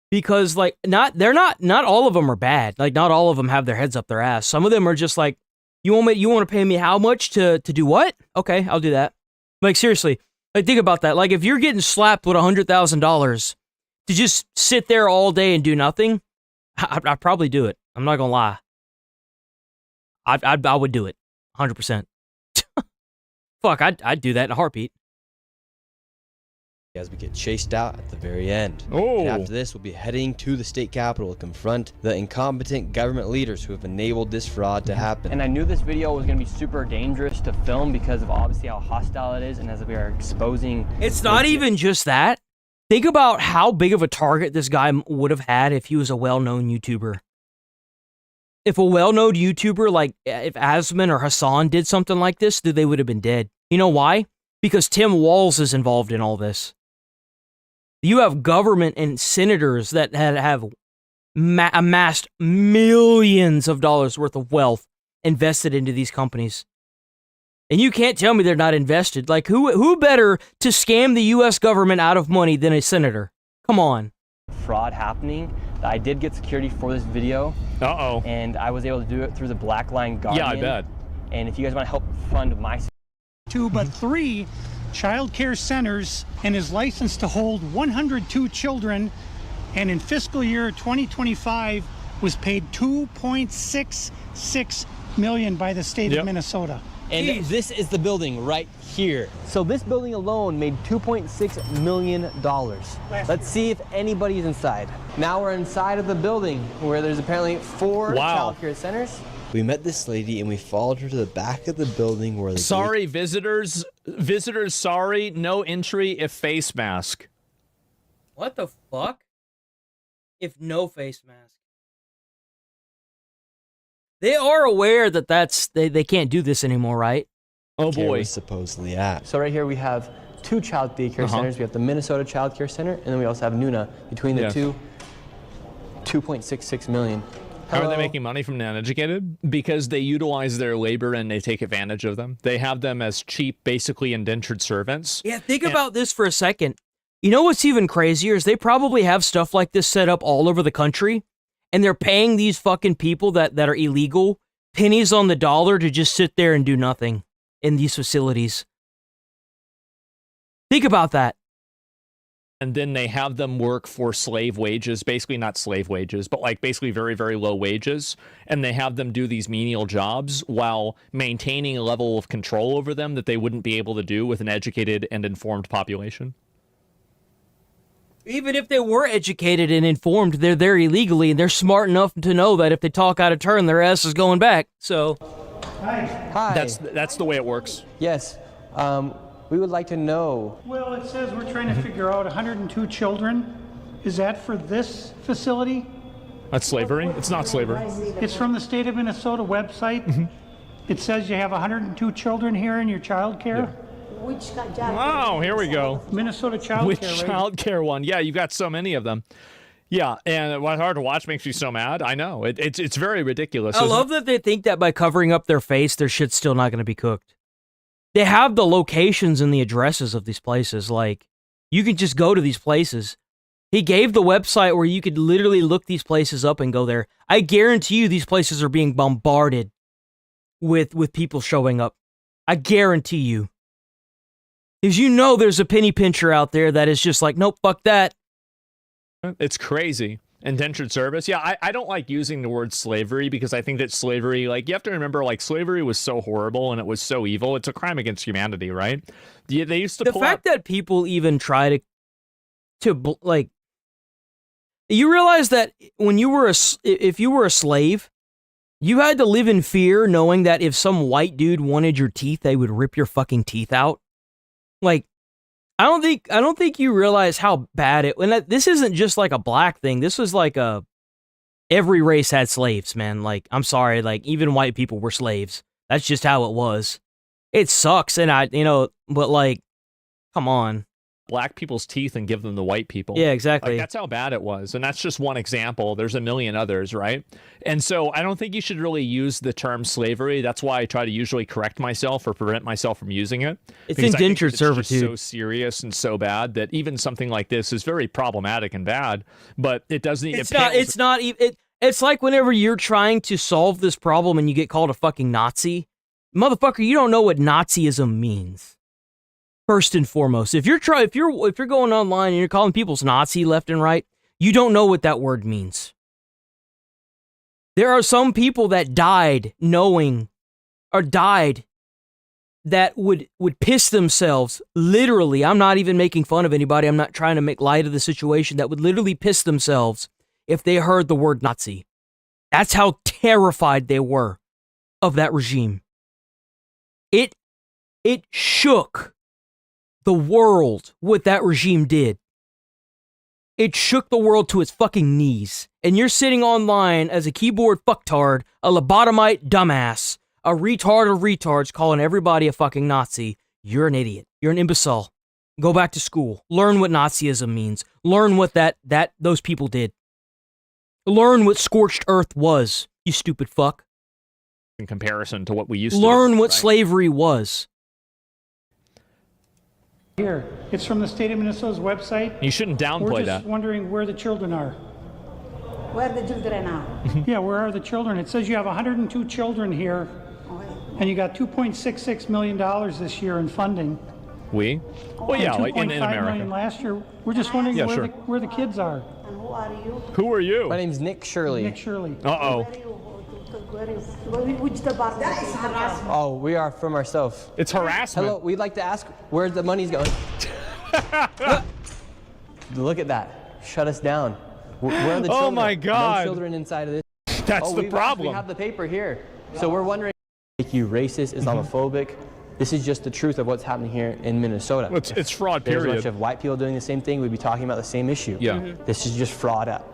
because like not all of them are bad. Like not all of them have their heads up their ass. Some of them are just like, You want to pay me how much to do what? Okay, I'll do that. Like, seriously. Like, think about that. Like, if you're getting slapped with $100,000 to just sit there all day and do nothing, I'd probably do it. I'm not gonna lie. I would do it. 100%. Fuck, I'd do that in a heartbeat. As we get chased out at the very end. Oh. And after this, we'll be heading to the state capitol to confront the incompetent government leaders who have enabled this fraud to happen. And I knew this video was going to be super dangerous to film because of obviously how hostile it is and as we are exposing... It's not even just that. Think about how big of a target this guy would have had if he was a well-known YouTuber. If a well-known YouTuber, like if Asmon or Hassan did something like this, they would have been dead. You know why? Because Tim Walz is involved in all this. You have government and senators that have amassed millions of dollars worth of wealth invested into these companies. And you can't tell me they're not invested. Like, who better to scam the U.S. government out of money than a senator? Come on. Fraud happening. I did get security for this video. Uh-oh. And I was able to do it through the Black Line Guardian. Yeah, I bet. And if you guys want to help fund my... 2, but 3 child care centers and is licensed to hold 102 children, and in fiscal year 2025 was paid $2.66 million by the state of Minnesota. And this is the building right here. So this building alone made $2.6 million. Let's see if anybody's inside. Now we're inside of the building where there's apparently 4 child care centers. We met this lady and we followed her to the back of the building where the Sorry, visitors, sorry, no entry if face mask. What the fuck? If no face mask. They are aware that they can't do this anymore, right? Oh boy. was supposedly at. So right here we have 2 child daycare centers. We have the Minnesota Child Care Center, and then we also have Nuna. Between the two, $2.66 million. How are they making money from the uneducated? Because they utilize their labor and they take advantage of them. They have them as cheap, basically indentured servants. Yeah, think about this for a second. You know what's even crazier is they probably have stuff like this set up all over the country, and they're paying these fucking people that are illegal pennies on the dollar to just sit there and do nothing in these facilities. Think about that. And then they have them work for slave wages, basically not slave wages, but like basically very, very low wages. And they have them do these menial jobs while maintaining a level of control over them that they wouldn't be able to do with an educated and informed population. Even if they were educated and informed, they're there illegally, and they're smart enough to know that if they talk out of turn, their ass is going back. So, Hi. That's the way it works. Yes. We would like to know. Well, it says we're trying to figure out 102 children. Is that for this facility? That's slavery? It's not slavery. It's from the state of Minnesota website. It says you have 102 children here in your child care. Which Oh, here we go. Minnesota child Which care. Right? child care one? Yeah, you've got so many of them. Yeah, and what's hard to watch makes me so mad. I know. It's very ridiculous. I love that they think that by covering up their face, their shit's still not going to be cooked. They have the locations and the addresses of these places. Like, you can just go to these places. He gave the website where you could literally look these places up and go there. I guarantee you these places are being bombarded with people showing up. I guarantee you. Because you know there's a penny pincher out there that is just like, nope, fuck that. It's crazy. Indentured service. Yeah, I don't like using the word slavery because I think that slavery, like, you have to remember, like, slavery was so horrible and it was so evil. It's a crime against humanity, right? They used to the fact that people even try to like, you realize that when you were if you were a slave, you had to live in fear knowing that if some white dude wanted your teeth, they would rip your fucking teeth out. Like, I don't think you realize how bad it. And this isn't just like a black thing. This was like every race had slaves, man. Like, I'm sorry, like even white people were slaves. That's just how it was. It sucks, and but like, come on. Black people's teeth and give them to white people. Yeah, exactly. Like, that's how bad it was. And that's just one example. There's a million others, right? And so I don't think you should really use the term slavery. That's why I try to usually correct myself or prevent myself from using it. It's indentured servitude. It's so serious and so bad that even something like this is very problematic and bad, but it doesn't... It's not even... It's like whenever you're trying to solve this problem and you get called a fucking Nazi. Motherfucker, you don't know what Nazism means. First and foremost, if you're going online and you're calling people's Nazi left and right, you don't know what that word means. There are some people that died that would piss themselves, literally. I'm not even making fun of anybody. I'm not trying to make light of the situation, that would literally piss themselves if they heard the word Nazi. That's how terrified they were of that regime. It shook the world what that regime did. It shook the world to its fucking knees. And you're sitting online as a keyboard fucktard, a lobotomite dumbass, a retard of retards calling everybody a fucking Nazi. You're an idiot. You're an imbecile. Go back to school. Learn what Nazism means. Learn what those people did. Learn what scorched earth was, you stupid fuck. In comparison to what we used to learn what slavery was. Here, it's from the state of Minnesota's website. You shouldn't downplay We're just that. wondering where the children are. Where the children are? Yeah, where are the children? It says you have 102 children here, and you got $2.66 million this year in funding. We? Well, yeah, like in $2.5 America. million last year. We're just wondering Yeah, where, sure. where the kids are. And who are you? Who are you? My name's Nick Shirley. Nick Shirley. Uh-oh. Which department? That is harassment. Oh, we are from ourselves. It's harassment. Hello, we'd like to ask where the money's going. Look at that. Shut us down. Where are the children? Oh my God. No children inside of this. That's the problem. We have the paper here. So we're wondering, make you racist, Islamophobic. This is just the truth of what's happening here in Minnesota. It's fraud, There's a period. bunch of white people doing the same thing. We'd be talking about the same issue. Yeah. This is just fraud at I mean,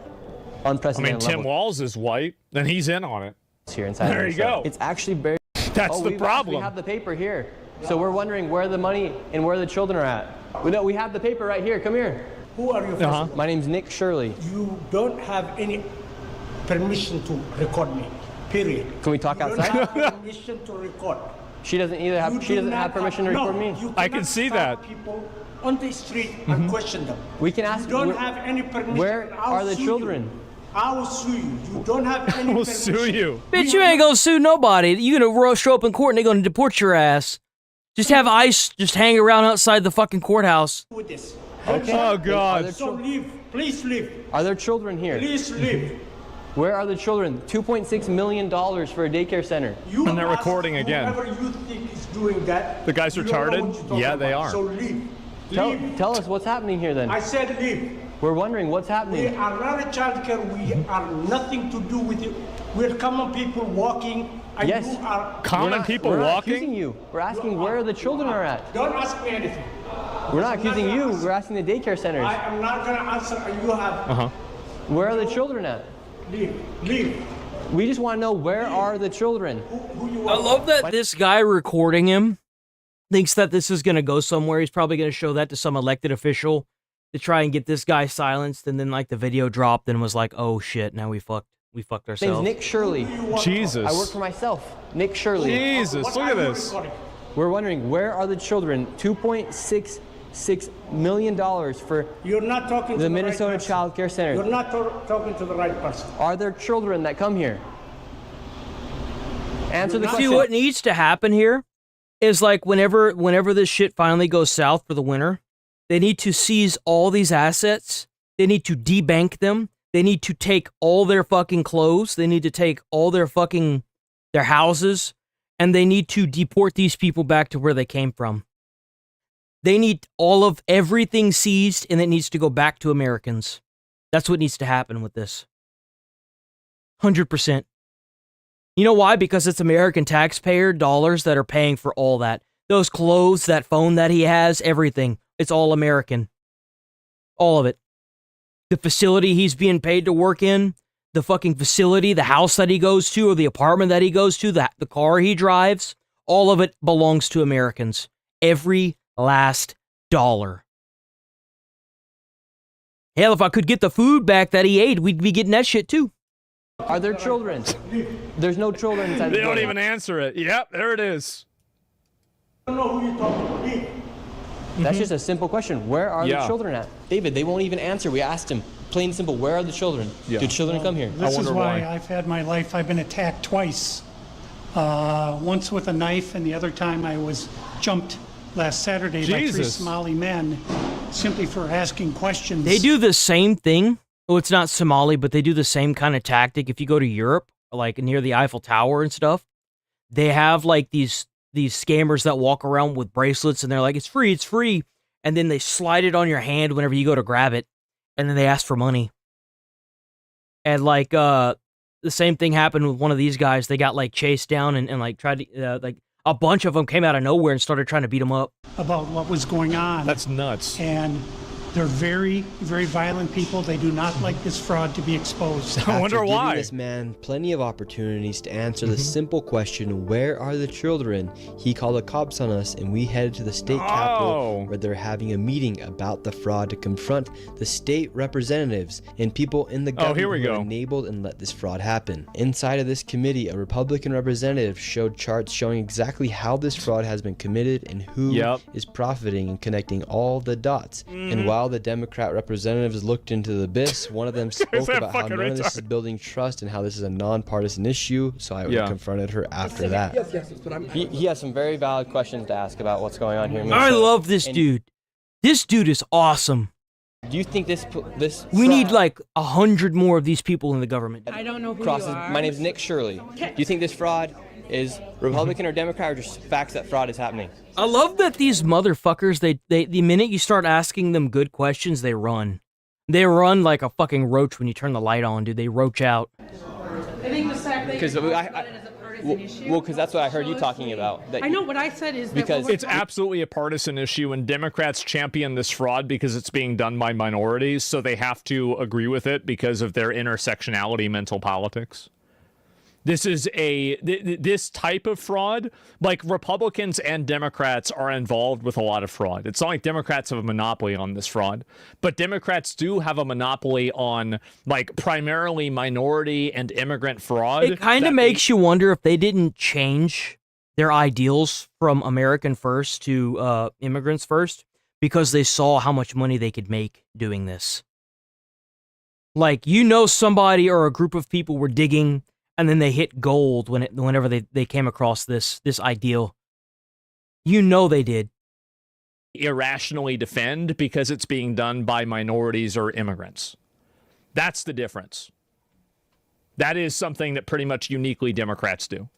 unprecedented Tim level. Walz is white, then he's in on it. Here inside There you Minnesota. go. It's actually very. That's the problem. We have the paper here. So we're wondering where the money and where the children are at. We have the paper right here. Come here. Who are you? First? My name's Nick Shirley. You don't have any permission to record me. Period. Can we talk You outside? don't have permission to record. She doesn't either have. You She do doesn't not have permission to record me. you I can cannot see stop that. People on the street and question them. We can ask. You don't where- have any permission. Where I'll are the sue children? You. I will sue you. You don't have any We'll permission. sue you. Bitch, you ain't gonna sue nobody. You gonna show up in court and they gonna deport your ass. Just have ICE just hang around outside the fucking courthouse. With this. Okay. Oh Are God. there, So leave. Please leave. are there children here? Please leave. Where are the children? $2.6 million for a daycare center. You And they're ask recording again. Whoever you think is doing that. The guy's you don't know retarded? what you're talking Yeah, they about. are. So leave. Leave. Tell us what's happening here then. I said leave. We're wondering what's We happening. are not a child care. We are nothing to do with it. We're common people walking. And Yes. You are. Common people We're not walking? accusing you. We're asking where the children are at. Don't ask me anything. We're not accusing you. We're asking the daycare centers. I am not gonna answer. You have. Where are the children at? Leave. Leave. We just want to know where are the children. Who you I are. love that this guy recording him thinks that this is gonna go somewhere. He's probably gonna show that to some elected official to try and get this guy silenced, and then like the video dropped and was like, oh shit, now we fucked My name's ourselves. Nick Shirley. Jesus. I work for myself. Nick Shirley. Jesus, What look are at you this. recording? We're wondering where are the children? $2.66 million for You're not talking to the the Minnesota right person. Child Care Center. You're not talking to the right person. Are there children that come here? Answer the See, question. what needs to happen here is like whenever this shit finally goes south for the winter, they need to seize all these assets. They need to debank them. They need to take all their fucking clothes. They need to take all their houses, and they need to deport these people back to where they came from. They need all of everything seized, and it needs to go back to Americans. That's what needs to happen with this. 100%. You know why? Because it's American taxpayer dollars that are paying for all that. Those clothes, that phone that he has, everything. It's all American. All of it. The facility he's being paid to work in, the fucking facility, the house that he goes to, or the apartment that he goes to, the car he drives, all of it belongs to Americans. Every last dollar. Hell, if I could get the food back that he ate, we'd be getting that shit too. Are there children? There's no children inside the They don't building. even answer it. Yep, there it is. I don't know who you're talking to. Leave. That's just a simple question. Where are Yeah. the children at? David, they won't even answer. We asked him. plain and simple, where are the children? Do children come here? This is why I've had my life. I've been attacked twice. Once with a knife, and the other time I was jumped last Saturday by 3 Somali men simply for asking questions. They do the same thing. Oh, it's not Somali, but they do the same kind of tactic. If you go to Europe, like near the Eiffel Tower and stuff, they have like these scammers that walk around with bracelets, and they're like, it's free. And then they slide it on your hand whenever you go to grab it, and then they ask for money. And like, the same thing happened with one of these guys. They got like chased down and like tried to, like a bunch of them came out of nowhere and started trying to beat them up. About what was going on. That's nuts. And they're very, very violent people. They do not like this fraud to be exposed. After giving this man plenty of opportunities to answer the simple question, where are the children? He called the cops on us, and we headed to the state capitol where they're having a meeting about the fraud to confront the state representatives and people in the government who enabled and let this fraud happen. Inside of this committee, a Republican representative showed charts showing exactly how this fraud has been committed and who is profiting and connecting all the dots. And while the Democrat representatives looked into the abyss, one of them spoke about how none of this is building trust and how this is a nonpartisan issue, so I confronted her after that. He has some very valid questions to ask about what's going on here. I love this dude. This dude is awesome. Do you think this we need like 100 more of these people in the government? I don't know who crosses? you are. My name's Nick Shirley. Do you think this fraud is Republican or Democrat, or just facts that fraud is happening? I love that these motherfuckers, they the minute you start asking them good questions, they run. They run like a fucking roach when you turn the light on, dude. They roach out. I think the fact that Because because that's what I heard you talking about. I know what I said is because that it's absolutely a partisan issue, and Democrats champion this fraud because it's being done by minorities, so they have to agree with it because of their intersectionality mental politics. This is this type of fraud, like Republicans and Democrats are involved with a lot of fraud. It's not like Democrats have a monopoly on this fraud, but Democrats do have a monopoly on like primarily minority and immigrant fraud. It kind of makes you wonder if they didn't change their ideals from American first to immigrants first because they saw how much money they could make doing this. Like, you know, somebody or a group of people were digging, and then they hit gold whenever they came across this ideal. You know they did. Irrationally defend because it's being done by minorities or immigrants. That's the difference. That is something that pretty much uniquely Democrats do.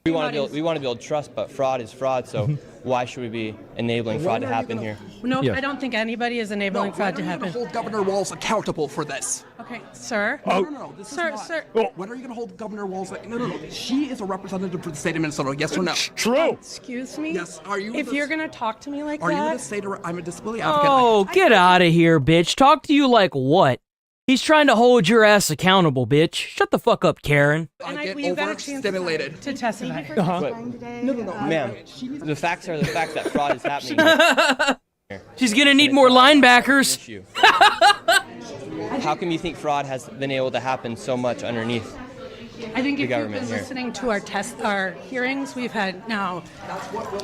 We want to build trust, but fraud is fraud, so why should we be enabling fraud to happen here? No, I don't think anybody is enabling fraud to happen. Hold Governor Walz accountable for this. Okay, sir. No. This is not. When are you going to hold Governor Walz? No. She is a representative for the state of Minnesota. Yes or no? True. Excuse me. Yes. Are you? If you're going to talk to me like that, are you going to say to her, "I'm a disability advocate"? Oh, get out of here, bitch! Talk to you like what? He's trying to hold your ass accountable, bitch. Shut the fuck up, Karen. You got a chance to testify. No. Ma'am, the facts are the facts that fraud is happening. She's gonna need more linebackers. How come you think fraud has been able to happen so much underneath I think the if you've government been here? listening to our hearings, we've had now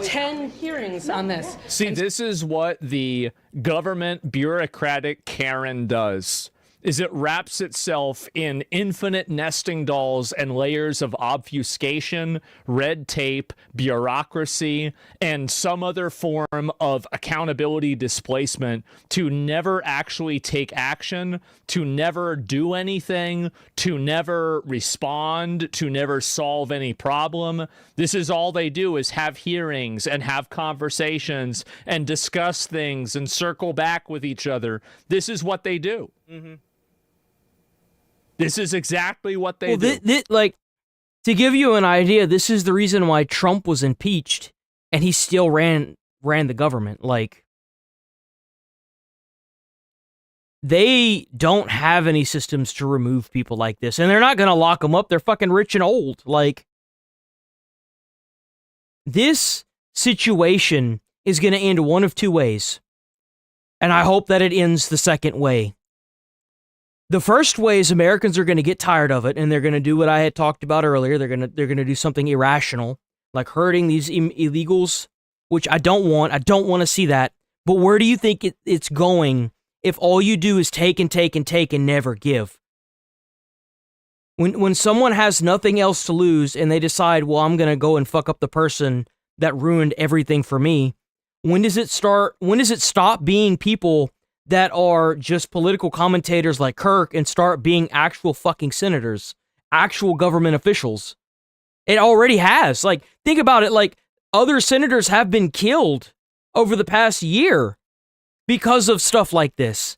10 hearings on this. See, this is what the government bureaucratic Karen does. Is it wraps itself in infinite nesting dolls and layers of obfuscation, red tape, bureaucracy, and some other form of accountability displacement to never actually take action, to never do anything, to never respond, to never solve any problem. This is all they do is have hearings and have conversations and discuss things and circle back with each other. This is what they do. Mm-hmm. This is exactly what they do. Like, to give you an idea, this is the reason why Trump was impeached, and he still ran the government. Like, they don't have any systems to remove people like this, and they're not going to lock them up. They're fucking rich and old. Like, this situation is going to end one of two ways, and I hope that it ends the second way. The first way is Americans are going to get tired of it, and they're going to do what I had talked about earlier. They're going to do something irrational, like hurting these illegals, which I don't want. I don't want to see that. But where do you think it's going if all you do is take and take and take and never give. When someone has nothing else to lose and they decide, well, I'm going to go and fuck up the person that ruined everything for me, when does it stop being people that are just political commentators like Kirk and start being actual fucking senators, actual government officials? It already has. Like, think about it. Like, other senators have been killed over the past year because of stuff like this.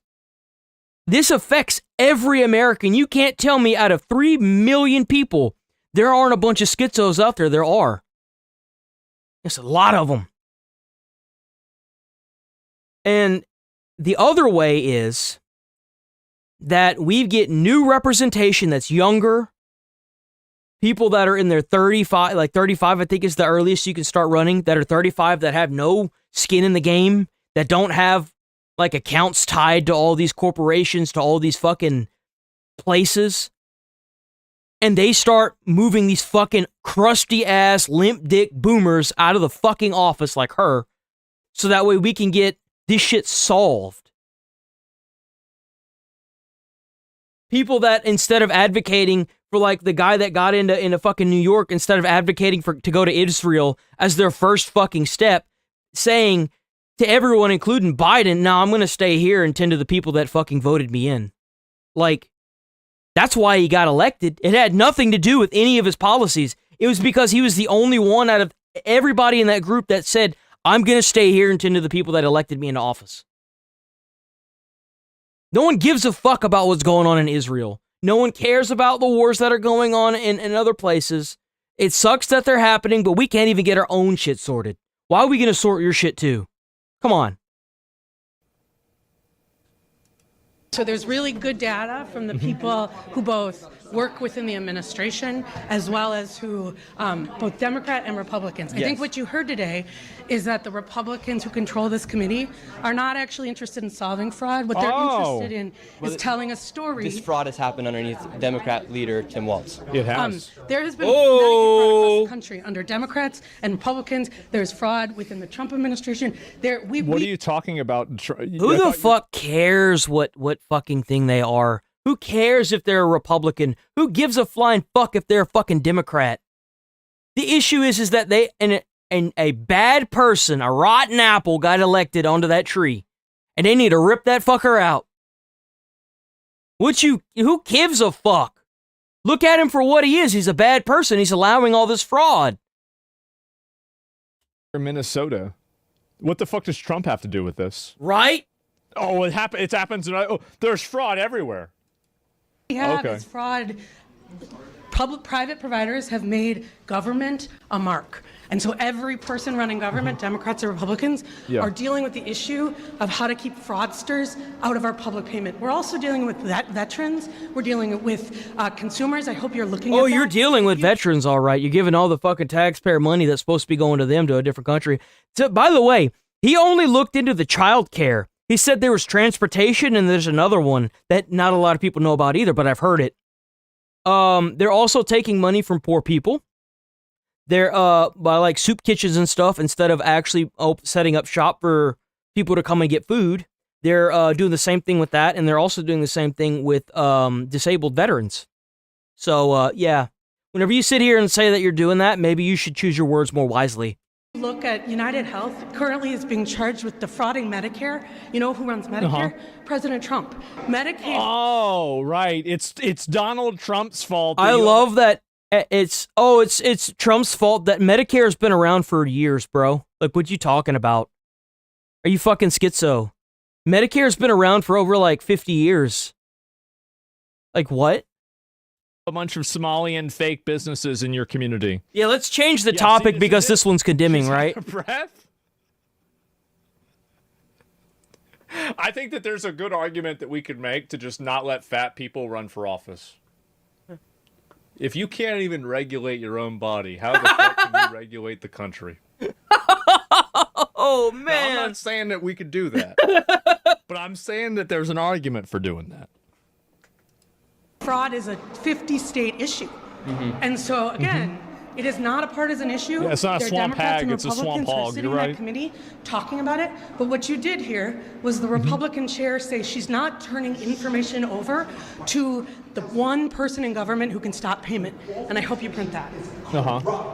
This affects every American. You can't tell me out of 3 million people, there aren't a bunch of schizos out there. There are. There's a lot of them. And the other way is that we get new representation that's younger. People that are in their 35, like 35, I think is the earliest you can start running, that are 35, that have no skin in the game, that don't have like accounts tied to all these corporations, to all these fucking places. And they start moving these fucking crusty ass, limp dick boomers out of the fucking office like her. So that way we can get this shit solved. People that instead of advocating for like the guy that got into fucking New York, instead of advocating to go to Israel as their first fucking step, saying to everyone, including Biden, "No, I'm going to stay here and tend to the people that fucking voted me in." Like, that's why he got elected. It had nothing to do with any of his policies. It was because he was the only one out of everybody in that group that said, "I'm going to stay here and tend to the people that elected me into office." No one gives a fuck about what's going on in Israel. No one cares about the wars that are going on in other places. It sucks that they're happening, but we can't even get our own shit sorted. Why are we going to sort your shit too? Come on. So there's really good data from the people who both work within the administration as well as who, both Democrat and Republicans. I think what you heard today is that the Republicans who control this committee are not actually interested in solving fraud. What they're interested in is telling a story. This fraud has happened underneath Democrat leader Tim Walz. It has. There has been fraud across the country under Democrats and Republicans. There's fraud within the Trump administration. What are you talking about? Who the fuck cares what fucking thing they are? Who cares if they're a Republican? Who gives a flying fuck if they're a fucking Democrat? The issue is that they and a bad person, a rotten apple, got elected onto that tree, and they need to rip that fucker out. Who gives a fuck? Look at him for what he is. He's a bad person. He's allowing all this fraud. Minnesota. What the fuck does Trump have to do with this? Right? Oh, it happens. Oh, there's fraud everywhere. We have is fraud. Private providers have made government a mark. And so every person running government, Democrats or Republicans, are dealing with the issue of how to keep fraudsters out of our public payment. We're also dealing with veterans. We're dealing with consumers. I hope you're looking at that. Oh, you're dealing with veterans, all right. You're giving all the fucking taxpayer money that's supposed to be going to them to a different country. So, by the way, he only looked into the child care. He said there was transportation, and there's another one that not a lot of people know about either, but I've heard it. They're also taking money from poor people. They're by like soup kitchens and stuff, instead of actually setting up shop for people to come and get food. They're doing the same thing with that, and they're also doing the same thing with disabled veterans. So yeah, whenever you sit here and say that you're doing that, maybe you should choose your words more wisely. Look at United Health, currently is being charged with defrauding Medicare. You know who runs Medicare? President Trump. Medicaid. Oh, right. It's Donald Trump's fault. I love that. It's Trump's fault that Medicare has been around for years, bro. Like, what you talking about? Are you fucking schizo? Medicare's been around for over like 50 years. Like, what? A bunch of Somalian fake businesses in your community. Yeah, let's change the topic because this one's condemning, right? Breath? I think that there's a good argument that we could make to just not let fat people run for office. If you can't even regulate your own body, how the fuck can you regulate the country? Oh, man. Now, I'm not saying that we could do that, but I'm saying that there's an argument for doing that. Fraud is a 50-state issue. And so, again, It is not a partisan issue. Yeah, it's not a There are swamp Democrats hag, and it's a swamp Republicans who are hog, sitting you're in right. that committee talking about it. But what you did here was the Republican chair say she's not turning information over to the one person in government who can stop payment. And I hope you print that.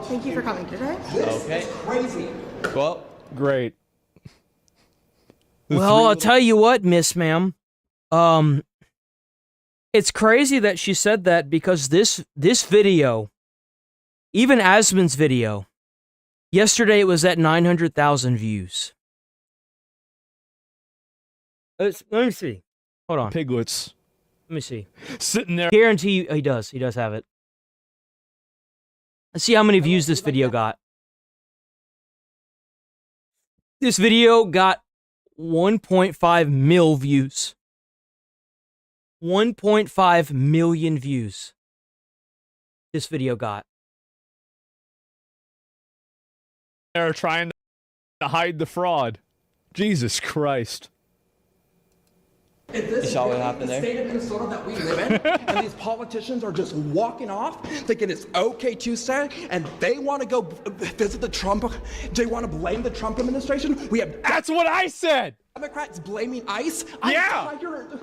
Thank you for coming today. Okay. Crazy. Well, great. Well, I'll tell you what, Miss Ma'am. It's crazy that she said that because this video, even Asmon's video, yesterday it was at 900,000 views. Let me see. Hold on. Piglets. Let me see. Sitting there. Guarantee you, he does. He does have it. Let's see how many views this video got. This video got 1.5 mil views. 1.5 million views. This video got. They're trying to hide the fraud. Jesus Christ. You saw what happened the there? state of Minnesota that we live in, and these politicians are just walking off, thinking it's okay Tuesday, and they want to go visit the Trump. They want to blame the Trump administration. We have. That's what I said. Democrats blaming ICE. Yeah. I'm tired.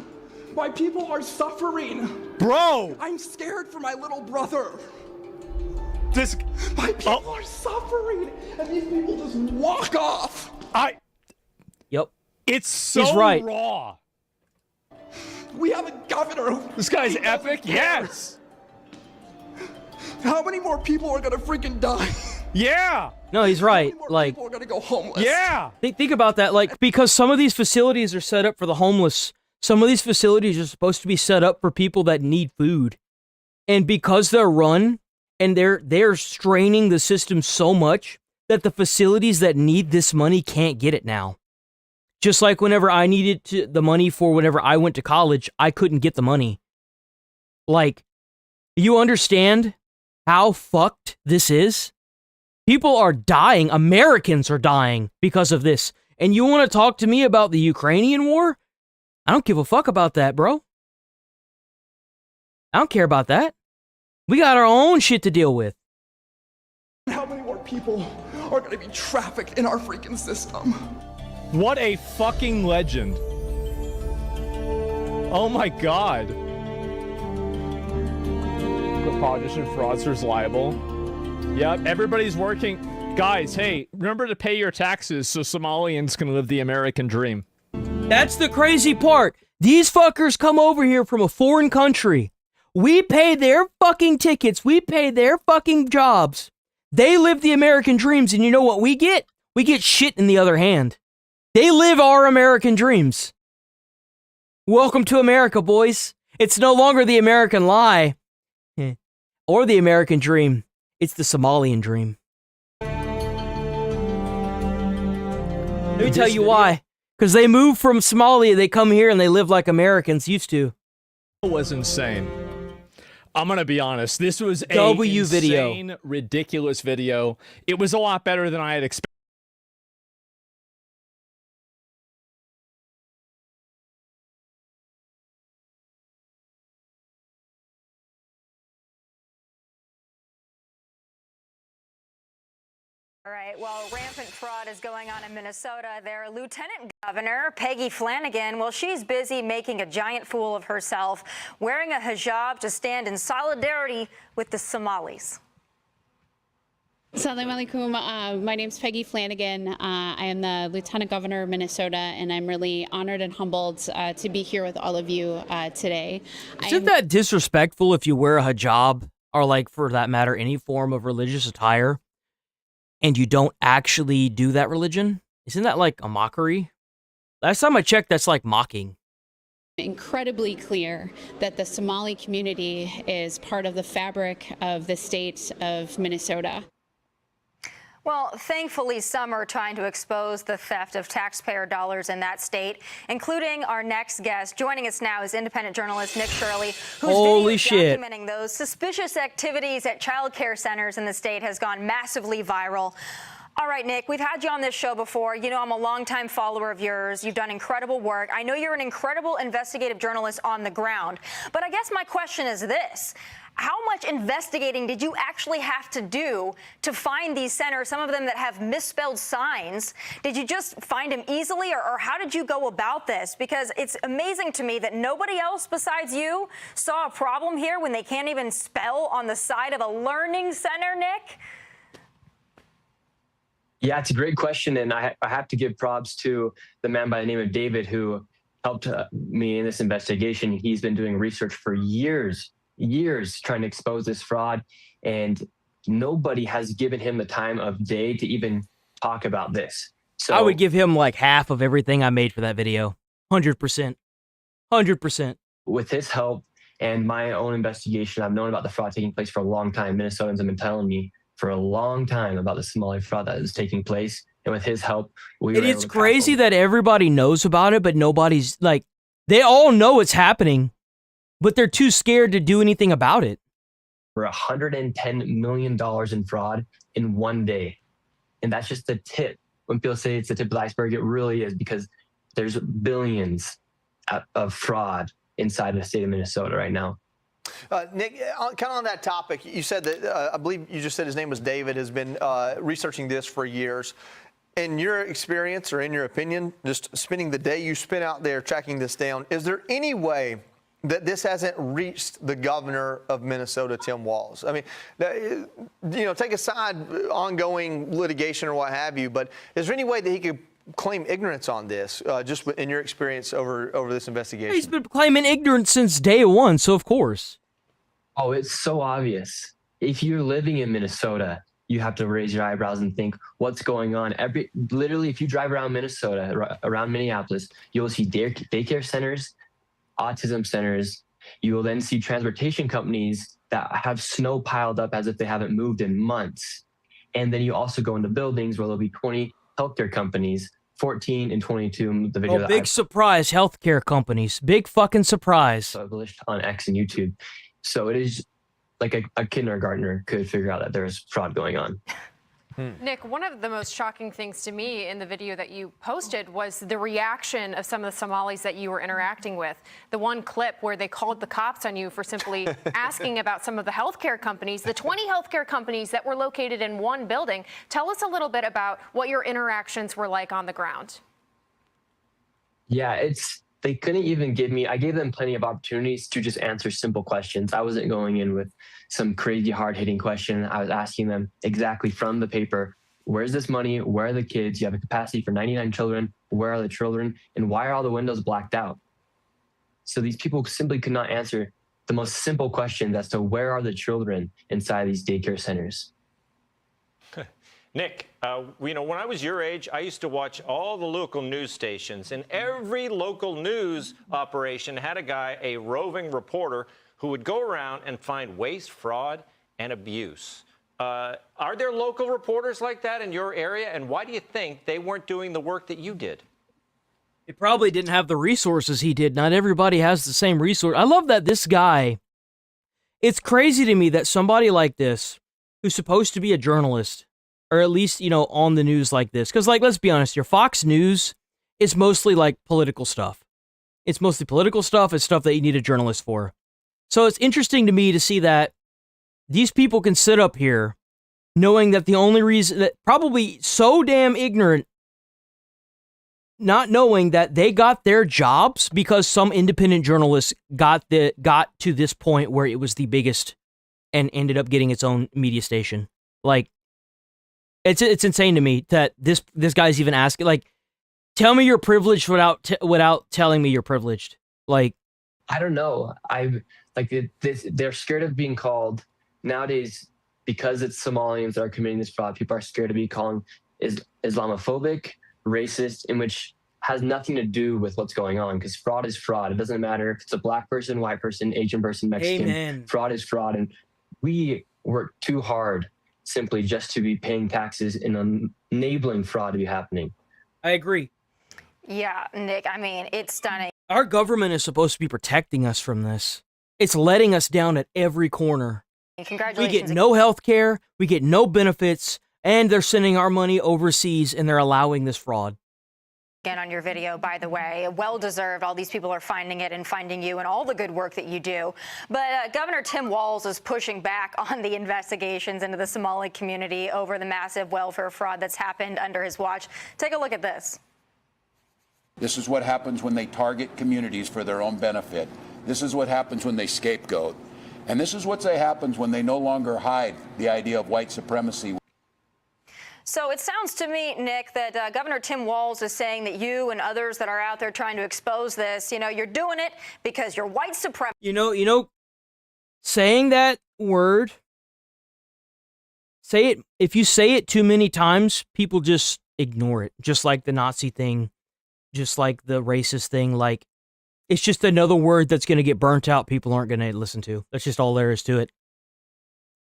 My people are suffering. Bro. I'm scared for my little brother. This. My people are suffering, and these people just walk off. Yep. It's so He's right. raw. We have a governor who. This guy's doesn't epic. care. Yes. How many more people are gonna freaking die? Yeah. No, he's right. Like, People are gonna go homeless. Yeah. think about that. Like, because some of these facilities are set up for the homeless. Some of these facilities are supposed to be set up for people that need food. And because they're run and they're straining the system so much that the facilities that need this money can't get it now. Just like whenever I needed the money for whenever I went to college, I couldn't get the money. Like, you understand how fucked this is? People are dying. Americans are dying because of this. And you want to talk to me about the Ukrainian war? I don't give a fuck about that, bro. I don't care about that. We got our own shit to deal with. How many more people are gonna be trafficked in our freaking system? What a fucking legend. Oh my god. The politician fraudsters liable. Yep, everybody's working. Guys, hey, remember to pay your taxes so Somalians can live the American dream. That's the crazy part. These fuckers come over here from a foreign country. We pay their fucking tickets. We pay their fucking jobs. They live the American dreams, and you know what we get? We get shit in the other hand. They live our American dreams. Welcome to America, boys. It's no longer the American lie or the American dream. It's the Somalian dream. Let me tell you why. Because they move from Somalia, they come here and they live like Americans used to. It was insane. I'm gonna be honest. This was a insane, ridiculous video. It was a lot better than I had expected. All right, well, rampant fraud is going on in Minnesota. Their Lieutenant Governor, Peggy Flanagan, well, she's busy making a giant fool of herself, wearing a hijab to stand in solidarity with the Somalis. Assalamu alaikum. My name's Peggy Flanagan. I am the Lieutenant Governor of Minnesota, and I'm really honored and humbled to be here with all of you today. Isn't that disrespectful if you wear a hijab, or like, for that matter, any form of religious attire, and you don't actually do that religion? Isn't that like a mockery? Last time I checked, that's like mocking. Incredibly clear that the Somali community is part of the fabric of the state of Minnesota. Well, thankfully, some are trying to expose the theft of taxpayer dollars in that state, including our next guest. Joining us now is independent journalist Nick Shirley, whose Holy video shit. documenting those suspicious activities at child care centers in the state has gone massively viral. All right, Nick, we've had you on this show before. You know, I'm a longtime follower of yours. You've done incredible work. I know you're an incredible investigative journalist on the ground. But I guess my question is this. How much investigating did you actually have to do to find these centers, some of them that have misspelled signs? Did you just find them easily, or how did you go about this? Because it's amazing to me that nobody else besides you saw a problem here when they can't even spell on the side of a learning center, Nick. Yeah, it's a great question, and I have to give props to the man by the name of David who helped me in this investigation. He's been doing research for years trying to expose this fraud, and nobody has given him the time of day to even talk about this. So I would give him like half of everything I made for that video. 100%. 100%. With his help and my own investigation, I've known about the fraud taking place for a long time. Minnesotans have been telling me for a long time about the Somali fraud that is taking place. And with his help, it's crazy that everybody knows about it, but nobody's like, they all know it's happening, but they're too scared to do anything about it. For $110 million in fraud in one day. And that's just the tip. When people say it's the tip of the iceberg, it really is, because there's billions of fraud inside the state of Minnesota right now. Nick, kind of on that topic, you said that, I believe you just said his name was David, has been researching this for years. In your experience, or in your opinion, just spending the day you spent out there tracking this down, is there any way that this hasn't reached the governor of Minnesota, Tim Walz? I mean, you know, take aside ongoing litigation or what have you, but is there any way that he could claim ignorance on this, just in your experience over this investigation? He's been claiming ignorance since day one, so of course. Oh, it's so obvious. If you're living in Minnesota, you have to raise your eyebrows and think, what's going on? Literally, if you drive around Minnesota, around Minneapolis, you'll see daycare centers, autism centers. You will then see transportation companies that have snow piled up as if they haven't moved in months. And then you also go into buildings where there'll be 20 healthcare companies, 14 and 22. The video big surprise, healthcare companies. Big fucking surprise. Published on X and YouTube. So it is like a kindergartner could figure out that there's fraud going on. Nick, one of the most shocking things to me in the video that you posted was the reaction of some of the Somalis that you were interacting with. The one clip where they called the cops on you for simply asking about some of the healthcare companies, the 20 healthcare companies that were located in one building. Tell us a little bit about what your interactions were like on the ground. Yeah, they couldn't even I gave them plenty of opportunities to just answer simple questions. I wasn't going in with some crazy hard-hitting question. I was asking them exactly from the paper, where's this money? Where are the kids? You have a capacity for 99 children. Where are the children? And why are all the windows blacked out? So these people simply could not answer the most simple questions as to where are the children inside these daycare centers. Nick, you know, when I was your age, I used to watch all the local news stations, and every local news operation had a guy, a roving reporter, who would go around and find waste, fraud, and abuse. Are there local reporters like that in your area, and why do you think they weren't doing the work that you did? They probably didn't have the resources he did. Not everybody has the same resource. I love that this guy, it's crazy to me that somebody like this, who's supposed to be a journalist, or at least, you know, on the news like this. Because, like, let's be honest here, Fox News is mostly, like, political stuff. It's mostly political stuff. It's stuff that you need a journalist for. So it's interesting to me to see that these people can sit up here knowing that the only reason, that probably so damn ignorant, not knowing that they got their jobs because some independent journalist got to this point where it was the biggest and ended up getting its own media station. Like, it's insane to me that this guy's even asking, like, tell me you're privileged without telling me you're privileged. Like, I don't know. They're scared of being called nowadays because it's Somalians that are committing this fraud. People are scared to be called Islamophobic, racist, in which has nothing to do with what's going on, because fraud is fraud. It doesn't matter if it's a black person, white person, Asian person, Mexican. Amen. Fraud is fraud, and we work too hard simply just to be paying taxes and enabling fraud to be happening. I agree. Yeah, Nick, I mean, it's stunning. Our government is supposed to be protecting us from this. It's letting us down at every corner. Congratulations. We get no health care. We get no benefits. And they're sending our money overseas, and they're allowing this fraud. Again on your video, by the way, well-deserved. All these people are finding it and finding you and all the good work that you do. But Governor Tim Walz is pushing back on the investigations into the Somali community over the massive welfare fraud that's happened under his watch. Take a look at this. This is what happens when they target communities for their own benefit. This is what happens when they scapegoat. And this is what happens when they no longer hide the idea of white supremacy. So it sounds to me, Nick, that Governor Tim Walz is saying that you and others that are out there trying to expose this, you're doing it because you're white supremacist. Saying that word, if you say it too many times, people just ignore it. Just like the Nazi thing, just like the racist thing, like it's just another word that's going to get burnt out. People aren't going to listen to. That's just all there is to it.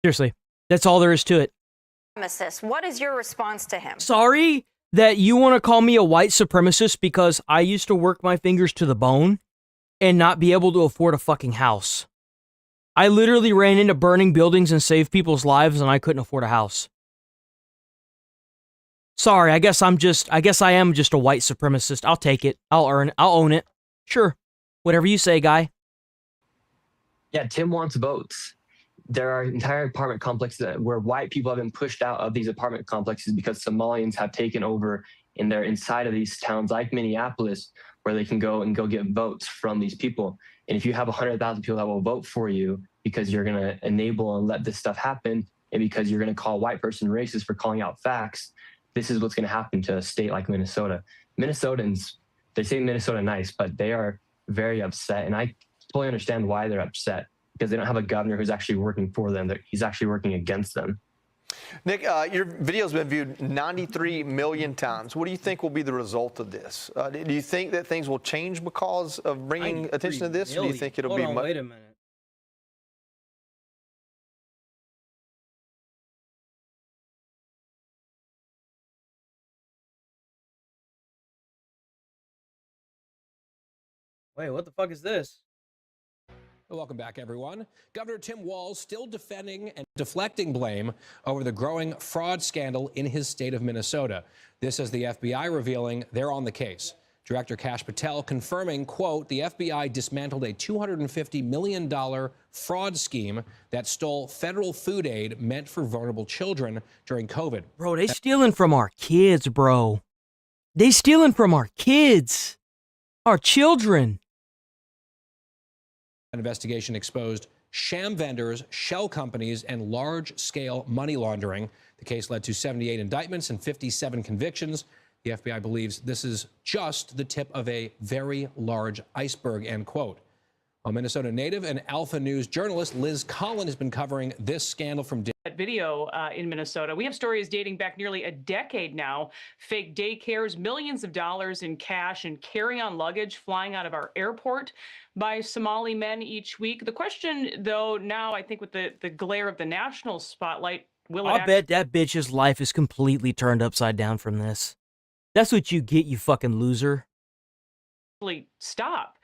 Seriously, that's all there is to it. What is your response to him? Sorry that you want to call me a white supremacist because I used to work my fingers to the bone and not be able to afford a fucking house. I literally ran into burning buildings and saved people's lives, and I couldn't afford a house. Sorry, I guess I am just a white supremacist. I'll take it. I'll own it. Sure. Whatever you say, guy. Yeah, Tim wants votes. There are entire apartment complexes where white people have been pushed out of these apartment complexes because Somalians have taken over and they're inside of these towns like Minneapolis where they can go get votes from these people. And if you have 100,000 people that will vote for you because you're going to enable and let this stuff happen and because you're going to call a white person racist for calling out facts, this is what's going to happen to a state like Minnesota. Minnesotans, they say Minnesota nice, but they are very upset. And I totally understand why they're upset. Because they don't have a governor who's actually working for them. He's actually working against them. Nick, your video's been viewed 93 million times. What do you think will be the result of this? Do you think that things will change because of bringing attention to this? Or do you think it'll be much? Wait a minute. Wait, what the fuck is this? Welcome back, everyone. Governor Tim Walz still defending and deflecting blame over the growing fraud scandal in his state of Minnesota. This as the FBI revealing they're on the case. Director Kash Patel confirming, quote, the FBI dismantled a $250 million fraud scheme that stole federal food aid meant for vulnerable children during COVID. Bro, they stealing from our kids, bro. They stealing from our kids. Our children. An investigation exposed sham vendors, shell companies, and large-scale money laundering. The case led to 78 indictments and 57 convictions. The FBI believes this is just the tip of a very large iceberg, end quote. A Minnesota native and Alpha News journalist Liz Collin has been covering this scandal from day. That video in Minnesota. We have stories dating back nearly a decade now. Fake daycares, millions of dollars in cash and carry-on luggage flying out of our airport by Somali men each week. The question, though, now I think with the glare of the national spotlight, will it I bet that bitch's life is completely turned upside down from this. That's what you get, you fucking loser. actually stop?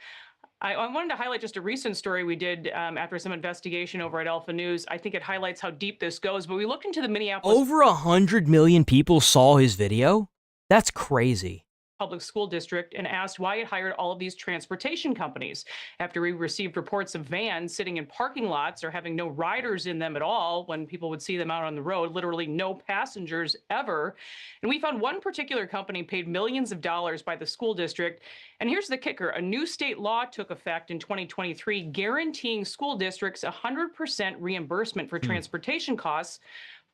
I wanted to highlight just a recent story we did after some investigation over at Alpha News. I think it highlights how deep this goes, but we looked into the Minneapolis... Over 100 million people saw his video? That's crazy. Public School District and asked why it hired all of these transportation companies after we received reports of vans sitting in parking lots or having no riders in them at all when people would see them out on the road, literally no passengers ever. And we found one particular company paid millions of dollars by the school district. And here's the kicker. A new state law took effect in 2023 guaranteeing school districts 100% reimbursement for transportation costs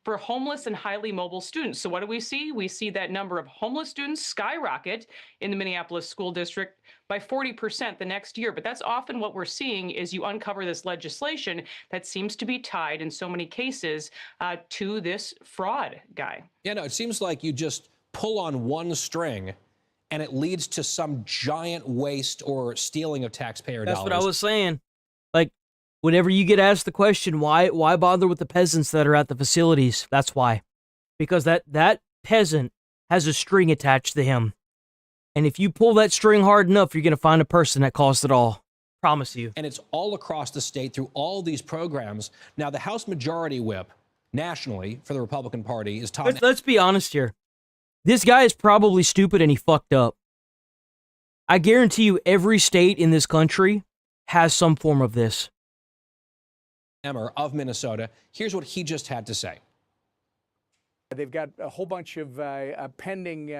for homeless and highly mobile students. So what do we see? We see that number of homeless students skyrocket in the Minneapolis school district by 40% the next year. But that's often what we're seeing is you uncover this legislation that seems to be tied in so many cases to this fraud guy. Yeah, no, it seems like you just pull on one string and it leads to some giant waste or stealing of taxpayer dollars. That's what I was saying. Like, whenever you get asked the question, why bother with the peasants that are at the facilities? That's why. Because that peasant has a string attached to him. And if you pull that string hard enough, you're going to find a person that caused it all. Promise you. And it's all across the state through all these programs. Now, the House Majority Whip nationally for the Republican Party is Tom. Let's be honest here. This guy is probably stupid and he fucked up. I guarantee you every state in this country has some form of this. Emmer of Minnesota. Here's what he just had to say. They've got a whole bunch of pending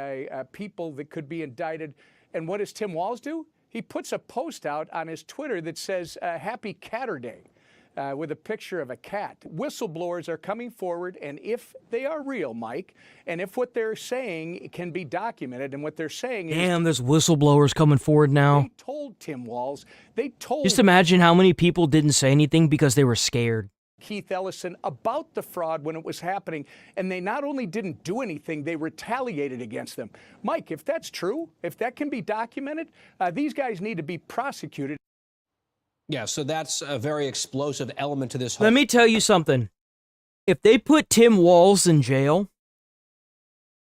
people that could be indicted. And what does Tim Walz do? He puts a post out on his Twitter that says, Happy Catterday, with a picture of a cat. Whistleblowers are coming forward, and if they are real, Mike, and if what they're saying can be documented, and what they're saying is... Damn, there's whistleblowers coming forward now. They told Tim Walz, they told... Just imagine how many people didn't say anything because they were scared. Keith Ellison about the fraud when it was happening, and they not only didn't do anything, they retaliated against them. Mike, if that's true, if that can be documented, these guys need to be prosecuted. Yeah, so that's a very explosive element to this whole... Let me tell you something. If they put Tim Walz in jail,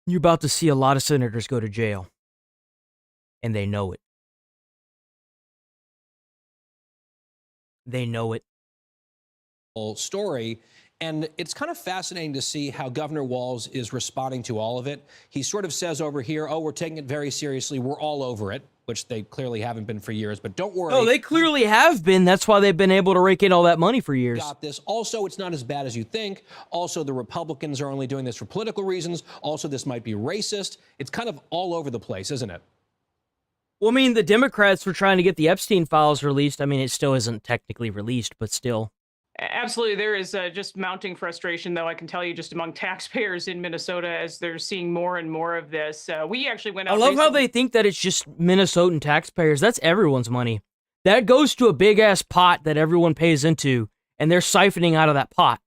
you're about to see a lot of senators go to jail. And they know it. They know it. Story, and it's kind of fascinating to see how Governor Walz is responding to all of it. He sort of says over here, oh, we're taking it very seriously, we're all over it, which they clearly haven't been for years, but don't worry. Oh, they clearly have been. That's why they've been able to rake in all that money for years. Got this. Also, it's not as bad as you think. Also, the Republicans are only doing this for political reasons. Also, this might be racist. It's kind of all over the place, isn't it? Well, I mean, the Democrats were trying to get the Epstein files released. I mean, it still isn't technically released, but still. Absolutely. There is just mounting frustration, though, I can tell you, just among taxpayers in Minnesota as they're seeing more and more of this. We actually went out. I love how they think that it's just Minnesotan taxpayers. That's everyone's money. That goes to a big-ass pot that everyone pays into, and they're siphoning out of that pot.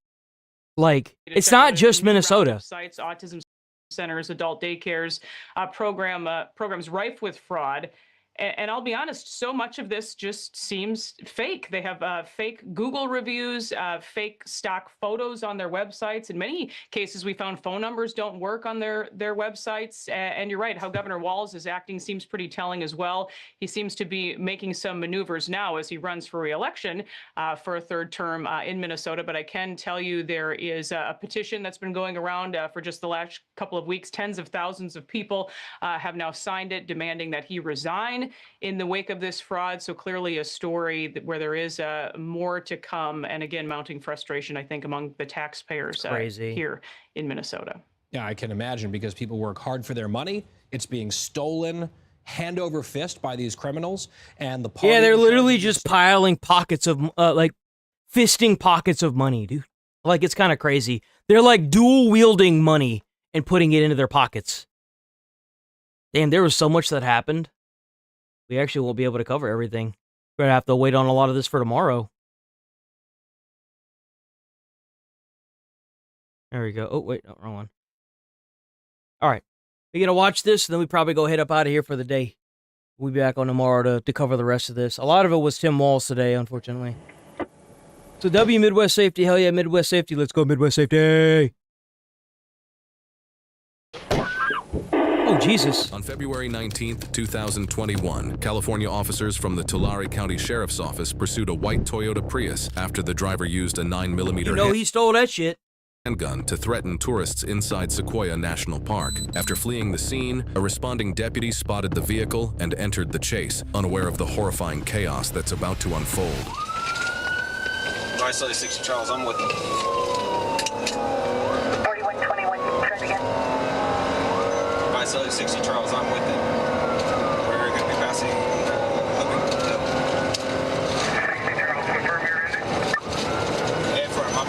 Like, it's not just Minnesota. Sites, autism centers, adult daycares, programs rife with fraud. And I'll be honest, so much of this just seems fake. They have fake Google reviews, fake stock photos on their websites. In many cases, we found phone numbers don't work on their websites. And you're right, how Governor Walz is acting seems pretty telling as well. He seems to be making some maneuvers now as he runs for re-election for a third term in Minnesota. But I can tell you there is a petition that's been going around for just the last couple of weeks. Tens of thousands of people have now signed it, demanding that he resign in the wake of this fraud. So clearly a story where there is more to come. And again, mounting frustration, I think, among the taxpayers here in Minnesota. Yeah, I can imagine, because people work hard for their money. It's being stolen hand over fist by these criminals. And the party... Yeah, they're literally just piling pockets of, like, fisting pockets of money, dude. Like, it's kind of crazy. They're like dual wielding money and putting it into their pockets. Damn, there was so much that happened. We actually won't be able to cover everything. We're going to have to wait on a lot of this for tomorrow. There we go. Oh, wait. No, wrong one. All right. We're going to watch this, and then we probably go head up out of here for the day. We'll be back on tomorrow to cover the rest of this. A lot of it was Tim Walz today, unfortunately. So W Midwest Safety. Hell yeah, Midwest Safety. Let's go Midwest Safety. Oh, Jesus. On February 19th, 2021, California officers from the Tulare County Sheriff's Office pursued a white Toyota Prius after the driver used a 9mm You know he stole that shit. handgun to threaten tourists inside Sequoia National Park. After fleeing the scene, a responding deputy spotted the vehicle and entered the chase, unaware of the horrifying chaos that's about to unfold. I saw 60 Charles, I'm with them. 4121, try it again. I saw 60 Charles, I'm with them. We're going to be passing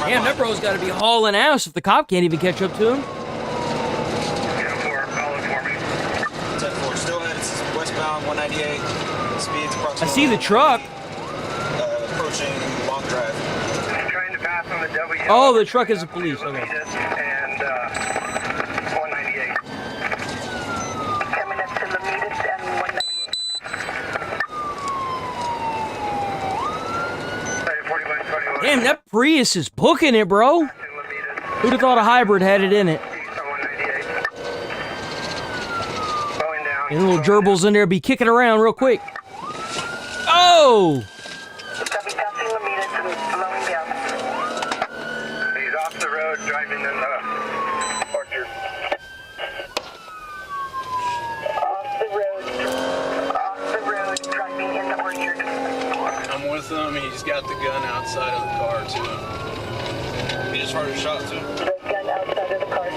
Damn, that bro's got to be hauling ass if the cop can't even catch up to him. 10-4, still headed westbound 198, speeds approximately. I see the truck. Approaching Long Drive. Trying to pass on the W. Oh, the truck is the police. Okay. And 198. Coming up to Lamitas and 198. Damn, that Prius is booking it, bro. Who'd have thought a hybrid had it in it? And little gerbils in there be kicking around real quick. Oh! He's off the road, driving He's got the gun outside of the car, too. He just heard a shot, too. The gun outside of the car.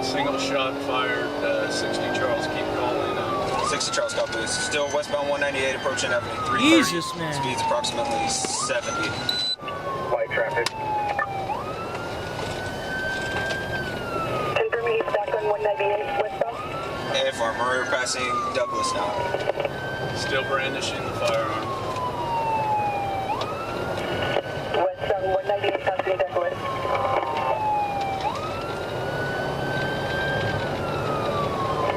Single shot fired, 60 Charles, keep calling. 60 Charles, copy. Still westbound 198 approaching Avenue 330. Jesus, man. Speeds approximately 70. White traffic. Confirm he's back on 198 westbound. AFR, we're passing Douglas now. Still brandishing the firearm. Westbound 198 passing Douglas.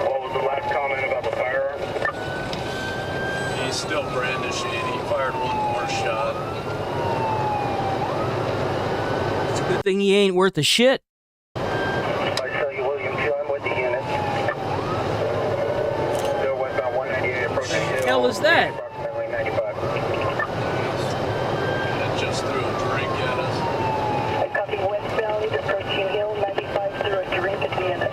What was the last comment about the firearm? He's still brandishing. He fired one more shot. It's a good thing he ain't worth a shit. I show you William 2, I'm with the unit. Still westbound 198 approaching What the hell is that? approximately 95. That just threw a drink at us. I copy westbound approaching Hill 95 through a drink at the unit.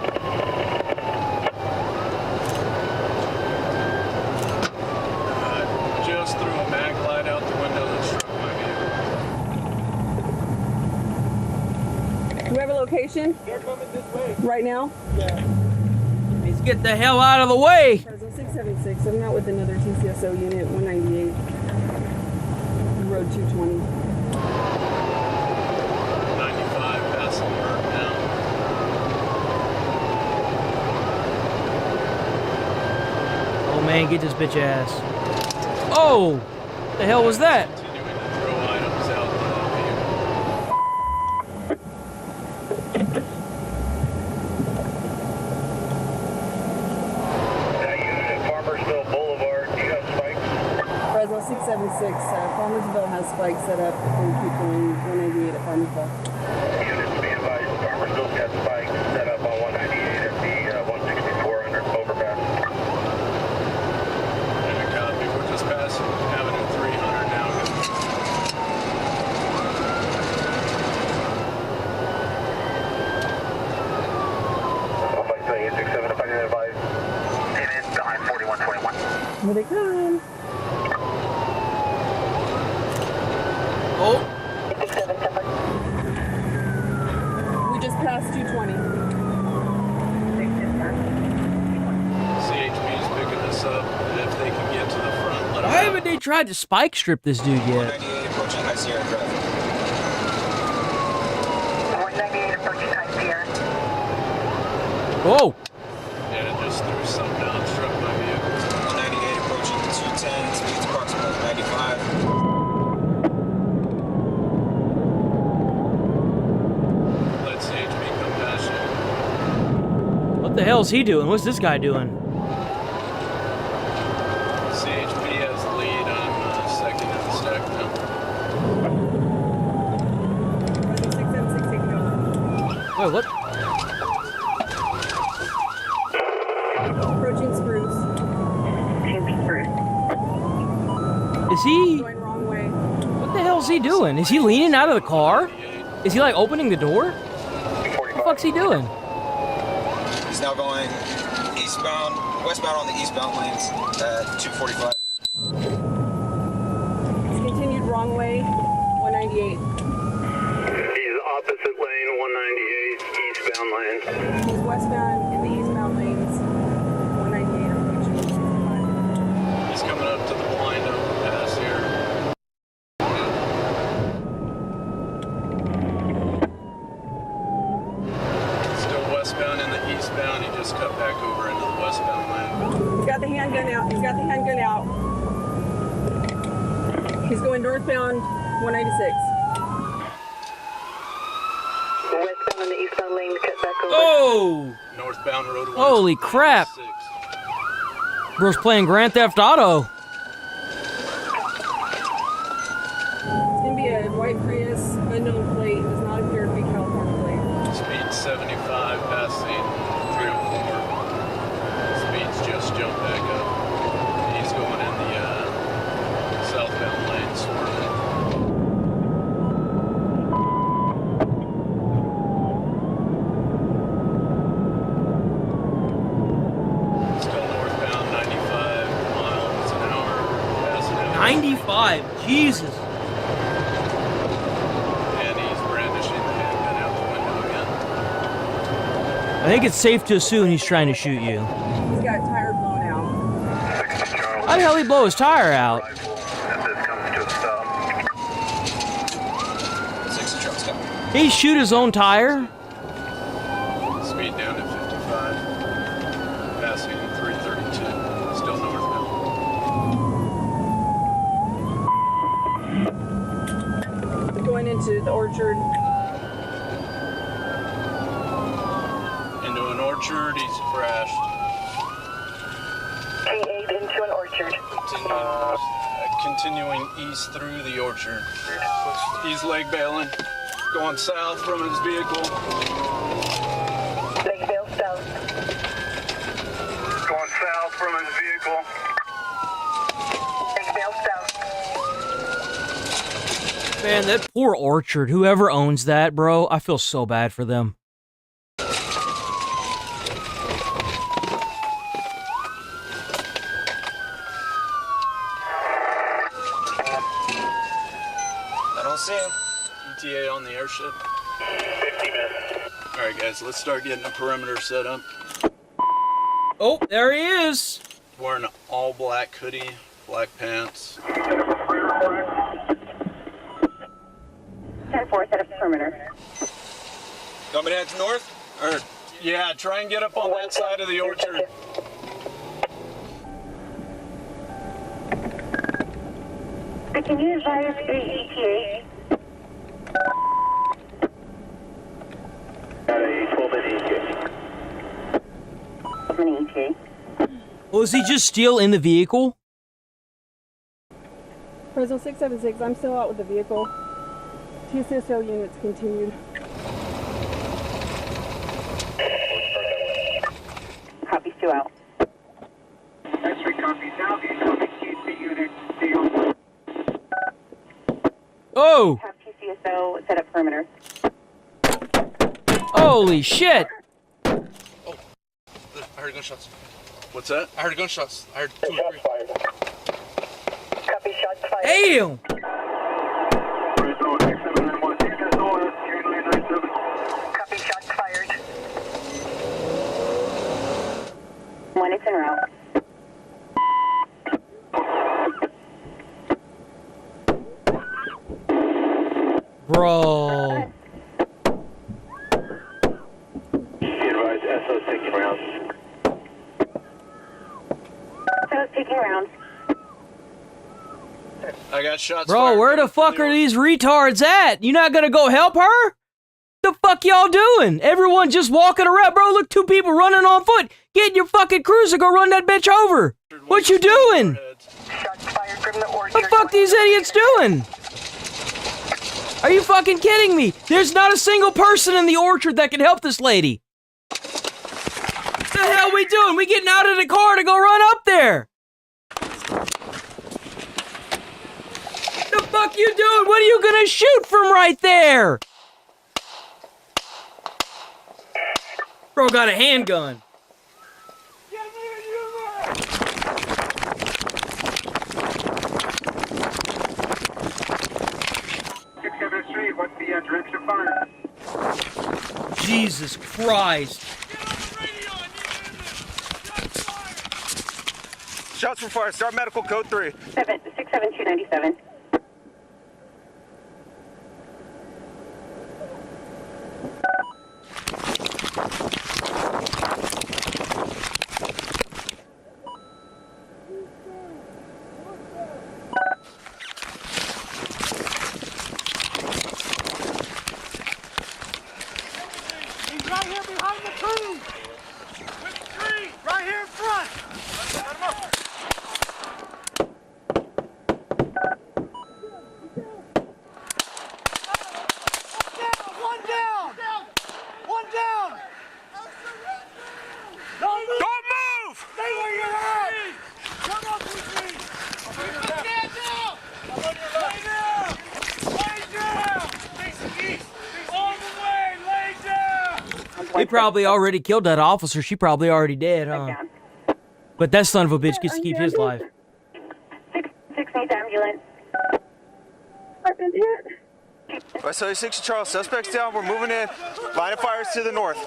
Just threw a mag light out the window that struck my vehicle. Do we have a location? They're coming this way. Right now? Let's get the hell out of the way. 676. I'm not with another TCSO unit, 198. Road 220. 95 passing Merck now. Oh man, get this bitch ass. Oh, the hell was that? Continuing to throw items out the That unit at Farmersville Boulevard, do you have spikes? Fresno 676. Farmersville has spikes set up and keep going 198 at Farmersville. Units be advised, Farmersville's got spikes set up on 198 at the 164 under overpass. And a copy. We're just passing Avenue 300 now. I'll fight 867 if I can advise. Unit behind 4121. Here they come. Oh, 867 temper. We just passed 220. CHP is picking us up. And if they can get to the front, let why them haven't they tried to spike strip this dude yet? 198 approaching High Sierra Drive. 198 approaching High Sierra. Whoa. And it just threw something out, struck my vehicle. 198 approaching 210, speeds approximately 95. Let CHP come past you. What the hell's he doing? What's this guy doing? CHP has the lead. I'm second in the stack now. Fresno 676 taking over. Wait, what? Approaching Spruce. Is he? Going wrong way. What the hell's he doing? Is he leaning out of the car? Is he like opening the door? What the fuck's he doing? He's now going eastbound, westbound on the eastbound lanes at 245. He's continued wrong way, 198. He's opposite lane 198 eastbound lane. He's westbound in the eastbound lanes, 198 approaching 65. He's coming up to the blind overpass here. Still westbound in the eastbound. He just cut back over into the westbound lane. He's got the handgun out. He's got the handgun out. He's going northbound, 196. Westbound in the eastbound lane, cut back over. Oh! Northbound road. Holy crap! Bro's playing Grand Theft Auto. It's going to be a white Prius, unknown plate. Does not appear to be California plate. Speed 75, passing 304. Speeds just jumped back up. He's going in the southbound lane, swerving. Still northbound, 95 miles an hour, passing out. 95. Jesus. I think it's safe to assume he's trying to shoot you. He's got tire blown out. How the hell he blow his tire out? He shoot his own tire? Speed down to 55. Passing 332. Still northbound. Going into the orchard. Into an orchard, he's crashed. K8 into an orchard. Continuing east through the orchard. He's leg bailing. Going south from his vehicle. Leg bail south. Going south from his vehicle. Leg bail south. Man, that poor orchard. Whoever owns that, bro, I feel so bad for them. I don't see him. ETA on the airship. 50 minutes. All right, guys, let's start getting a perimeter set up. Oh, there he is. Wearing an all black hoodie, black pants. 10-4, set up perimeter. Want me to head to north? Or, yeah, try and get up on that side of the orchard. Can you advise the ETA? Got a 12-minute ETA. Was he just still in the vehicle? Fresno 676, I'm still out with the vehicle. TCSO units continued. Copy, 2 out. X-ray copy, southeast coming TC unit, Oh! Have TCSO set up perimeter. Holy shit! I heard gunshots. What's that? I heard gunshots. I heard 2 or 3. Copy, shots fired. Damn! Copy, shots fired. 1 is en route. Bro. Advise SO taking rounds. SO taking rounds. I got shots. Bro, where the fuck are these retards at? You not gonna go help her? The fuck y'all doing? Everyone just walking around. Bro, look, 2 people running on foot. Get in your fucking cruiser, go run that bitch over. What you doing? Shots fired from the orchard. What the fuck these idiots doing? Are you fucking kidding me? There's not a single person in the orchard that can help this lady. What the hell we doing? We getting out of the car to go run up there. The fuck you doing? What are you gonna shoot from right there? Bro got a handgun. What's the direction of fire? Jesus Christ. Shots from fire. Start medical code 3. 67297. He's right here behind the tree. With the tree. Right here in front. Let him up. One down. One down. Don't move. Don't move. Stay where you're at. Come up with me. Stand down. I'm on your left. Lay down. Facing east. All the way. Lay down. He probably already killed that officer. She probably already dead, huh? But that son of a bitch gets to keep his life. 6 needs ambulance. I've been hit. West 36 Charles, suspects down. We're moving in. Line of fire is to the north.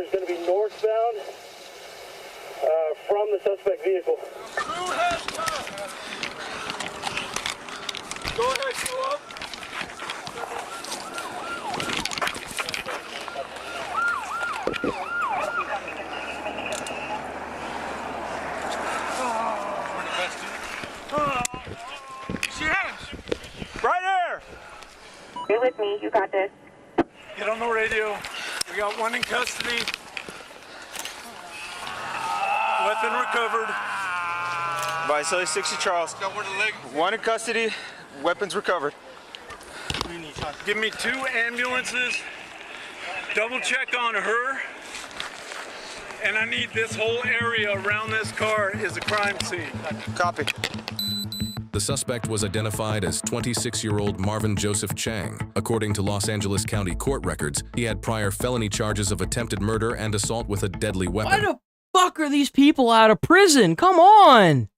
is going to be northbound from the suspect vehicle. Go ahead, go up. Right there! Stay with me. You got this. Get on the radio. We got one in custody. Weapon recovered. Visalia 60 Charles. One in custody, weapons recovered. Give me 2 ambulances. Double check on her. And I need this whole area around this car is a crime scene. Copy. The suspect was identified as 26-year-old Marvin Joseph Chang. According to Los Angeles County court records, he had prior felony charges of attempted murder and assault with a deadly weapon. Why the fuck are these people out of prison? Come on!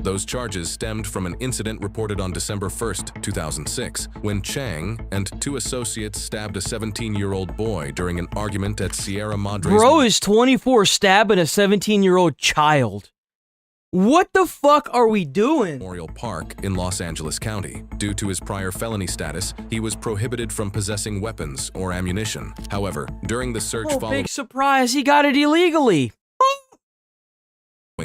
Those charges stemmed from an incident reported on December 1st, 2006, when Chang and 2 associates stabbed a 17-year-old boy during an argument at Sierra Madre's Bro is 24 stabbing a 17-year-old child. What the fuck are we doing? Memorial Park in Los Angeles County. Due to his prior felony status, he was prohibited from possessing weapons or ammunition. However, during the search following Big surprise, he got it illegally.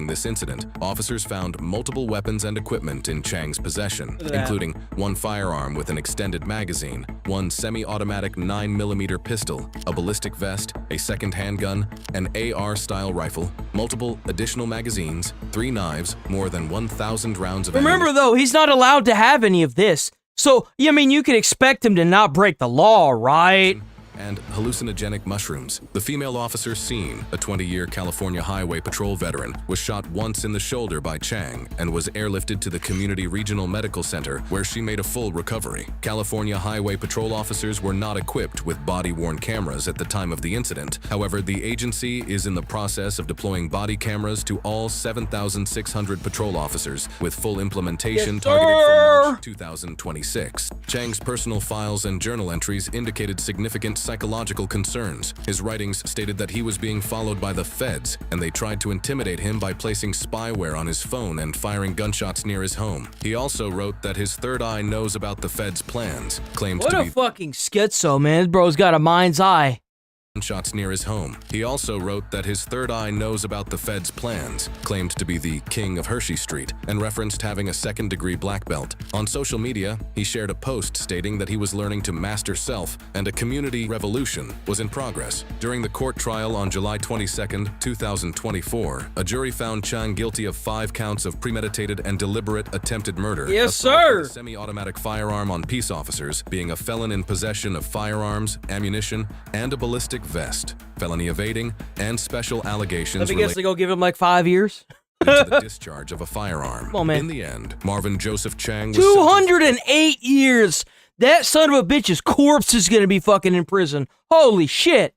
this incident, officers found multiple weapons and equipment in Chang's possession, that. including 1 firearm with an extended magazine, 1 semi-automatic 9mm pistol, a ballistic vest, a second handgun, an AR-style rifle, multiple additional magazines, 3 knives, more than 1,000 rounds of Remember though, he's not allowed to have any of this. So, I mean, you could expect him to not break the law, right? and hallucinogenic mushrooms. The female officer seen, a 20-year California Highway Patrol veteran, was shot once in the shoulder by Chang and was airlifted to the Community Regional Medical Center, where she made a full recovery. California Highway Patrol officers were not equipped with body-worn cameras at the time of the incident. However, the agency is in the process of deploying body cameras to all 7,600 patrol officers, with full implementation targeted for March 2026. Chang's personal files and journal entries indicated significant psychological concerns. His writings stated that he was being followed by the feds, and they tried to intimidate him by placing spyware on his phone and firing gunshots near his home. He also wrote that his third eye knows about the feds' plans, claimed What to a be fucking schizo, man. This bro's got a mind's eye. gunshots near his home. He also wrote that his third eye knows about the feds' plans, claimed to be the king of Hershey Street, and referenced having a second-degree black belt. On social media, he shared a post stating that he was learning to master self and a community revolution was in progress. During the court trial on July 22, 2024, a jury found Chang guilty of 5 counts of premeditated and deliberate attempted murder. Yes, assault sir. with a semi-automatic firearm on peace officers, being a felon in possession of firearms, ammunition, and a ballistic vest, felony evading, and special allegations Let me guess, related they go give him like 5 years? to the discharge of a firearm. Come on, man. In the end, Marvin Joseph Chang was 208 years! That son of a bitch's corpse is gonna be fucking in prison. Holy shit!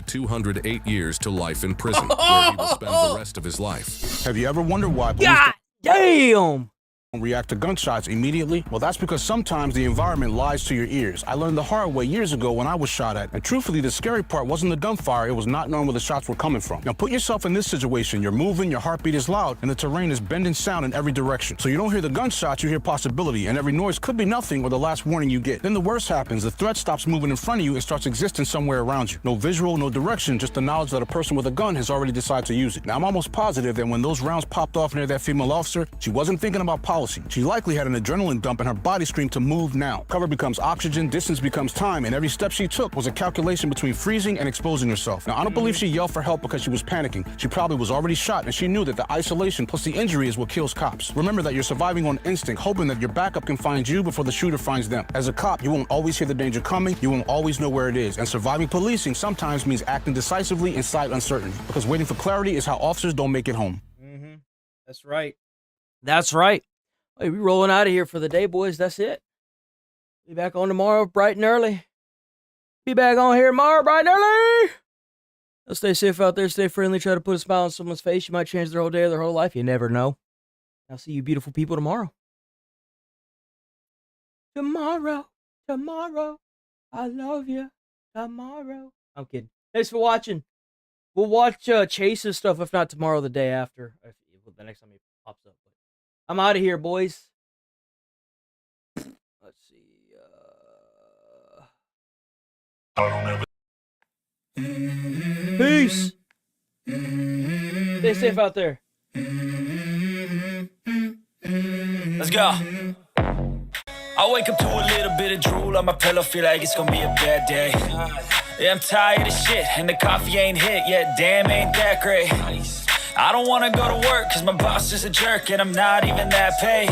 208 years to life in prison, where he will spend the rest of his life. Have you ever wondered why police God damn! don't react to gunshots immediately? Well, that's because sometimes the environment lies to your ears. I learned the hard way years ago when I was shot at. And truthfully, the scary part wasn't the gunfire, it was not knowing where the shots were coming from. Now put yourself in this situation. You're moving, your heartbeat is loud, and the terrain is bending sound in every direction. So you don't hear the gunshots, you hear possibility, and every noise could be nothing or the last warning you get. Then the worst happens. The threat stops moving in front of you and starts existing somewhere around you. No visual, no direction, just the knowledge that a person with a gun has already decided to use it. Now I'm almost positive that when those rounds popped off near that female officer, she wasn't thinking about policy. She likely had an adrenaline dump and her body screamed to move now. Cover becomes oxygen, distance becomes time, and every step she took was a calculation between freezing and exposing herself. Now, I don't believe she yelled for help because she was panicking. She probably was already shot, and she knew that the isolation plus the injury is what kills cops. Remember that you're surviving on instinct, hoping that your backup can find you before the shooter finds them. As a cop, you won't always hear the danger coming, you won't always know where it is, and surviving policing sometimes means acting decisively in slight uncertainty, because waiting for clarity is how officers don't make it home. That's right. That's right. Hey, we rolling out of here for the day, boys. That's it. Be back on tomorrow, bright and early. Be back on here tomorrow, bright and early. Let's stay safe out there. Stay friendly. Try to put a smile on someone's face. You might change their whole day or their whole life. You never know. I'll see you beautiful people tomorrow. Tomorrow. I love you. Tomorrow. I'm kidding. Thanks for watching. We'll watch Chase's stuff, if not tomorrow, the day after. The next time he pops up. I'm out of here, boys. Let's see. Peace. Stay safe out there. Let's go. I wake up to a little bit of drool on my pillow, feel like it's gonna be a bad day. Yeah, I'm tired of shit, and the coffee ain't hit yet, damn, ain't that great. I don't wanna go to work, cause my boss is a jerk, and I'm not even that paid.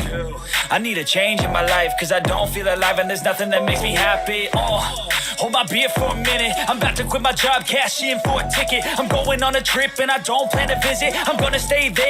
I need a change in my life, cause I don't feel alive, and there's nothing that makes me happy. Hold my beer for a minute, I'm about to quit my job, cash in for a ticket. I'm going on a trip, and I don't plan to visit, I'm gonna stay there.